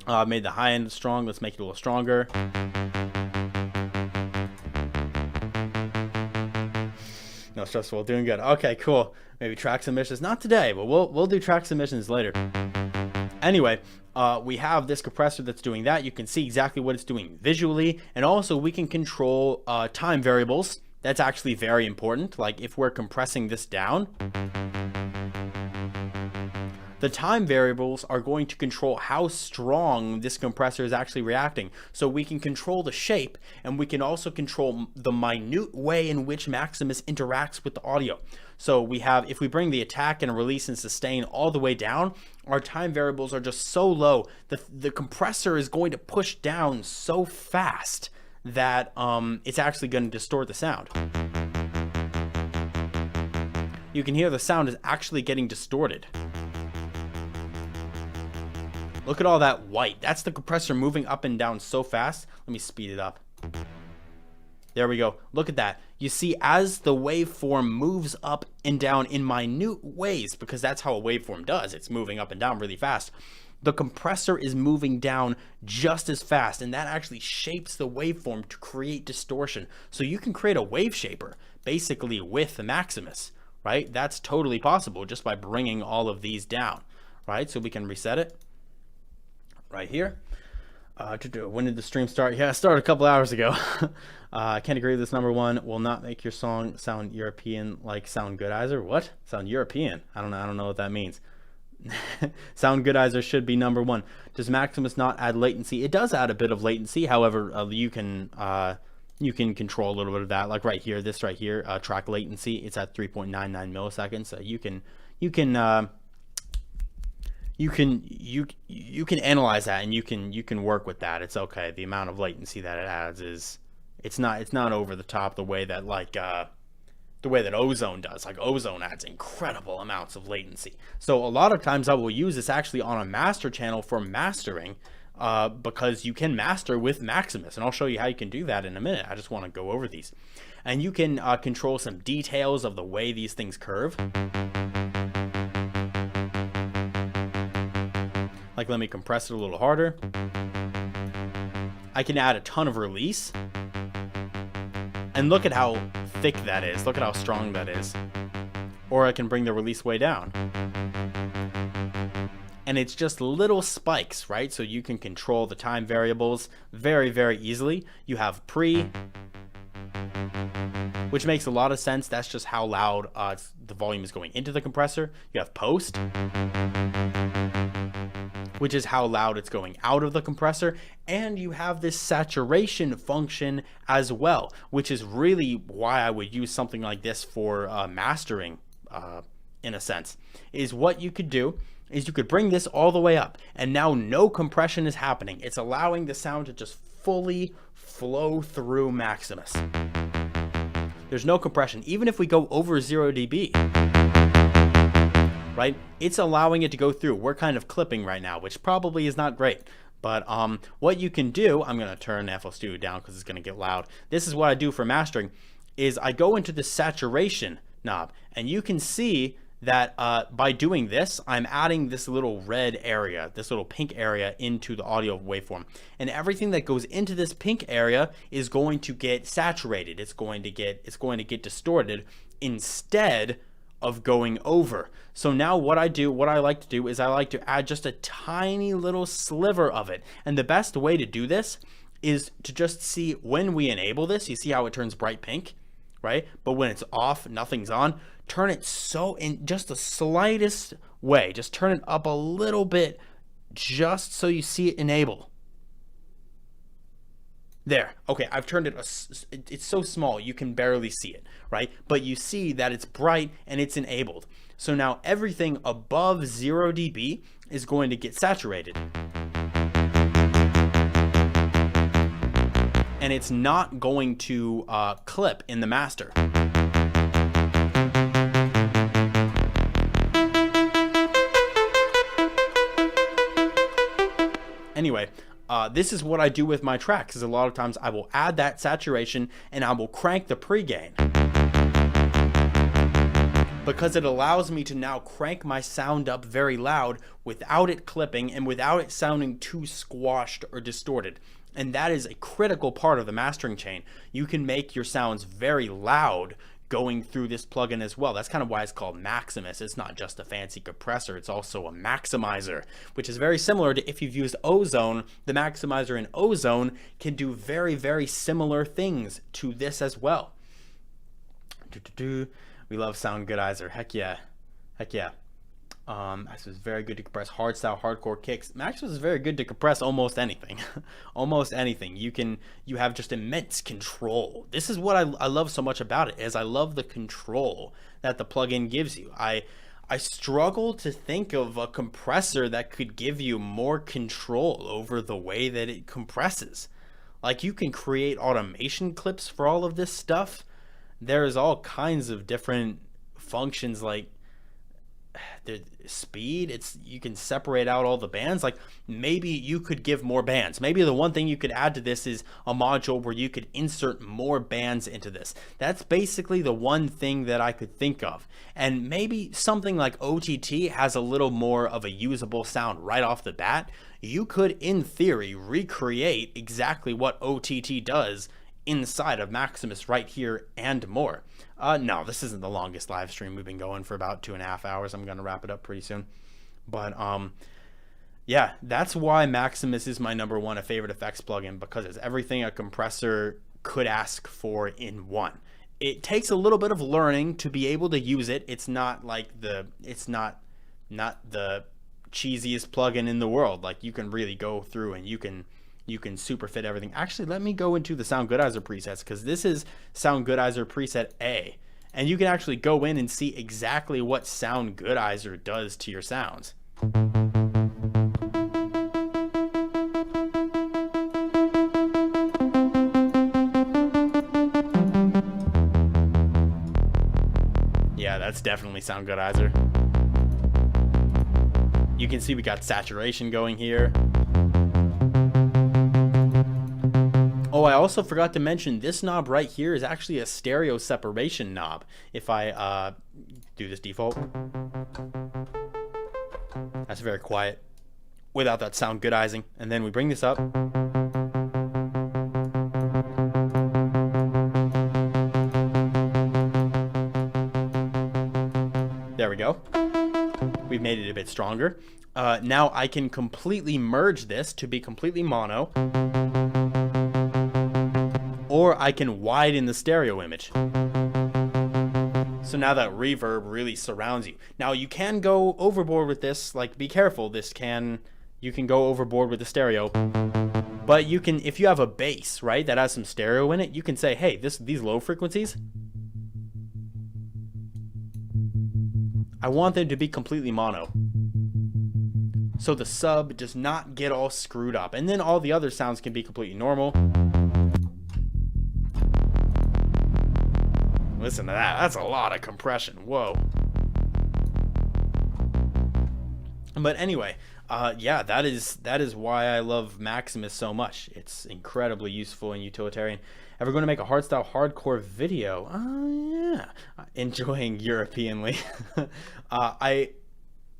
I've made the high end strong. Let's make it a little stronger. No stressful, doing good. Okay, cool. Maybe track submissions, not today, but we'll do track submissions later. Anyway, we have this compressor that's doing that. You can see exactly what it's doing visually, and also we can control time variables. That's actually very important. Like if we're compressing this down, the time variables are going to control how strong this compressor is actually reacting. So we can control the shape, and we can also control the minute way in which Maximus interacts with the audio. So we have, if we bring the attack and release and sustain all the way down, our time variables are just so low. The compressor is going to push down so fast that it's actually going to distort the sound. You can hear the sound is actually getting distorted. Look at all that white. That's the compressor moving up and down so fast. Let me speed it up. There we go. Look at that. You see, as the waveform moves up and down in minute ways, because that's how a waveform does. It's moving up and down really fast. The compressor is moving down just as fast, and that actually shapes the waveform to create distortion. So you can create a wave shaper, basically with the Maximus, right? That's totally possible just by bringing all of these down, right? So we can reset it right here. When did the stream start? Yeah, it started a couple hours ago. I can't agree with this. Number one will not make your song sound European like Soundgoodizer. What? Sound European? I don't know what that means. Soundgoodizer should be number one. Does Maximus not add latency? It does add a bit of latency. However, you can control a little bit of that. Like right here, this right here, track latency. It's at 3.99 milliseconds. So you you can analyze that, and you can work with that. It's okay. The amount of latency that it adds is it's not over the top the way that the way that Ozone does. Like Ozone adds incredible amounts of latency. So a lot of times I will use this actually on a master channel for mastering, because you can master with Maximus, and I'll show you how you can do that in a minute. I just want to go over these, and you can control some details of the way these things curve. Like, let me compress it a little harder. I can add a ton of release. And look at how thick that is. Look at how strong that is. Or I can bring the release way down. And it's just little spikes, right? So you can control the time variables very, very easily. You have pre, which makes a lot of sense. That's just how loud the volume is going into the compressor. You have post, which is how loud it's going out of the compressor. And you have this saturation function as well, which is really why I would use something like this for mastering, in a sense. Is what you could do is you could bring this all the way up, and now no compression is happening. It's allowing the sound to just fully flow through Maximus. There's no compression. Even if we go over 0 dB, right? It's allowing it to go through. We're kind of clipping right now, which probably is not great. But what you can do, I'm going to turn FL Studio down because it's going to get loud. This is what I do for mastering, is I go into the saturation knob, and you can see that by doing this, I'm adding this little red area, this little pink area into the audio waveform. And everything that goes into this pink area is going to get saturated. It's going to get distorted instead of going over. So now what I like to do is I like to add just a tiny little sliver of it. And the best way to do this is to just see when we enable this. You see how it turns bright pink, right? But when it's off, nothing's on. Turn it so in just the slightest way. Just turn it up a little bit just so you see it enable. There. Okay, I've turned it, it's so small you can barely see it, right? But you see that it's bright and it's enabled. So now everything above 0 dB is going to get saturated. And it's not going to clip in the master. Anyway, this is what I do with my tracks, is a lot of times I will add that saturation and I will crank the pre-gain, because it allows me to now crank my sound up very loud without it clipping and without it sounding too squashed or distorted. And that is a critical part of the mastering chain. You can make your sounds very loud going through this plugin as well. That's kind of why it's called Maximus. It's not just a fancy compressor, it's also a maximizer, which is very similar to if you've used Ozone. The maximizer in Ozone can do very, very similar things to this as well. We love Soundgoodizer. Heck yeah. Heck yeah. This was very good to compress hardstyle hardcore kicks. Maximus is very good to compress almost anything. Almost anything. You have just immense control. This is what I love so much about it, is I love the control that the plugin gives you. I struggle to think of a compressor that could give you more control over the way that it compresses. Like, you can create automation clips for all of this stuff. There's all kinds of different functions, like the speed. You can separate out all the bands. Like, maybe you could give more bands. Maybe the one thing you could add to this is a module where you could insert more bands into this. That's basically the one thing that I could think of. And maybe something like OTT has a little more of a usable sound right off the bat. You could, in theory, recreate exactly what OTT does inside of Maximus right here and more. No, this isn't the longest live stream. We've been going for about 2.5 hours. I'm going to wrap it up pretty soon. But yeah, that's why Maximus is my number 1 favorite effects plugin, because it's everything a compressor could ask for in one. It takes a little bit of learning to be able to use it. It's not like it's not the cheesiest plugin in the world. Like, you can really go through and you can super fit everything. Actually, let me go into the Soundgoodizer presets, because this is Soundgoodizer preset A. And you can actually go in and see exactly what Soundgoodizer does to your sounds. that's definitely Soundgoodizer. You can see we got saturation going here. Oh, I also forgot to mention this knob right here is actually a stereo separation knob. If I do this default, that's very quiet without that Soundgoodizing. And then we bring this up. There we go. We've made it a bit stronger. Now I can completely merge this to be completely mono, or I can widen the stereo image. So now that reverb really surrounds you. Now you can go overboard with this, like be careful, you can go overboard with the stereo. But you can, if you have a bass, right, that has some stereo in it, you can say, hey, these low frequencies, I want them to be completely mono, so the sub does not get all screwed up, and then all the other sounds can be completely normal. Listen to that. That's a lot of compression. Whoa. But anyway, yeah, that is why I love Maximus so much. It's incredibly useful and utilitarian. Ever going to make a hardstyle hardcore video? Yeah. Enjoying Europeanly. I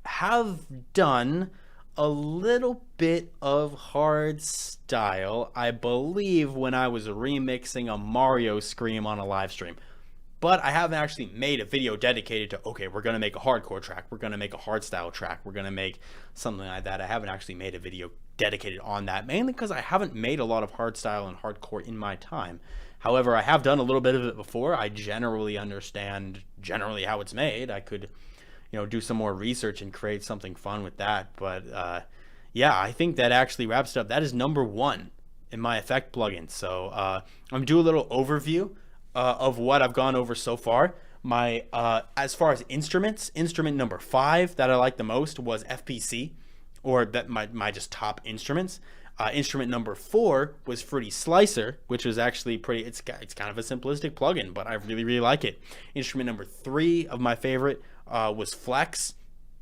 have done a little bit of hardstyle, I believe, when I was remixing a Mario Scream on a live stream. But I haven't actually made a video dedicated to, okay, we're going to make a hardcore track, we're going to make a hardstyle track, we're going to make something like that. I haven't actually made a video dedicated on that, mainly because I haven't made a lot of hardstyle and hardcore in my time. However, I have done a little bit of it before. I generally understand how it's made. I could, do some more research and create something fun with that. But yeah, I think that actually wraps it up. That is number 1 in my effect plugin. So I'm going to do a little overview of what I've gone over so far. My as far as instruments, instrument number 5 that I like the most was FPC, or that my just top instruments. Instrument number 4 was Fruity Slicer, which was actually pretty. It's kind of a simplistic plugin, but I really like it. Instrument number 3 of my favorite was Flex.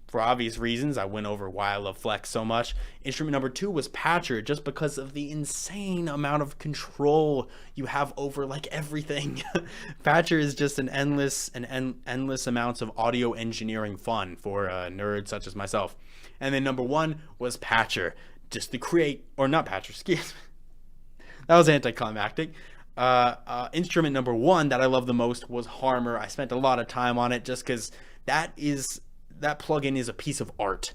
For obvious reasons, I went over why I love Flex so much. Instrument number 2 was Patcher, just because of the insane amount of control you have over like everything. Patcher is just an endless amounts of audio engineering fun for nerds such as myself. And then number 1 was Patcher, just to create, or not Patcher, excuse me. That was anticlimactic. Instrument number 1 that I love the most was Harmer. I spent a lot of time on it just because that plugin is a piece of art.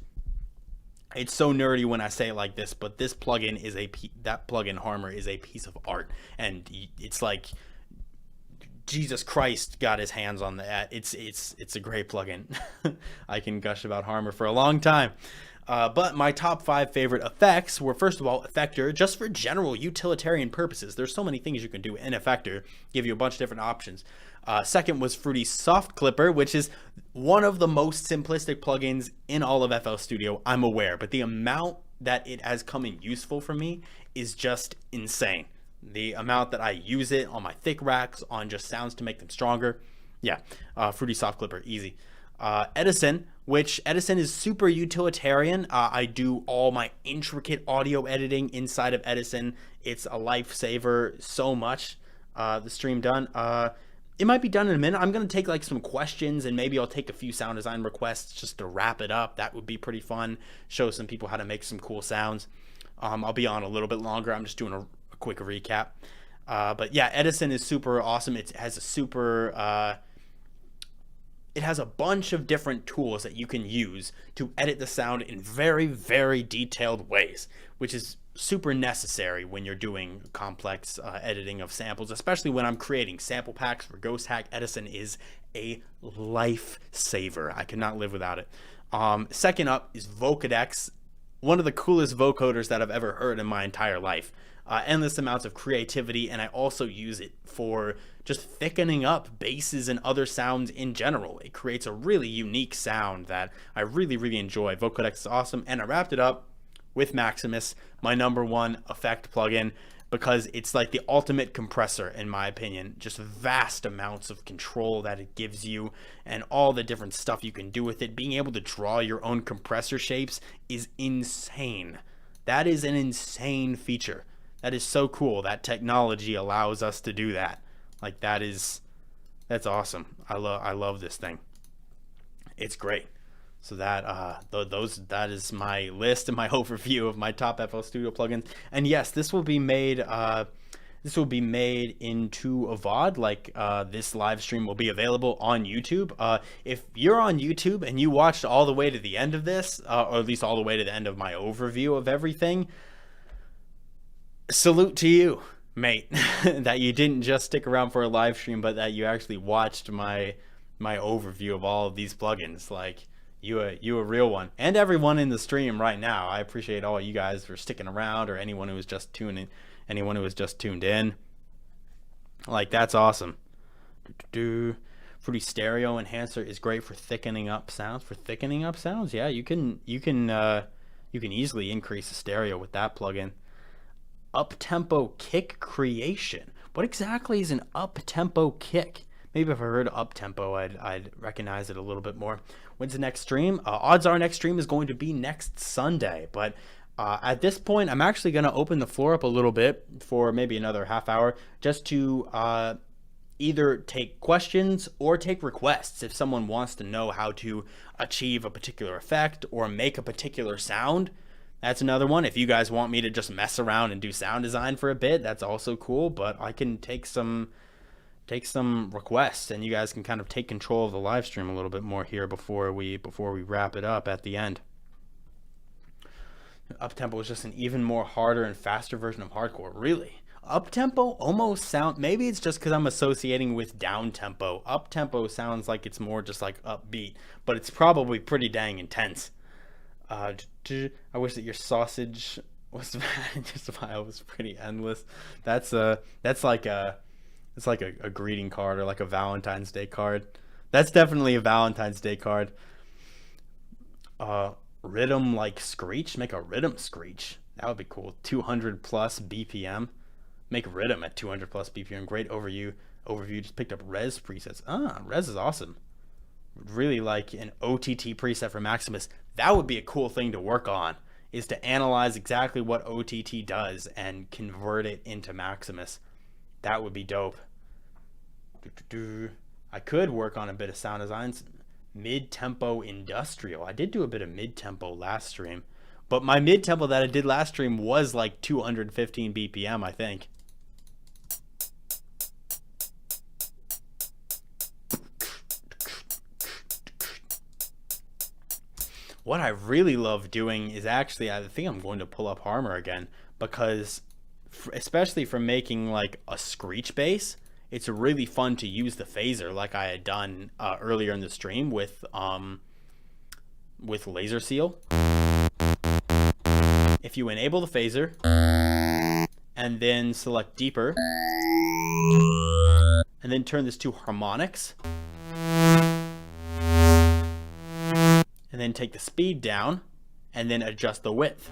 It's so nerdy when I say it like this, but this plugin is that plugin Harmer is a piece of art, and it's like Jesus Christ got his hands on that. It's a great plugin. I can gush about Harmer for a long time. But my top 5 favorite effects were, first of all, Effector, just for general utilitarian purposes. There's so many things you can do in Effector, give you a bunch of different options. Second was Fruity Soft Clipper, which is one of the most simplistic plugins in all of FL Studio, I'm aware, but the amount that it has come in useful for me is just insane. The amount that I use it on my thick racks, on just sounds to make them stronger. Yeah, Fruity Soft Clipper, easy. Edison, which Edison is super utilitarian. I do all my intricate audio editing inside of Edison. It's a lifesaver so much. The stream done. It might be done in a minute. I'm going to take like some questions, and maybe I'll take a few sound design requests just to wrap it up. That would be pretty fun. Show some people how to make some cool sounds. I'll be on a little bit longer. I'm just doing a quick recap. But yeah, Edison is super awesome. It has a super... it has a bunch of different tools that you can use to edit the sound in very, very detailed ways, which is super necessary when you're doing complex editing of samples, especially when I'm creating sample packs for Ghost Hack. Edison is a lifesaver. I could not live without it. Second up is Vocadex, one of the coolest vocoders that I've ever heard in my entire life. Endless amounts of creativity, and I also use it for just thickening up basses and other sounds in general. It creates a really unique sound that I really enjoy. Vocodex is awesome, and I wrapped it up with Maximus, my number 1 effect plugin. because it's like the ultimate compressor, in my opinion. Just vast amounts of control that it gives you and all the different stuff you can do with it. Being able to draw your own compressor shapes is insane. That is an insane feature. That is so cool. That technology allows us to do that. Like, that's awesome. I love this thing. It's great. So that is my list and my overview of my top FL Studio plugins. And yes, this will be made into a VOD. Like, this live stream will be available on YouTube. If you're on YouTube and you watched all the way to the end of this, or at least all the way to the end of my overview of everything, salute to you, mate. That you didn't just stick around for a live stream, but that you actually watched my overview of all of these plugins. Like, you a real one. And everyone in the stream right now, I appreciate all you guys for sticking around, or anyone who was just tuned in. Like, that's awesome. Fruity Stereo Enhancer is great for thickening up sounds. Yeah, you can easily increase the stereo with that plugin. Up-tempo kick creation. What exactly is an up-tempo kick? Maybe if I heard up-tempo, I'd recognize it a little bit more. When's the next stream? Odds are next stream is going to be next Sunday. But at this point, I'm actually going to open the floor up a little bit for maybe another half hour, just to either take questions or take requests. If someone wants to know how to achieve a particular effect or make a particular sound, that's another one. If you guys want me to just mess around and do sound design for a bit, that's also cool. But I can take some requests, and you guys can kind of take control of the live stream a little bit more here before we wrap it up at the end. Uptempo is just an even more harder and faster version of hardcore. Really? Uptempo almost sound, maybe it's just because I'm associating with downtempo. Uptempo sounds like it's more just like upbeat, but it's probably pretty dang intense. I wish that your sausage was just file was pretty endless. It's like a greeting card, or like a Valentine's Day card. That's definitely a Valentine's Day card. Rhythm like screech. Make a rhythm screech. That would be cool. 200 plus BPM. Make rhythm at 200 plus BPM. Great overview. Just picked up res presets. Res is awesome. Really like an OTT preset for Maximus. That would be a cool thing to work on, is to analyze exactly what OTT does and convert it into Maximus. That would be dope. I could work on a bit of sound designs. Mid-tempo industrial. I did do a bit of mid-tempo last stream, but my mid-tempo that I did last stream was like 215 BPM, I think. What I really love doing is actually, I think I'm going to pull up Harmor again, because especially for making like a screech bass, it's really fun to use the phaser like I had done earlier in the stream with Laser Seal. If you enable the phaser and then select deeper and then turn this to harmonics and then take the speed down and then adjust the width.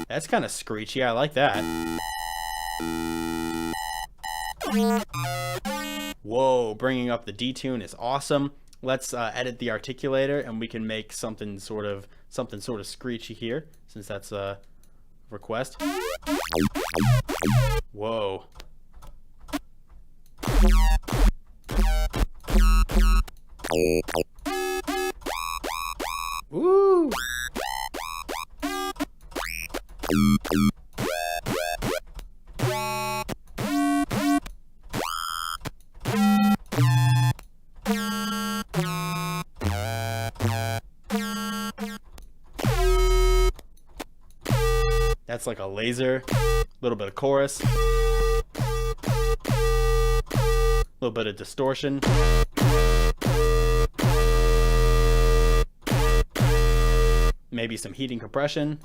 That's kind of screechy. I like that. Whoa, bringing up the detune is awesome. Let's edit the articulator, and we can make something sort of screechy here, since that's a request. Whoa. Woo! That's like a laser, a little bit of chorus, a little bit of distortion. Maybe some heating compression.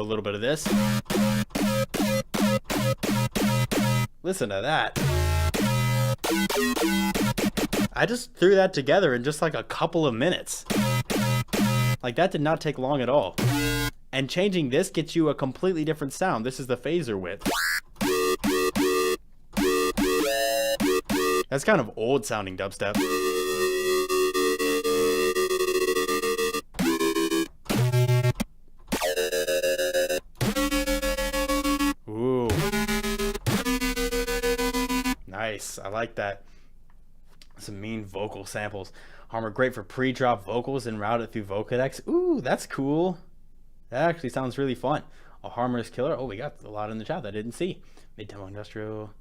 little bit of this. Listen to that. I just threw that together in just like a couple of minutes. Like, that did not take long at all. And changing this gets you a completely different sound. This is the phaser width. That's kind of old sounding dubstep. Ooh. Nice. I like that. Some mean vocal samples. Harmor great for pre-drop vocals and route it through Vocadex. Ooh, that's cool. That actually sounds really fun. A harmonious killer. Oh, we got a lot in the chat that I didn't see. Mid-tempo industrial.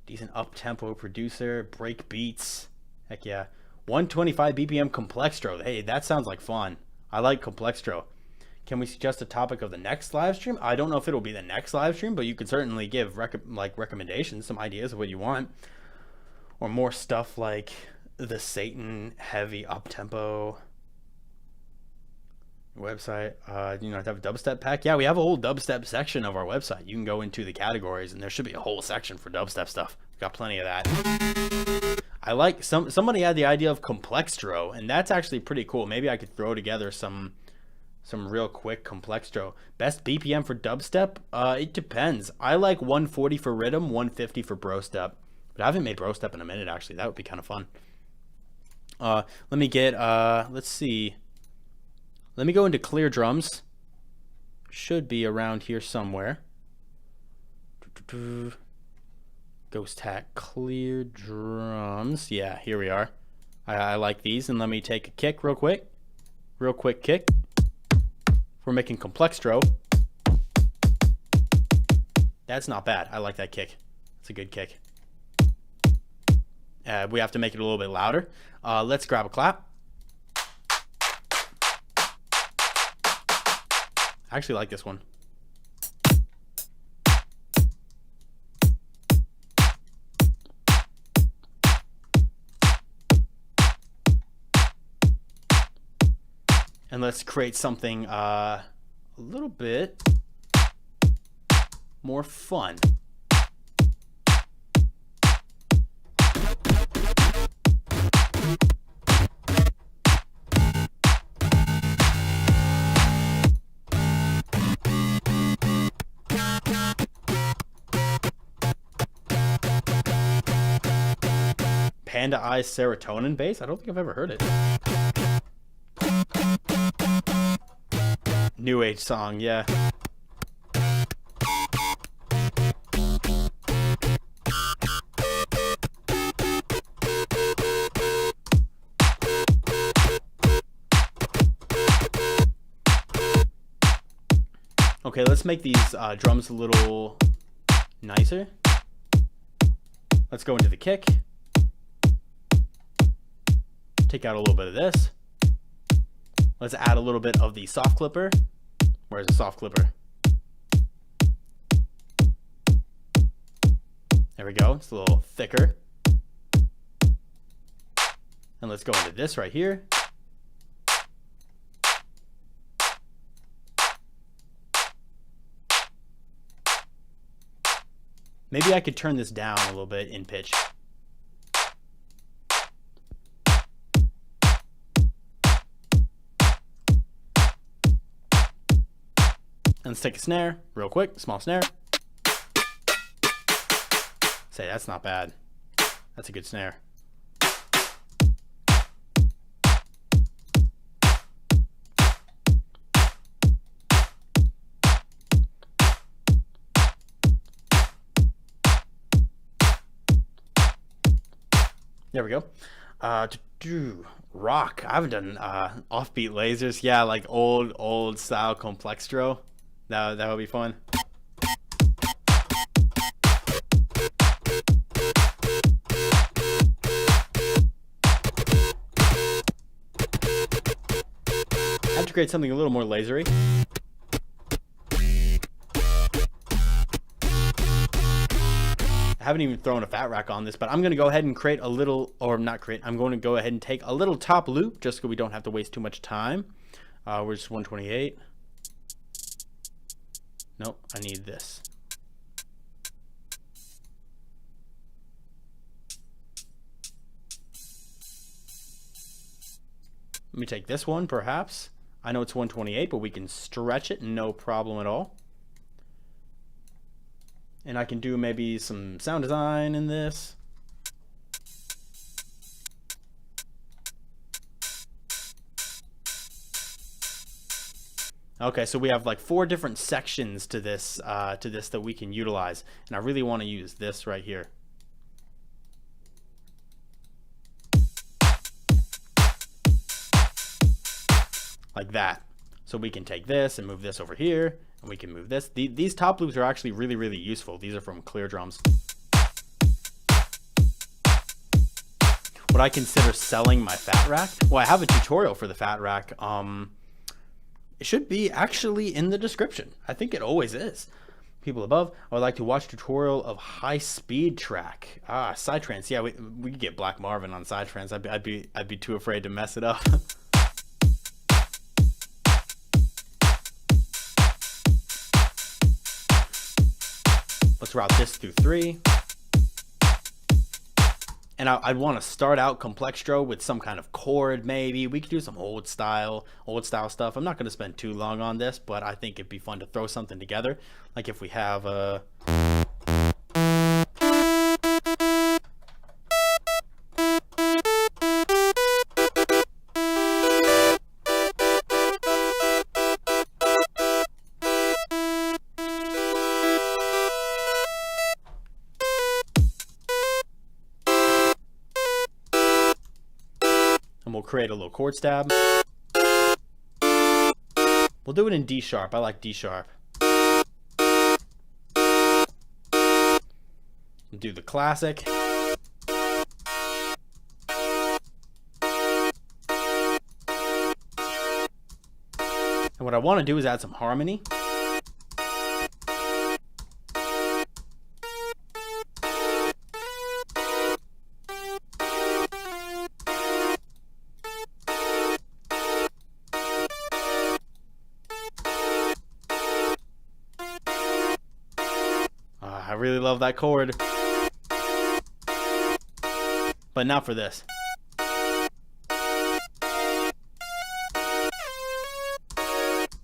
Decent up-tempo producer. Break beats. Heck yeah. 125 BPM complextro. Hey, that sounds like fun. I like complextro. Can we suggest a topic of the next live stream? I don't know if it'll be the next live stream, but you can certainly give recommendations, some ideas of what you want. Or more stuff like the Satan heavy up-tempo website. You know, to have a dubstep pack. Yeah, we have a whole dubstep section of our website. You can go into the categories and there should be a whole section for dubstep stuff. We've got plenty of that. I like somebody had the idea of complextro, and that's actually pretty cool. Maybe I could throw together some real quick complextro. Best BPM for dubstep? It depends. I like 140 for rhythm, 150 for brostep. But I haven't made brostep in a minute, actually. That would be kind of fun. Let me get, let's see. Let me go into clear drums. Should be around here somewhere. Ghost Hack clear drums. Yeah, here we are. I like these. And let me take a kick real quick. Real quick kick. We're making complextro. That's not bad. I like that kick. It's a good kick. We have to make it a little bit louder. Let's grab a clap. I actually like this one. And let's create something a little bit more fun. Panda Eyes Serotonin bass? I don't think I've ever heard it. New age song, yeah. Okay, let's make these drums a little nicer. Let's go into the kick. Take out a little bit of this. Let's add a little bit of the soft clipper. Where's the soft clipper? There we go. It's a little thicker. And let's go into this right here. Maybe I could turn this down a little bit in pitch. And let's take a snare real quick, small snare. Say, that's not bad. That's a good snare. There we go. Rock. I haven't done offbeat lasers. Yeah, like old style complextro. That would be fun. I have to create something a little more lasery. I haven't even thrown a fat rack on this, but I'm going to go ahead and create a little, or not create, I'm going to go ahead and take a little top loop just so we don't have to waste too much time. We're just 128. Nope, I need this. Let me take this one, perhaps. I know it's 128, but we can stretch it, no problem at all. And I can do maybe some sound design in this. Okay, so we have like 4 different sections to this that we can utilize, and I really want to use this right here. Like that. So we can take this and move this over here, and we can move this. These top loops are actually really, really useful. These are from Clear Drums. Would I consider selling my Fat Rack? Well, I have a tutorial for the Fat Rack. It should be actually in the description. I think it always is. People above, I would like to watch tutorial of high speed track. Psytrance. Yeah, we could get Black Marvin on Psytrance. I'd be too afraid to mess it up. Let's route this through 3. And I'd want to start out Complextro with some kind of chord, maybe. We could do some old style stuff. I'm not going to spend too long on this, but I think it'd be fun to throw something together. Like if we have a... We'll create a little chord stab. We'll do it in D sharp. I like D sharp. We'll do the classic. And what I want to do is add some harmony. I really love that chord. But not for this.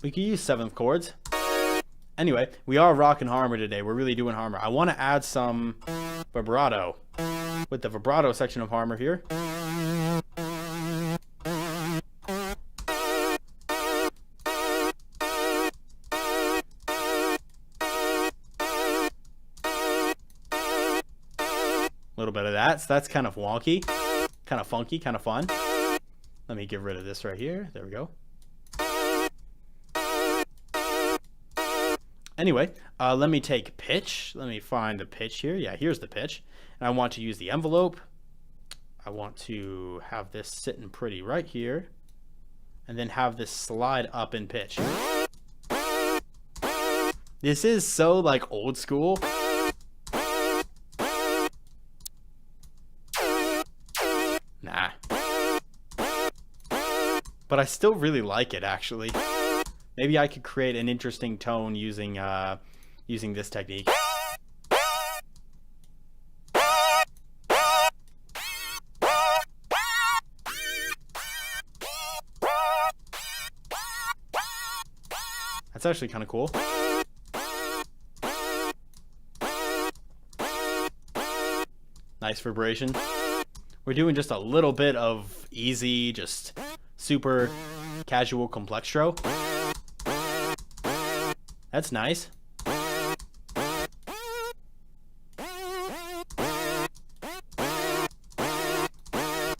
We could use 7th chords. Anyway, we are rocking Harmor today. We're really doing Harmor. I want to add some vibrato with the vibrato section of Harmor here. A little bit of that. So that's kind of wonky, kind of funky, kind of fun. Let me get rid of this right here. There we go. Anyway, let me take pitch. Let me find the pitch here. Yeah, here's the pitch. And I want to use the envelope. I want to have this sitting pretty right here. And then have this slide up in pitch. This is so like old school. Nah. But I still really like it, actually. Maybe I could create an interesting tone using using this technique. That's actually kind of cool. Nice vibration. We're doing just a little bit of easy, just super casual complextro. That's nice.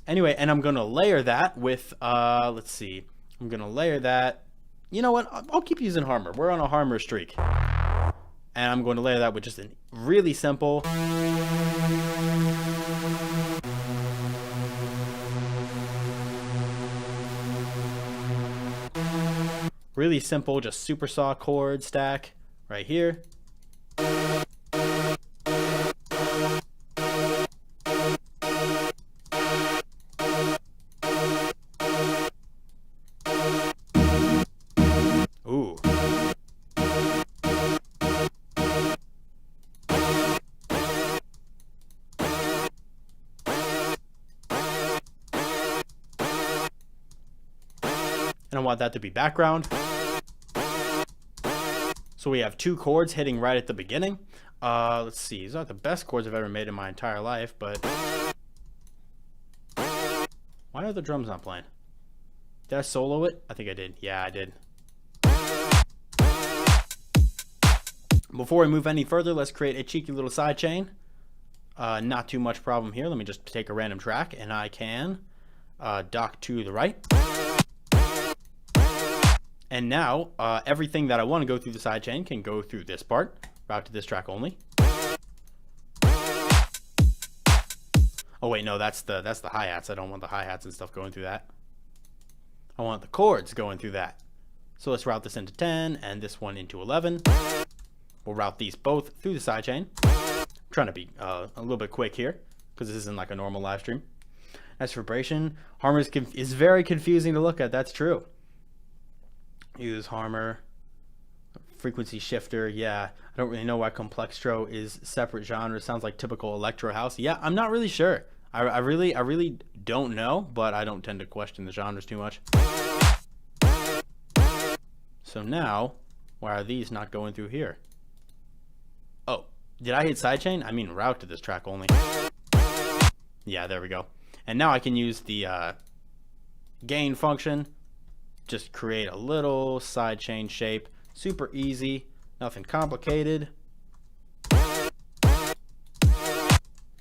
Anyway, and I'm gonna layer that with let's see. I'm gonna layer that. You know what? I'll keep using Harmor. We're on a Harmor streak. And I'm going to layer that with just a really simple just super saw chord stack right here. Ooh. And I want that to be background. So we have 2 chords hitting right at the beginning. Let's see. These aren't the best chords I've ever made in my entire life, but... Why are the drums not playing? Did I solo it? I think I did. Yeah, I did. Before we move any further, let's create a cheeky little sidechain. Not too much problem here. Let me just take a random track, and I can dock to the right. And now, everything that I want to go through the sidechain can go through this part. Route to this track only. Oh wait, no, that's the hi-hats. I don't want the hi-hats and stuff going through that. I want the chords going through that. So let's route this into 10 and this one into 11. We'll route these both through the sidechain. I'm trying to be a little bit quick here because this isn't like a normal live stream. Nice vibration. Harmor is very confusing to look at. That's true. Use harmor. Frequency shifter. Yeah, I don't really know why Complextro is separate genre. Sounds like typical electro house. Yeah, I'm not really sure. I really don't know, but I don't tend to question the genres too much. So now, why are these not going through here? Oh, did I hit sidechain? I mean route to this track only. Yeah, there we go. And now I can use the gain function. Just create a little sidechain shape. Super easy, nothing complicated.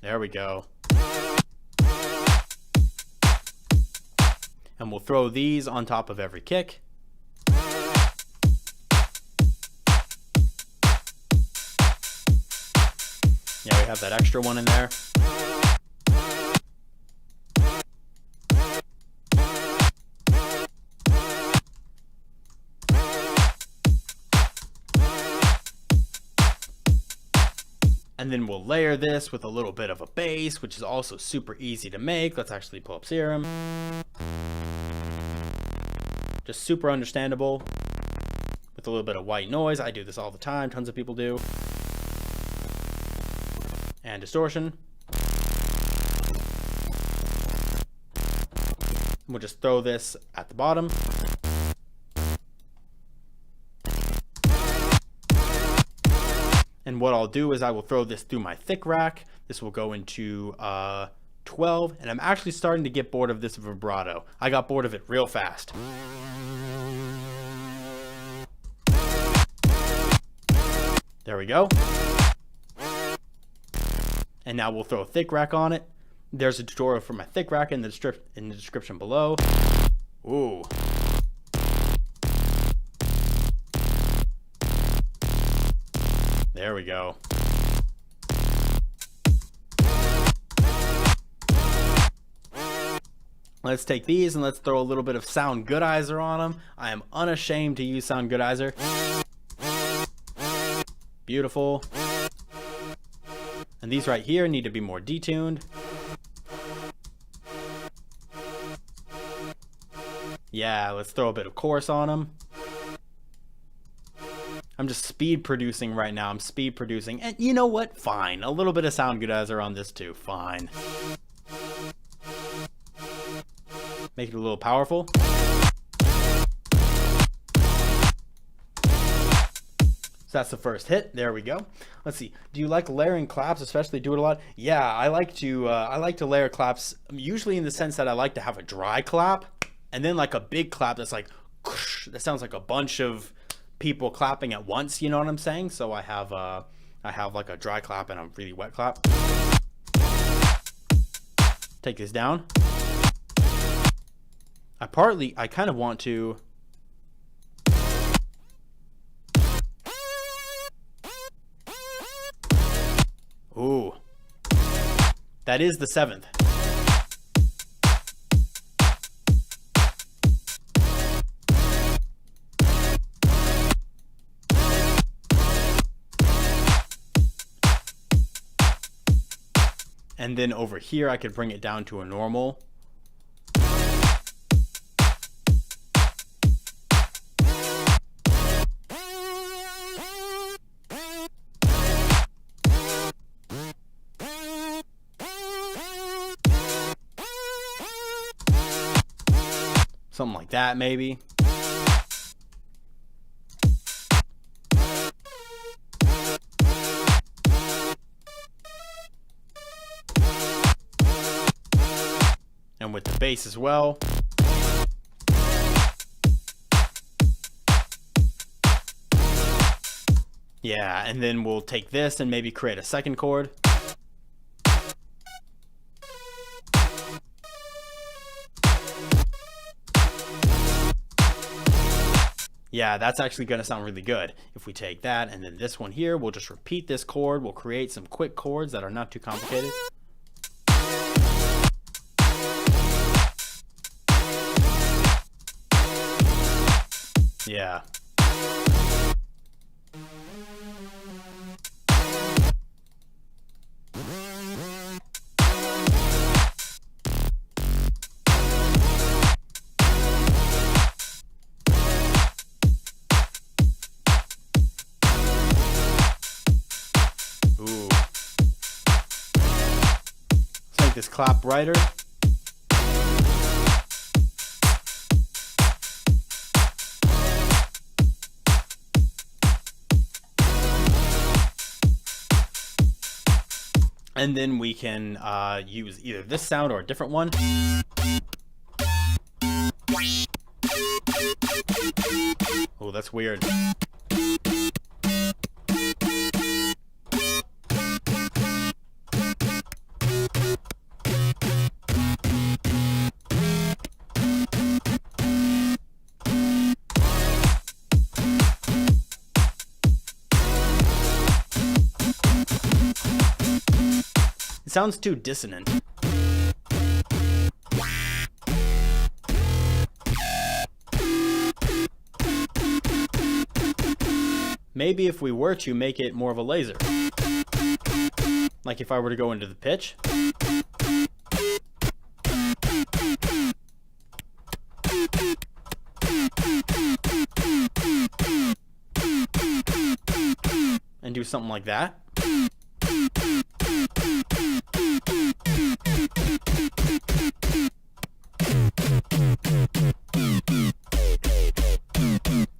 There we go. And we'll throw these on top of every kick. Yeah, we have that extra one in there. And then we'll layer this with a little bit of a bass, which is also super easy to make. Let's actually pull up Serum. Just super understandable with a little bit of white noise. I do this all the time. Tons of people do. And distortion. We'll just throw this at the bottom. And what I'll do is I will throw this through my thick rack. This will go into 12. And I'm actually starting to get bored of this vibrato. I got bored of it real fast. There we go. And now we'll throw a thick rack on it. There's a tutorial for my thick rack in the description below. Ooh. There we go. Let's take these and let's throw a little bit of Sound Goodizer on them. I am unashamed to use Sound Goodizer. Beautiful. And these right here need to be more detuned. Yeah, let's throw a bit of chorus on them. I'm just speed producing right now. I'm speed producing. And you know what? Fine. A little bit of Sound Goodizer on this too. Fine. Make it a little powerful. So that's the first hit. There we go. Let's see. Do you like layering claps, especially do it a lot? Yeah, I like to layer claps usually in the sense that I like to have a dry clap and then like a big clap that's like that sounds like a bunch of people clapping at once, you know what I'm saying? So I have like a dry clap and a really wet clap. Take this down. I kind of want to ooh. That is the 7th. And then over here, I could bring it down to a normal. Something like that, maybe. And with the bass as well. Yeah, and then we'll take this and maybe create a second chord. Yeah, that's actually going to sound really good. If we take that and then this one here, we'll just repeat this chord. We'll create some quick chords that are not too complicated. Yeah. This clap brighter. And then we can use either this sound or a different one. Oh, that's weird. It sounds too dissonant. Maybe if we were to make it more of a laser. Like if I were to go into the pitch. And do something like that.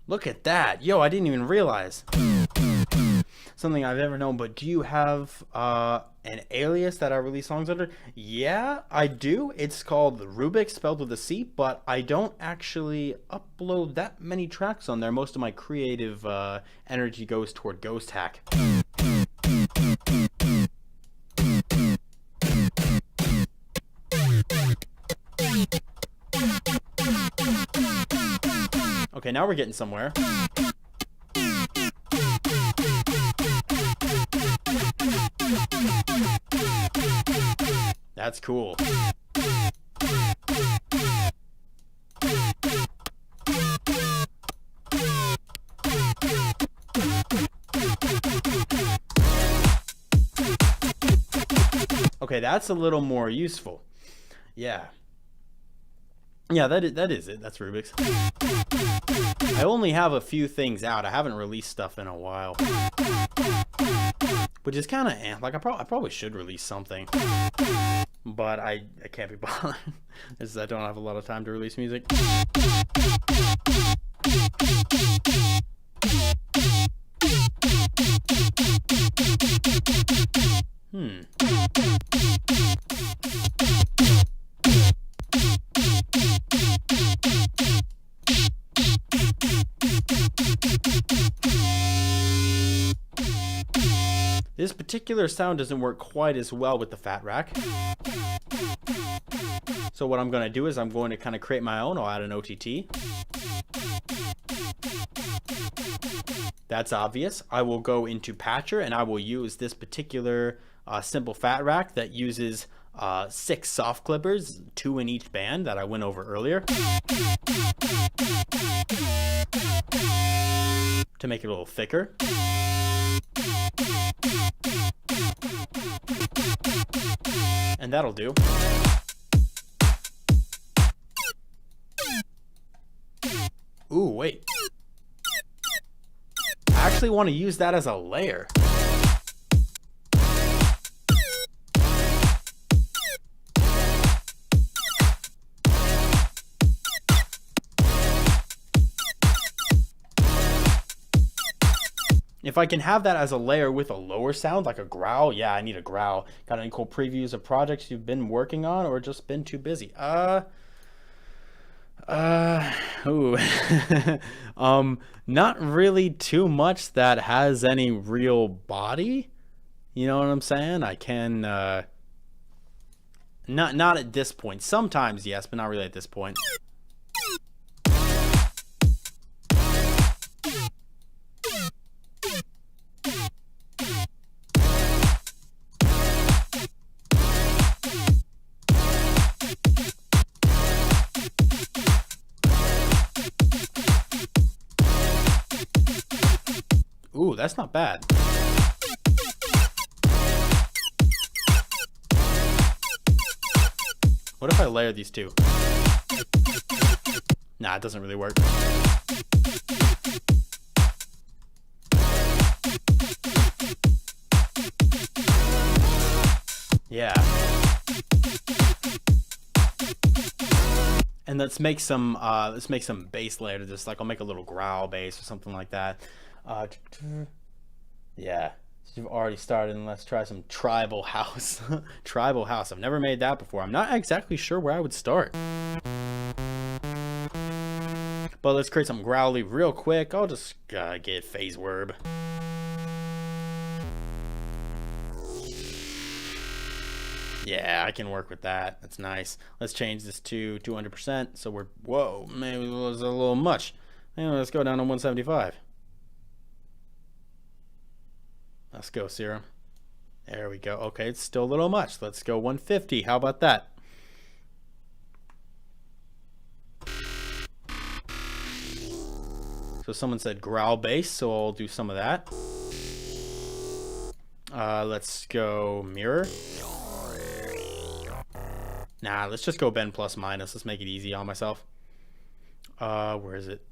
Look at that. Yo, I didn't even realize. Something I've ever known, but do you have an alias that I release songs under? Yeah, I do. It's called Rubik, spelled with a C, but I don't actually upload that many tracks on there. Most of my creative energy goes toward Ghost Hack. Okay, now we're getting somewhere. That's cool. Okay, that's a little more useful. Yeah. Yeah, that is it. That's Rubik's. I only have a few things out. I haven't released stuff in a while. Which is kind of like I probably should release something. But I can't be bothered. I don't have a lot of time to release music. This particular sound doesn't work quite as well with the Fat Rack. So what I'm going to do is I'm going to kind of create my own. I'll add an OTT. That's obvious. I will go into Patcher and I will use this particular simple Fat Rack that uses 6 soft clippers, 2 in each band that I went over earlier, to make it a little thicker. And that'll do. Ooh, wait. I actually want to use that as a layer. If I can have that as a layer with a lower sound, like a growl, yeah, I need a growl. Got any cool previews of projects you've been working on or just been too busy? Ooh. Not really too much that has any real body. You know what I'm saying? I can, not at this point. Sometimes, yes, but not really at this point. Ooh, that's not bad. What if I layer these two? Nah, it doesn't really work. Yeah. And let's make some bass layer to this. Like I'll make a little growl bass or something like that. Yeah. You've already started, and let's try some tribal house. Tribal house. I've never made that before. I'm not exactly sure where I would start. But let's create some growly real quick. I'll just get phase verb. Yeah, I can work with that. That's nice. Let's change this to 200%. So we're, whoa, maybe it was a little much. Anyway, let's go down to 175. Let's go, Serum. There we go. Okay, it's still a little much. Let's go 150. How about that? So someone said growl bass, so I'll do some of that. Let's go mirror. Nah, let's just go bend plus minus. Let's make it easy on myself. Where is it?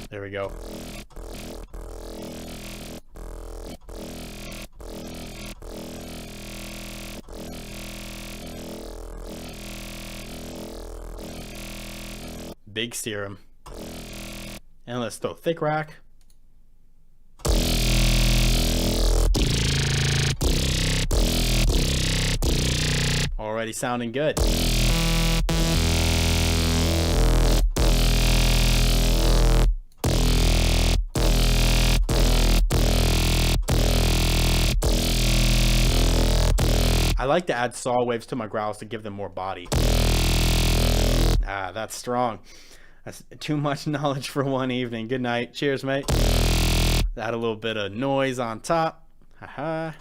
There we go. Big Serum. And let's throw thick rack. Already sounding good. I like to add saw waves to my growls to give them more body. Ah, that's strong. That's too much knowledge for one evening. Good night. Cheers, mate. Add a little bit of noise on top. Haha.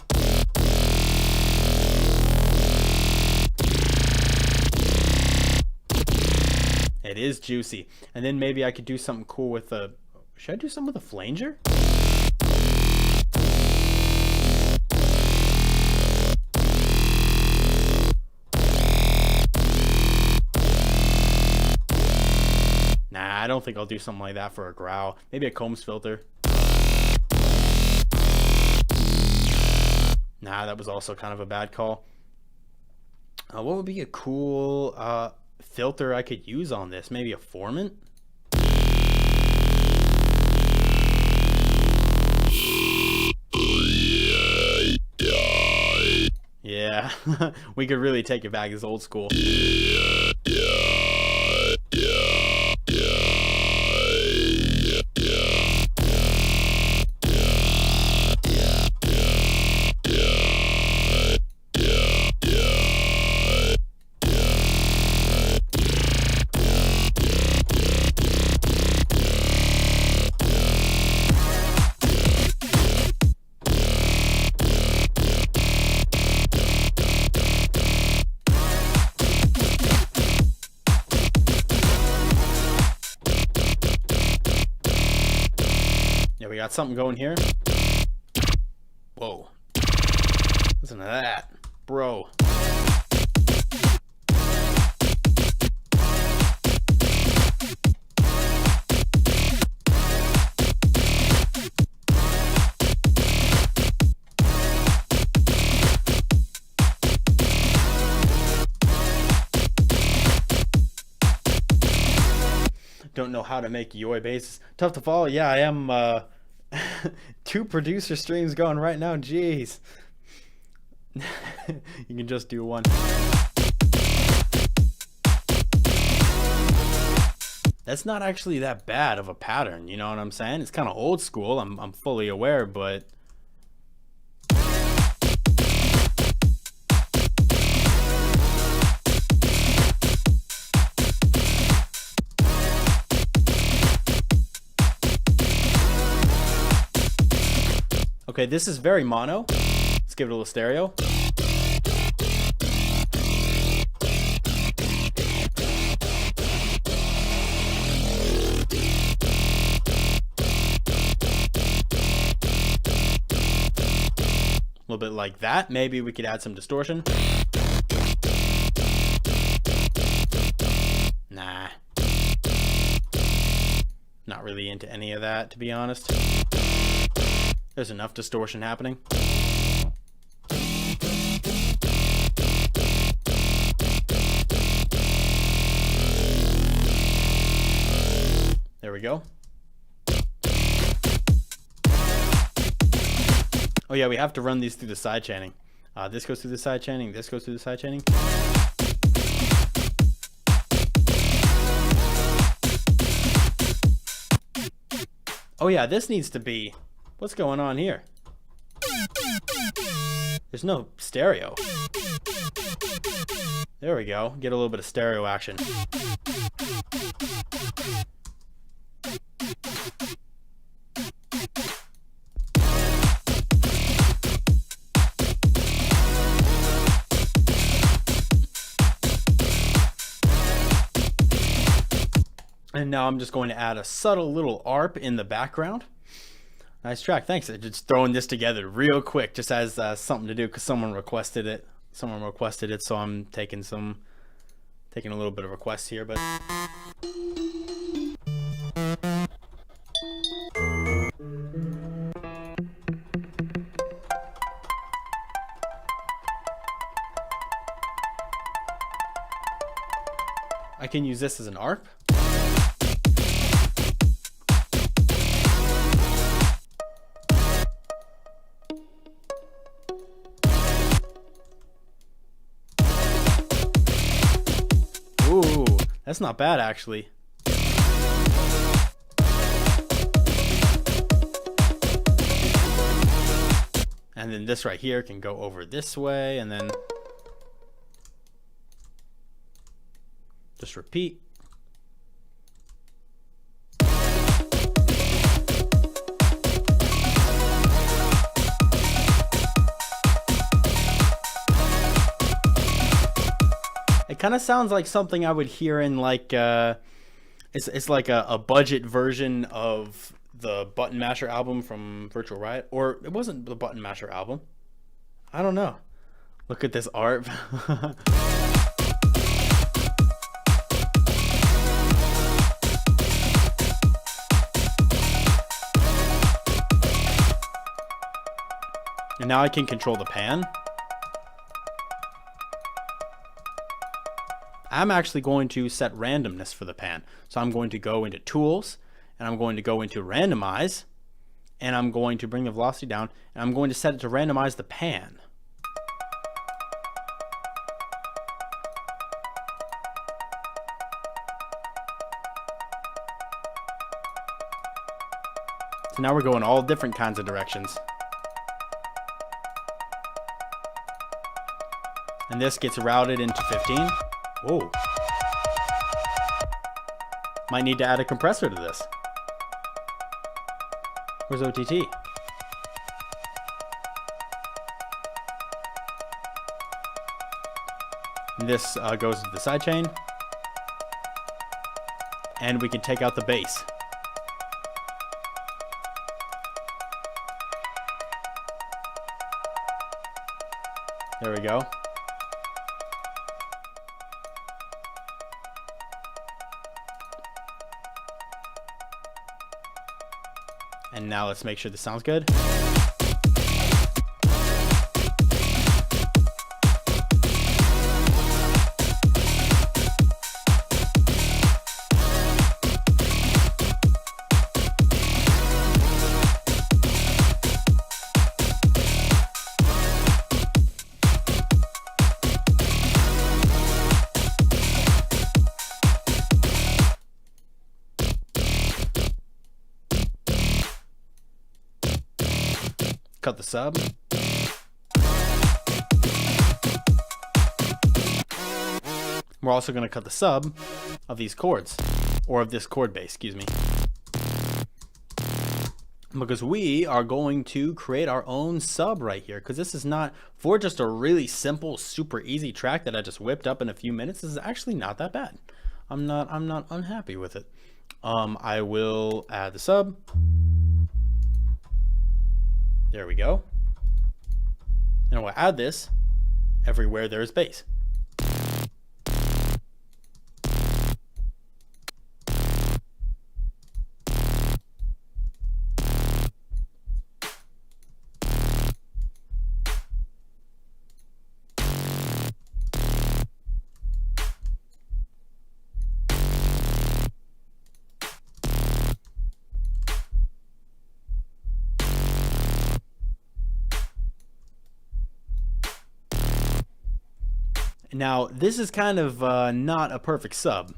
It is juicy. And then maybe I could do something cool with a... Should I do something with a flanger? Nah, I don't think I'll do something like that for a growl. Maybe a Combs filter. Nah, that was also kind of a bad call. What would be a cool filter I could use on this? Maybe a formant? Yeah, we could really take it back as old school. We got something going here. Whoa. Listen to that, bro. don't know how to make UI bases. Tough to follow. Yeah, I am 2 producer streams going right now. Jeez. You can just do one. That's not actually that bad of a pattern, you know what I'm saying? It's kind of old school, I'm fully aware, but okay, this is very mono. Let's give it a little stereo. A little bit like that. Maybe we could add some distortion. Nah. Not really into any of that, to be honest. There's enough distortion happening. There we go. Oh yeah, we have to run these through the side chaining. This goes through the side chaining, this goes through the side chaining. Oh yeah, this needs to be... What's going on here? There's no stereo. There we go. Get a little bit of stereo action. And now I'm just going to add a subtle little ARP in the background. Nice track, thanks. I'm just throwing this together real quick, just as something to do, because someone requested it. So I'm taking a little bit of requests here, but. I can use this as an ARP. Ooh, that's not bad actually. And then this right here can go over this way, and then just repeat. It kind of sounds like something I would hear in like it's like a budget version of the Button Masher album from Virtual Riot, or it wasn't the Button Masher album. I don't know. Look at this ARP. And now I can control the pan. I'm actually going to set randomness for the pan. So I'm going to go into Tools, and I'm going to go into Randomize, and I'm going to bring the velocity down, and I'm going to set it to randomize the pan. So now we're going all different kinds of directions. And this gets routed into 15. Whoa. Might need to add a compressor to this. Where's OTT? And this goes to the sidechain. And we can take out the bass. There we go. And now let's make sure this sounds good. cut the sub. We're also going to cut the sub of these chords, or of this chord base, excuse me. Because we are going to create our own sub right here, because this is not, for just a really simple, super easy track that I just whipped up in a few minutes, this is actually not that bad. I'm not unhappy with it. I will add the sub. There we go. And I will add this everywhere there is bass. Now, this is kind of not a perfect sub.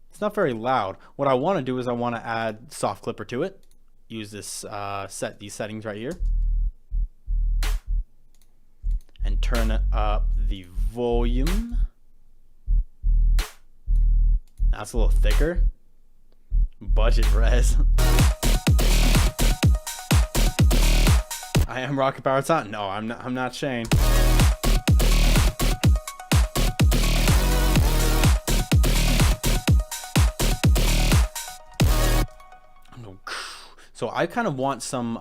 It's not very loud. What I want to do is I want to add soft clipper to it. Use this these settings right here. And turn up the volume. That's a little thicker. Budget res. I am Rocket Power Sound. No, I'm not Shane. So I kind of want some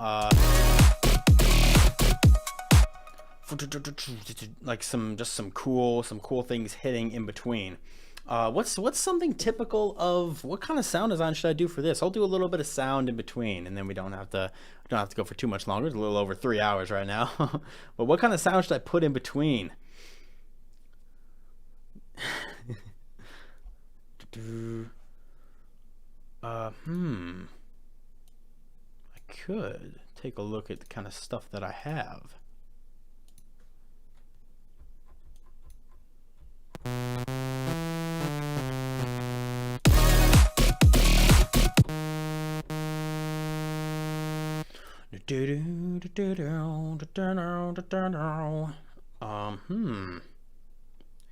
like some cool things hitting in between. What's something typical of, what kind of sound design should I do for this? I'll do a little bit of sound in between, and then we don't have to go for too much longer. It's a little over 3 hours right now. But what kind of sound should I put in between? Could take a look at the kind of stuff that I have. I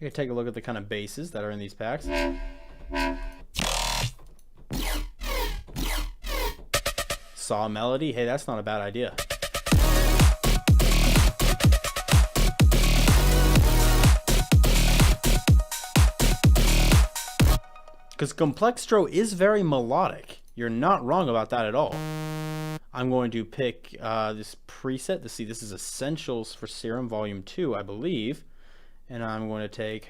could take a look at the kind of basses that are in these packs. Saw melody, hey, that's not a bad idea. Because Complextro is very melodic. You're not wrong about that at all. I'm going to pick this preset. This is Essentials for Serum Volume 2, I believe. And I'm going to take...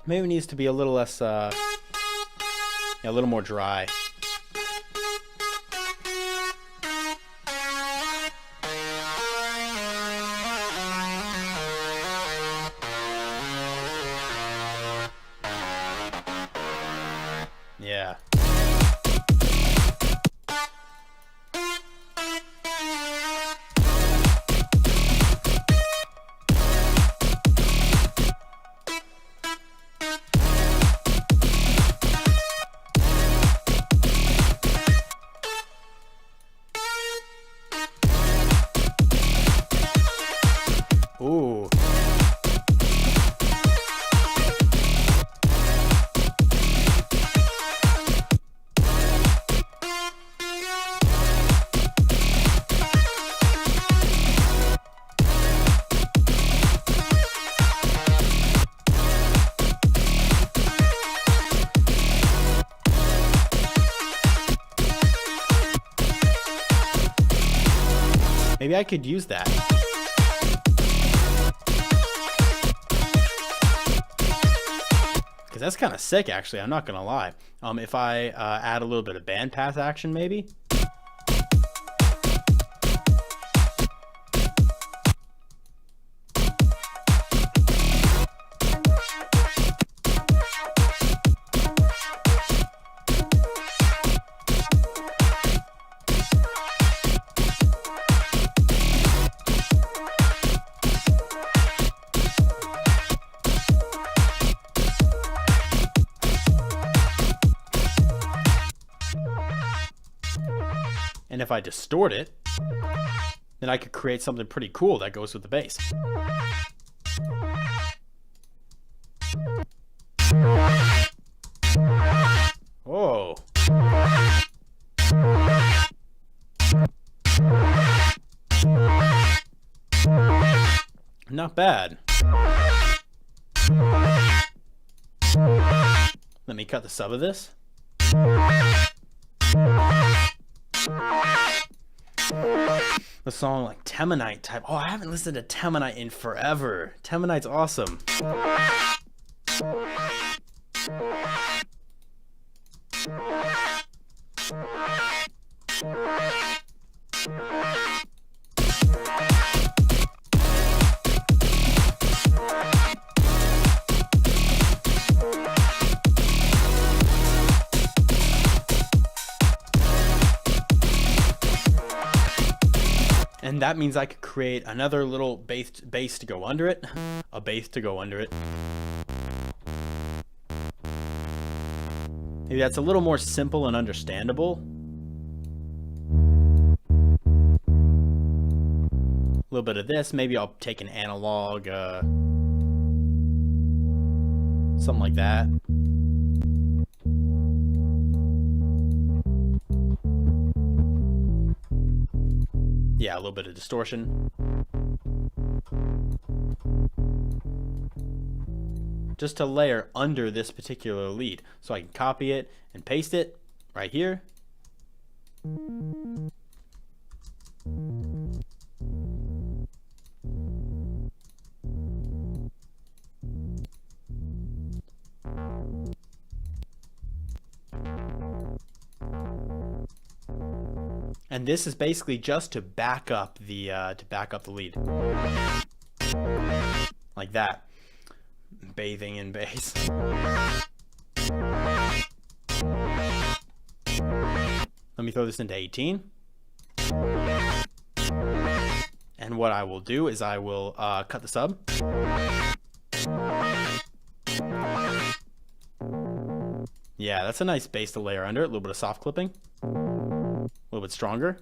Maybe it needs to be a little less, a little more dry. Yeah. Ooh. Maybe I could use that. because that's kind of sick, actually. I'm not gonna lie. If I add a little bit of bandpass action, maybe. And if I distort it, then I could create something pretty cool that goes with the bass. Oh. Not bad. Let me cut the sub of this. The song like Temanite type. Oh, I haven't listened to Temanite in forever. Temanite's awesome. And that means I could create another little bass to go under it. A bass to go under it. Maybe that's a little more simple and understandable. A little bit of this. Maybe I'll take an analog, something like that. Yeah, a little bit of distortion. Just to layer under this particular lead. So I can copy it and paste it right here. And this is basically just to back up the lead, like that, bathing in bass. Let me throw this into 18, and what I will do is I will cut the sub. Yeah, that's a nice bass to layer under it. A little bit of soft clipping. A little bit stronger.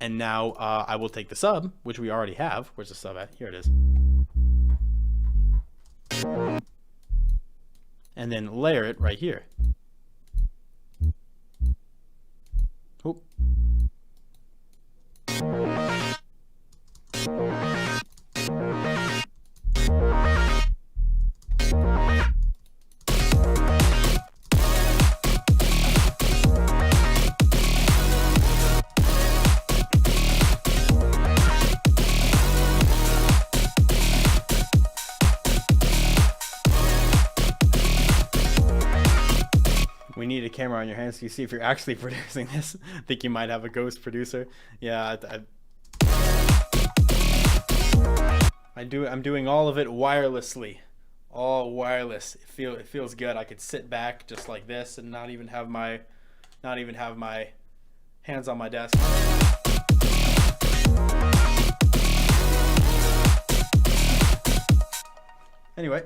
And now I will take the sub, which we already have. Where's the sub at? Here it is. And then layer it right here. Oop. We need a camera on your hands so you see if you're actually producing this. I think you might have a ghost producer. Yeah, I'm doing all of it wirelessly, all wireless. It feels good. I could sit back just like this and not even have my hands on my desk. Anyway,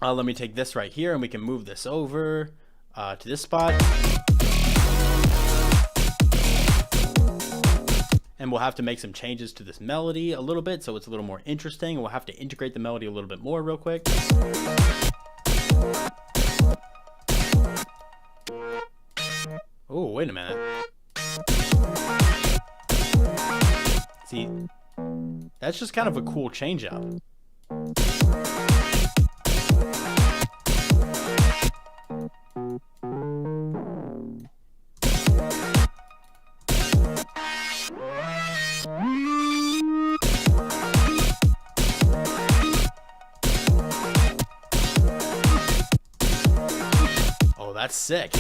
let me take this right here and we can move this over to this spot. And we'll have to make some changes to this melody a little bit so it's a little more interesting. We'll have to integrate the melody a little bit more real quick. Oh, wait a minute. See, that's just kind of a cool change up. that's sick.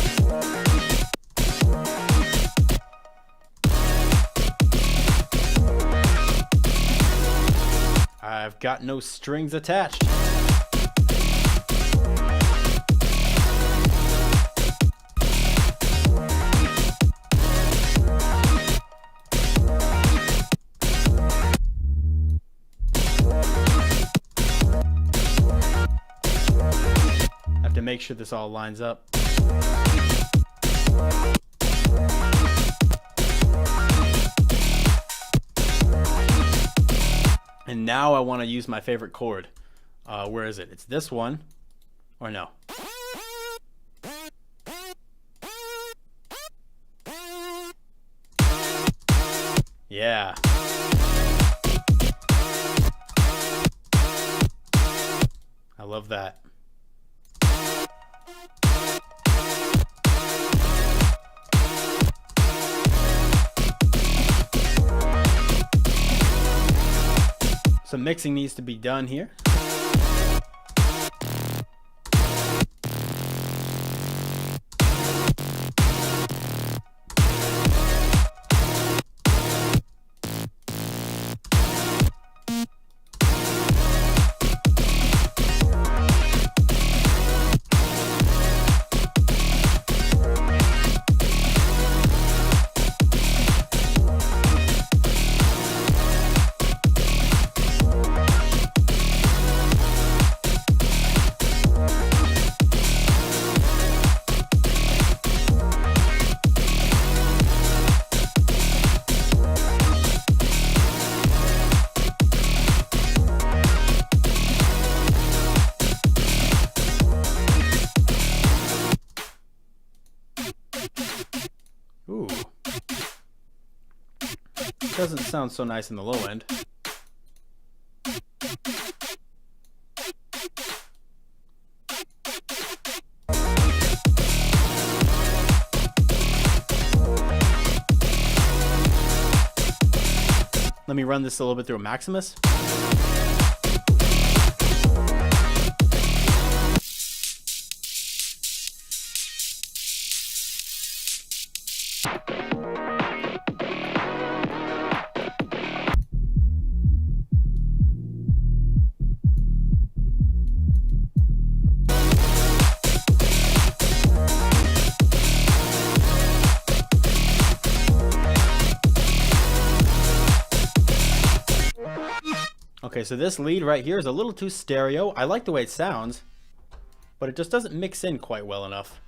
I've got no strings attached. Have to make sure this all lines up. And now I want to use my favorite chord. Where is it? It's this one. Or no? Yeah. I love that. Some mixing needs to be done here. Ooh. Doesn't sound so nice in the low end. Let me run this a little bit through a Maximus. Okay, so this lead right here is a little too stereo. I like the way it sounds, but it just doesn't mix in quite well enough.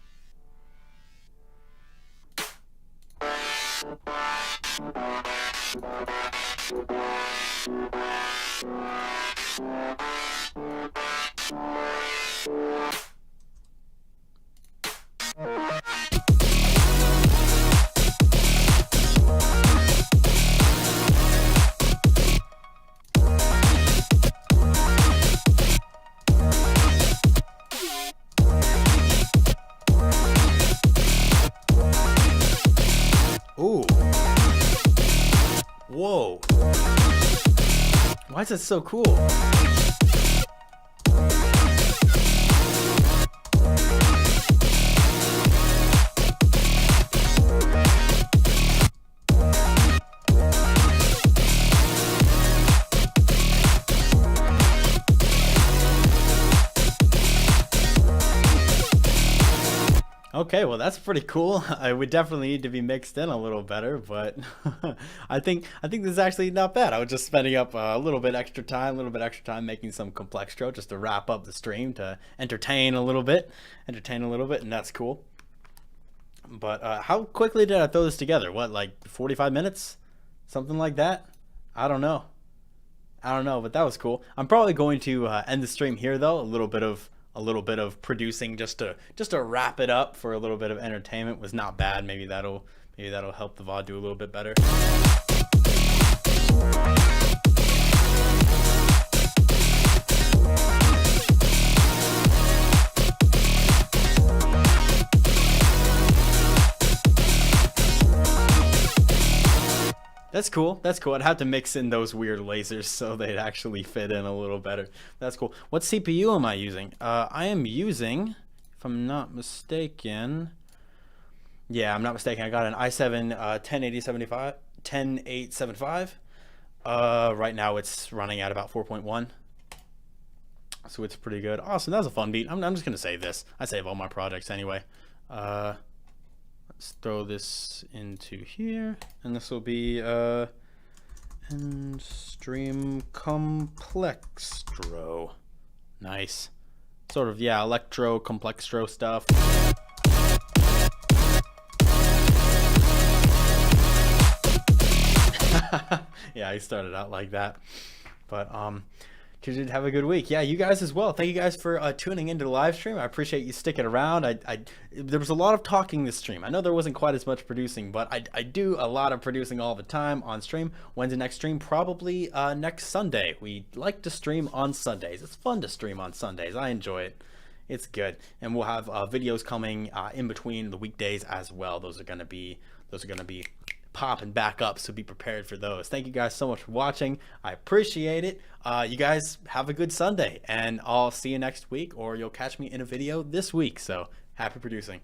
Ooh. Whoa. Why is that so cool? Okay, well that's pretty cool. I would definitely need to be mixed in a little better, but I think this is actually not bad. I was just spending up a little bit extra time making some complextro just to wrap up the stream, to entertain a little bit, and that's cool. But how quickly did I throw this together? What, like 45 minutes? Something like that? I don't know, but that was cool. I'm probably going to end the stream here though. A little bit of producing just to wrap it up for a little bit of entertainment was not bad. Maybe that'll help the VOD do a little bit better. That's cool. I'd have to mix in those weird lasers so they'd actually fit in a little better. That's cool. What CPU am I using? I am using, if I'm not mistaken. Yeah, I'm not mistaken. I got an i7 10875. Right now it's running at about 4.1. So it's pretty good. Awesome, that was a fun beat. I'm just gonna save this. I save all my projects anyway. Let's throw this into here, and this will be and stream complextro. Nice. Sort of, yeah, electro complextro stuff. Yeah, I started out like that. But you did have a good week. Yeah, you guys as well. Thank you guys for tuning into the live stream. I appreciate you sticking around. There was a lot of talking this stream. I know there wasn't quite as much producing, but I do a lot of producing all the time on stream. When's the next stream? Probably next Sunday. We like to stream on Sundays. It's fun to stream on Sundays. I enjoy it. It's good. And we'll have videos coming in between the weekdays as well. Those are gonna be popping back up, so be prepared for those. Thank you guys so much for watching. I appreciate it. You guys have a good Sunday, and I'll see you next week, or you'll catch me in a video this week. So happy producing.